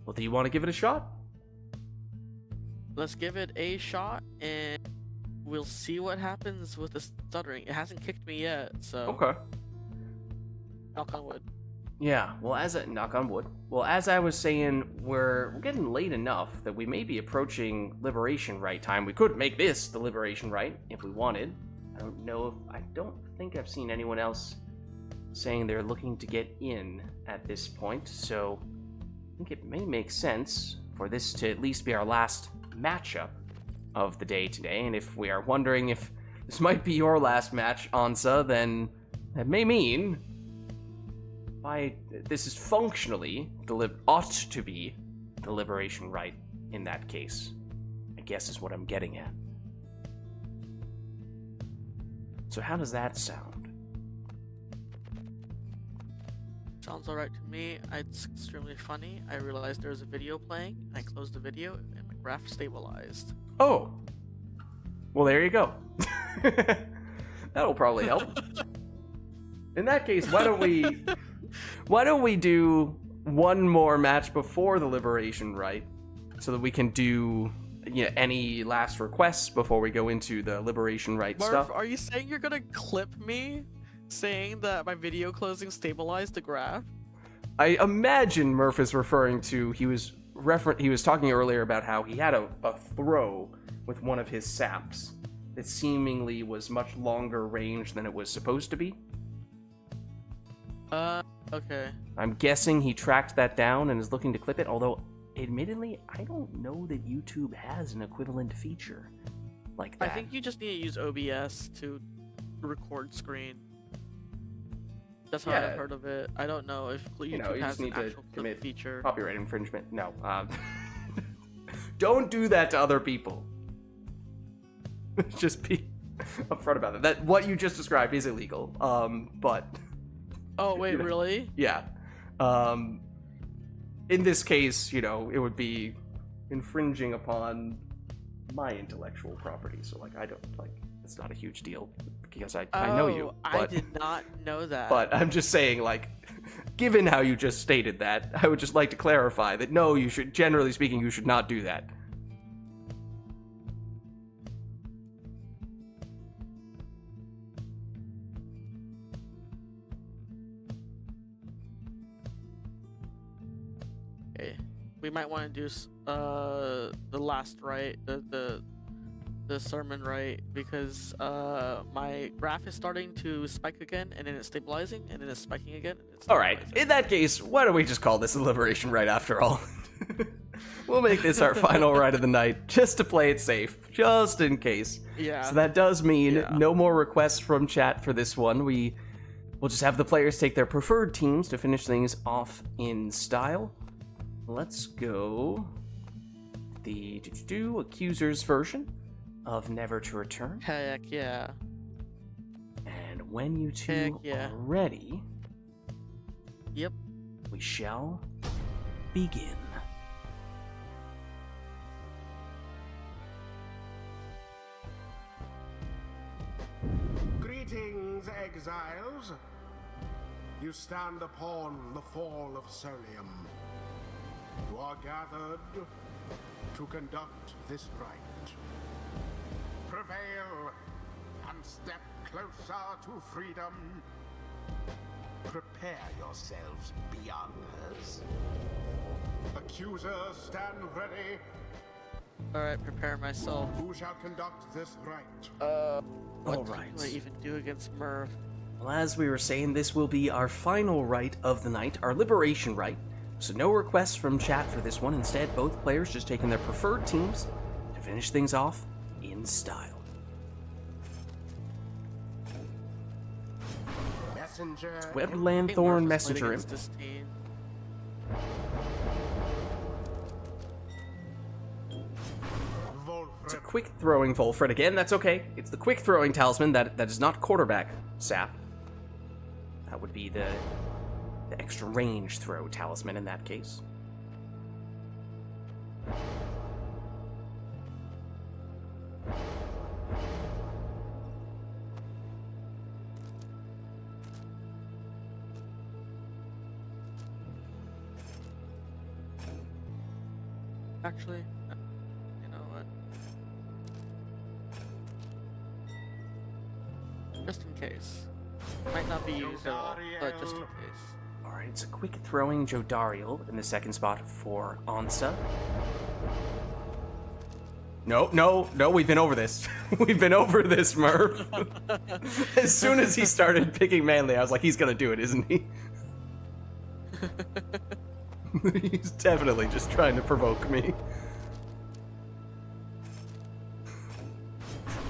Well, do you want to give it a shot? Let's give it a shot and we'll see what happens with the stuttering. It hasn't kicked me yet, so Okay. knock on wood. Yeah, well, knock on wood. Well, as I was saying, we're getting late enough that we may be approaching Liberation Rite time. We could make this the Liberation Rite if we wanted. I don't think I've seen anyone else saying they're looking to get in at this point, so I think it may make sense for this to at least be our last matchup of the day today. And if we are wondering if this might be your last match, Ansa, then that may mean this is functionally ought to be the Liberation Rite in that case, I guess is what I'm getting at. So how does that sound? Sounds alright to me. It's extremely funny. I realized there was a video playing, and I closed the video, and my graph stabilized. Oh, well, there you go. That'll probably help. In that case, why don't we do one more match before the Liberation Rite, so that we can do any last requests before we go into the Liberation Rite Murph, stuff. are you saying you're gonna clip me saying that my video closing stabilized the graph? I imagine Murph is referring to he was talking earlier about how he had a throw with one of his saps that seemingly was much longer range than it was supposed to be. Okay. I'm guessing he tracked that down and is looking to clip it, although admittedly, I don't know that YouTube has an equivalent feature like that. I think you just need to use OBS to record screen. That's how Yeah. I've heard of it. I don't know if YouTube you has just an need to actual clip commit feature. copyright infringement. No. Don't do that to other people. Just be upfront about it. That what you just described is illegal. But Oh wait, really? yeah. In this case, it would be infringing upon my intellectual property. So it's not a huge deal because I know you. I But, did not know that. but I'm just saying, given how you just stated that, I would just like to clarify that no, generally speaking, you should not do that. Okay. We might want to do the last right, the sermon right, because my graph is starting to spike again, and then it's stabilizing, and then it's spiking again. And it's All right. stabilizing. In that case, why don't we just call this a Liberation Rite after all? We'll make this our final rite of the night, just to play it safe, just in case. Yeah. So that does mean Yeah. no more requests from chat for this one. We'll just have the players take their preferred teams to finish things off in style. Let's go the Accuser's version of Never to Return. Heck yeah. And when you two Heck yeah. are ready, Yep. we shall begin. Greetings, exiles. You stand upon the fall of Solium. You are gathered to conduct this rite. Prevail and step closer to freedom. Prepare yourselves, Beyonders. Accusers, stand ready. Alright, prepare myself. Who shall conduct this rite? What Alright. do I even do against Murph? Well, as we were saying, this will be our final rite of the night, our liberation rite. So no requests from chat for this one. Instead, both players just taking their preferred teams to finish things off in style. Messenger. Webbed I think Lanthorn Murph is played Messenger against Imp. this team. It's a quick throwing Volfred again. That's okay. It's the quick throwing talisman that is not quarterback sap. That would be the extra range throw talisman in that case. Actually, you know what? Just in case. Might not be used at all, but just in case. Alright, it's a quick throwing Jodariel in the second spot for Ansa. No, we've been over this. We've been over this, Murph. As soon as he started picking Manly, I was like, he's gonna do it, isn't he? He's definitely just trying to provoke me.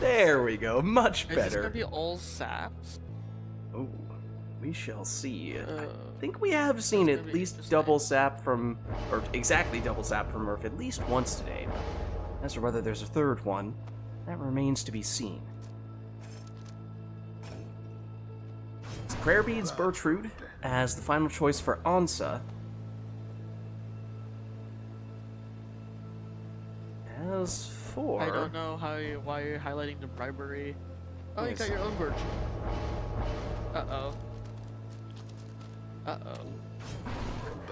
There we go, much Is this better. gonna be all saps? Oh, we shall see. Uh, I think we have seen that's at gonna be least interesting. double sap from, or exactly double sap from Murph at least once today. But as for whether there's a third one, that remains to be seen. It's Prayer Beads Bertrude as the final choice for Ansa. As for... I don't know why you're highlighting the bribery. Oh, you Yes. got your own version. Uh-oh. Uh-oh.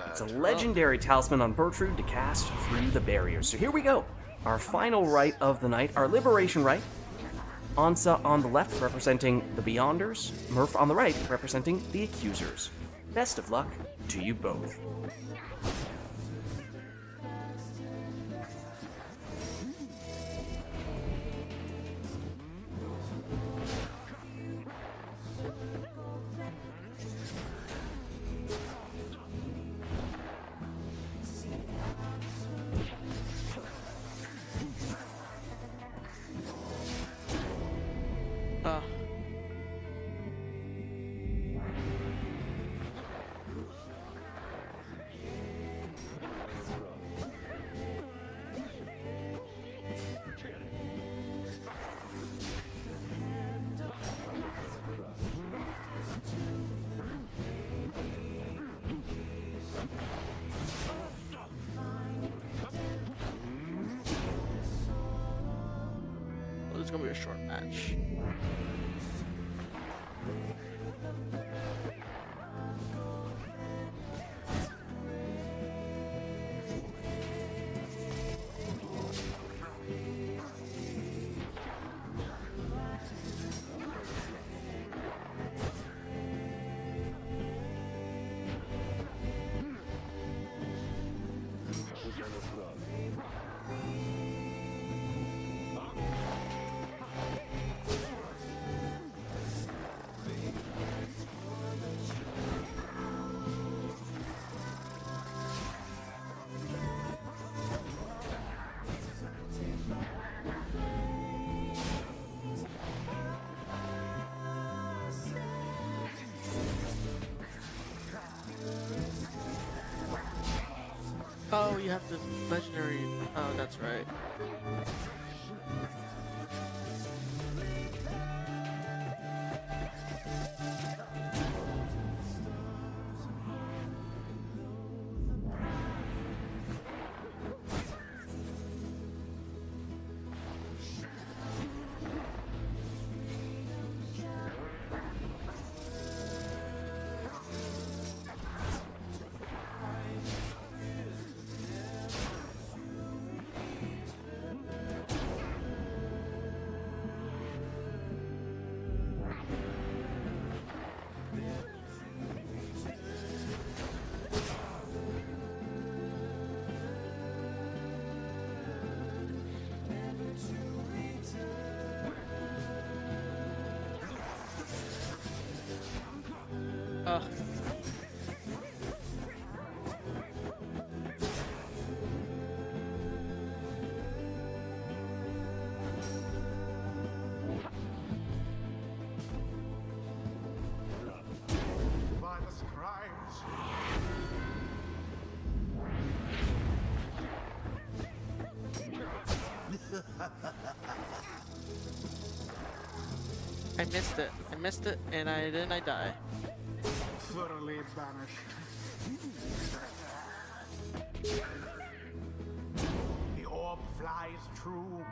It's a legendary talisman on Bertrude to cast through the barrier. So here we go. Our final rite of the night, our liberation rite. Ansa on the left representing the Beyonders, Murph on the right representing the Accusers. Best of luck to you both. Well, this is gonna be a short match. you have this legendary. Oh, that's right. Ugh. By the scribes. I missed it. I missed it, and I die. Thoroughly banished. The orb flies true.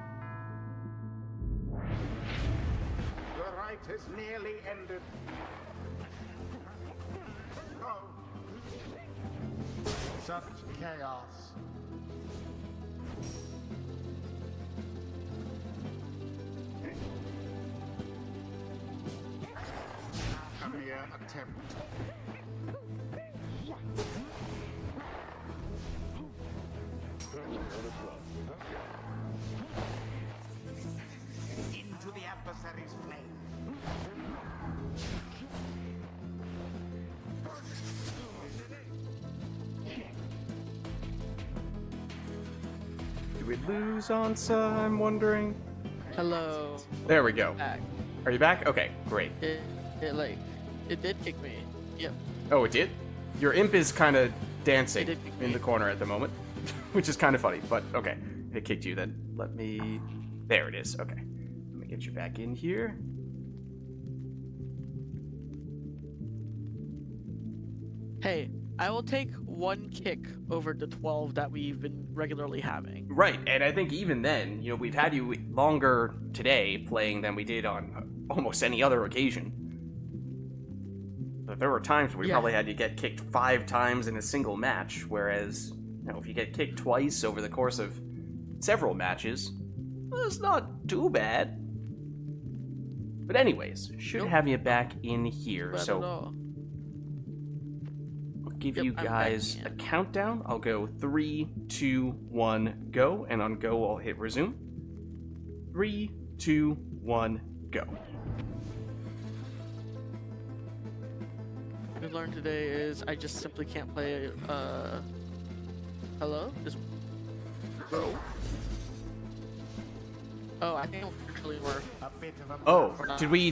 The rite is nearly ended. Oh. Such chaos. A mere attempt. Into the adversary's flame. Do we lose Ansa? I'm wondering. Hello. There we go. Back. Are you back? Okay, great. It did kick me. Yep. Oh, it did? Your imp is kind of dancing It did kick in me. the corner at the moment, which is kind of funny, but okay. If it kicked you, then let me... There it is. Okay. Let me get you back in here. Hey, I will take one kick over the 12 that we've been regularly having. Right, and I think even then, you know, we've had you longer today playing than we did on almost any other occasion. But there were times where we Yeah. probably had you get kicked 5 times in a single match, whereas, you know, if you get kicked twice over the course of several matches, well, it's not too bad. But anyways, should Nope. have you back in here. Not at So all. I'll give Yep, you I'm back guys in. a countdown. I'll go 3, 2, 1, go, and on go I'll hit resume. 3, 2, 1, go. What we learned today is I just simply can't play. Hello? Just. Bro. Oh, I think I'm controlling more. A bit of a Oh, Or not. did we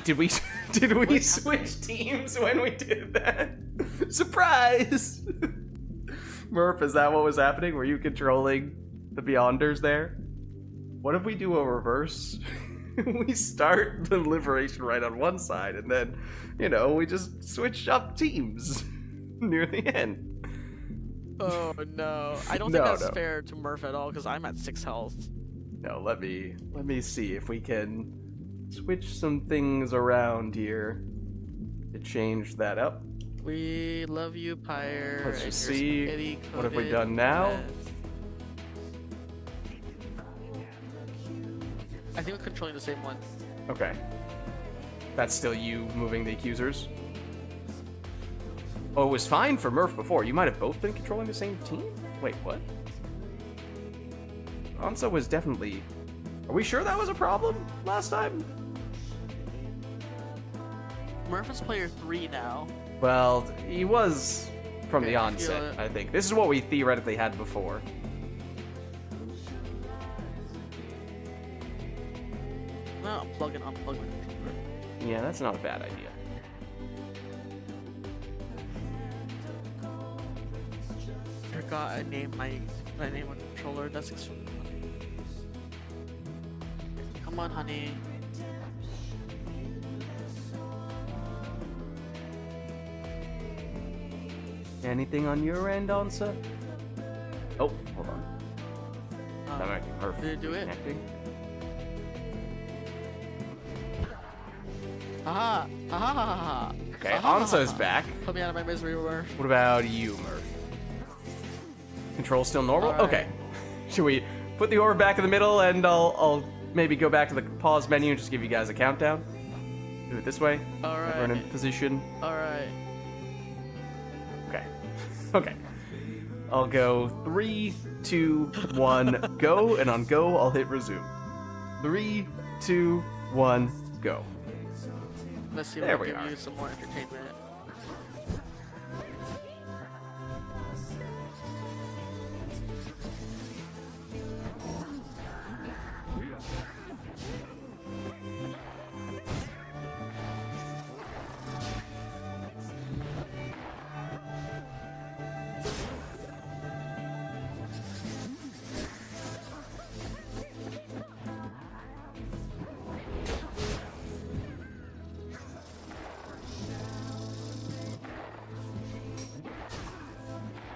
switch teams when we did that? Surprise! Murph, is that what was happening? Were you controlling the Beyonders there? What if we do a reverse? We start the Liberation right on one side, and then, you know, we just switch up teams near the end. Oh no, I don't No, think that's no. fair to Murph at all because I'm at 6 health. No, let me see if we can switch some things around here to change that up. We love you, Pyre. Let's and just your see, spaghetti what have we coated done now? mess. I think we're controlling the same one. Okay. That's still you moving the accusers? Oh, it was fine for Murph before. You might have both been controlling the same team? Wait, what? Ansa was definitely... Are we sure that was a problem last time? Murph is player 3 now. Well, he was from Okay, the I feel onset, it. I think. This is what we theoretically had before. No, unplug and unplug my controller. Yeah, that's not a bad idea. Forgot I named my my name on controller. That's extremely funny. Come on, honey. Anything on your end, Onsa? Oh, hold on. That might be perfect. Did it do it? Connecting. Aha! Aha! Ha, ha. Okay, Aha, Onsa's ha. back. Put me out of my misery, Murph. What about you, Murph? Control still normal? Alright. Okay. Should we put the orb back in the middle and I'll maybe go back to the pause menu and just give you guys a countdown? Do it this way. Everyone in Alright. position. Alright. Okay. Okay. I'll go 3, 2, 1, go, and on go, I'll hit resume. 3, 2, 1, go. Let's see There if I we can are. use some more entertainment.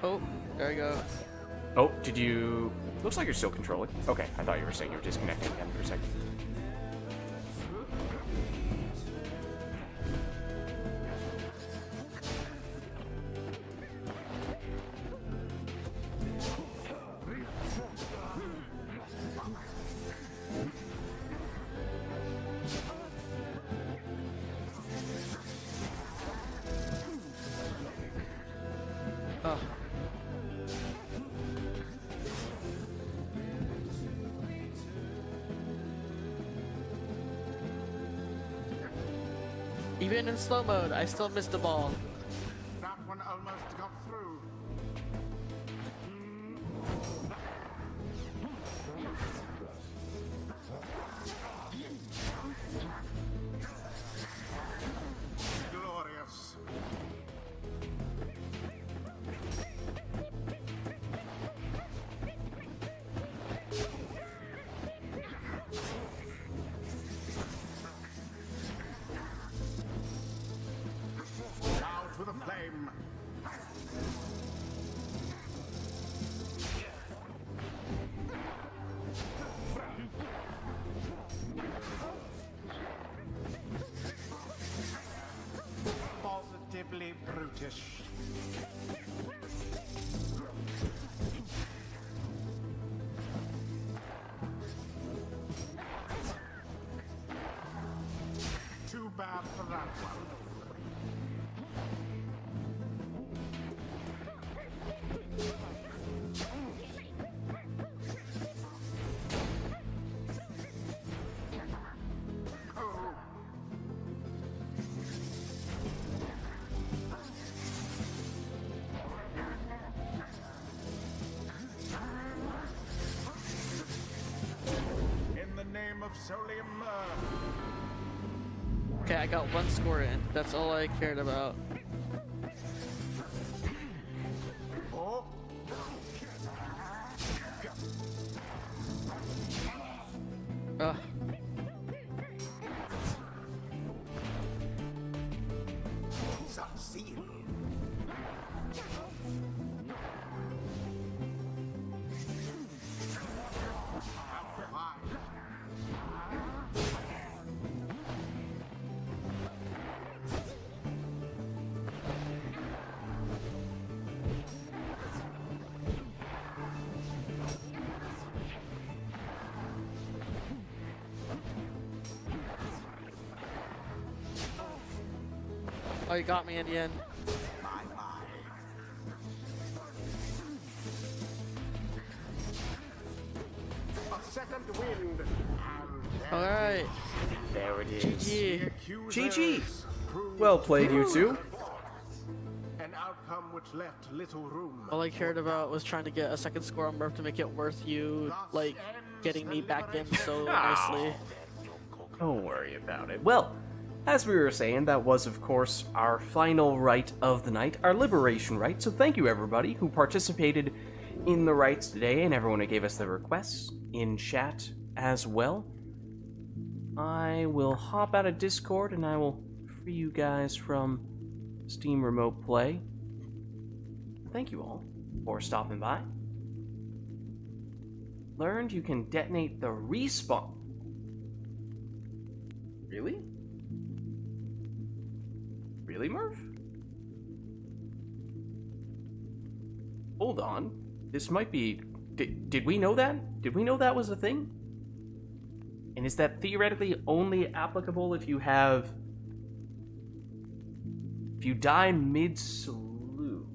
Oh, there we go. Oh, did you... Looks like you're still controlling. Okay, I thought you were saying you were disconnecting again for a second. Oh. Even in slow mode, I still missed the ball. That one almost got through. Glorious. Now to the flame. Positively brutish. Too bad for that one. Oh. In the name of Solium, Okay, I got one score in. That's all I cared about. oh, Ugh. succeed. Why? Oh, you got me in the end. My, my. A second wind, and there Alright. There it is. GG. the accusers GG. proved Well played, you two. an outcome which left little room. All I cared about was trying to get a second score on Murph to make it worth you, like, getting me back in so nicely. Don't worry about it. Well, as we were saying, that was, of course, our final rite of the night, our liberation rite. So thank you, everybody, who participated in the rights today and everyone who gave us the requests in chat as well. I will hop out of Discord and I will free you guys from Steam Remote Play. Thank you all for stopping by. Learned you can detonate the respawn. Really? Really, Murph? Hold on. This might be... Did we know that? Did we know that was a thing? And is that theoretically only applicable if you have... If you die mid-salute?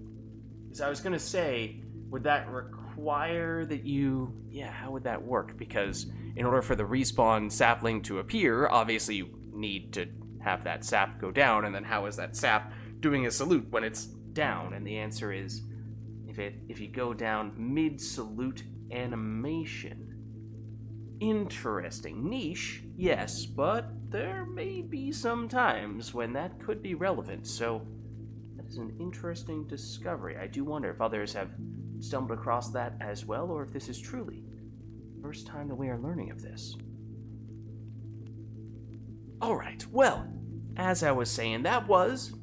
Because I was gonna say, would that require that you... Yeah, how would that work? Because in order for the respawn sapling to appear, obviously you need to have that sap go down, and then how is that sap doing a salute when it's down? And the answer is, if you go down mid-salute animation. Interesting. Niche, yes, but there may be some times when that could be relevant, so that is an interesting discovery. I do wonder if others have stumbled across that as well, or if this is truly the first time that we are learning of this. Alright, well, as I was saying, that was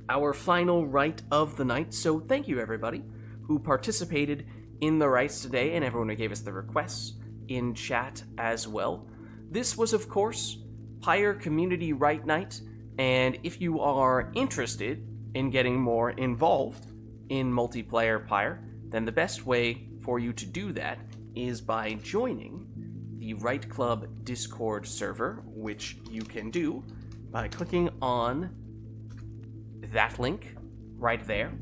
our final rite of the night, so thank you everybody who participated in the rites today and everyone who gave us the requests in chat as well. This was, of course, PYRE Community Rite Night, and if you are interested in getting more involved in multiplayer PYRE, then the best way for you to do that is by joining the RITE Club Discord server, which you can do by clicking on that link right there.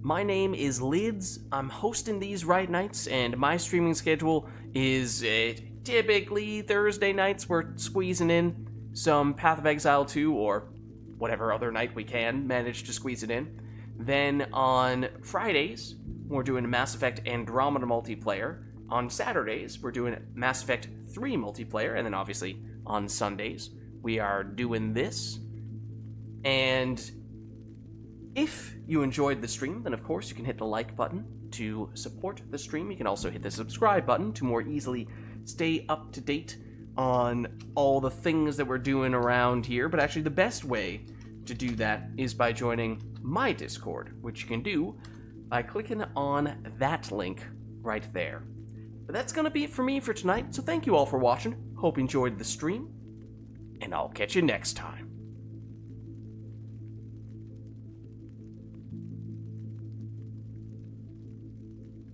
My name is Lids. I'm hosting these Rite Nights, and my streaming schedule is typically Thursday nights. We're squeezing in some Path of Exile 2 or whatever other night we can manage to squeeze it in. Then on Fridays, we're doing Mass Effect Andromeda multiplayer. On Saturdays, we're doing Mass Effect 3 multiplayer, and then obviously on Sundays, we are doing this. And if you enjoyed the stream, then of course you can hit the like button to support the stream. You can also hit the subscribe button to more easily stay up to date on all the things that we're doing around here. But actually the best way to do that is by joining my Discord, which you can do by clicking on that link right there. But that's going to be it for me for tonight, so thank you all for watching. Hope you enjoyed the stream, and I'll catch you next time.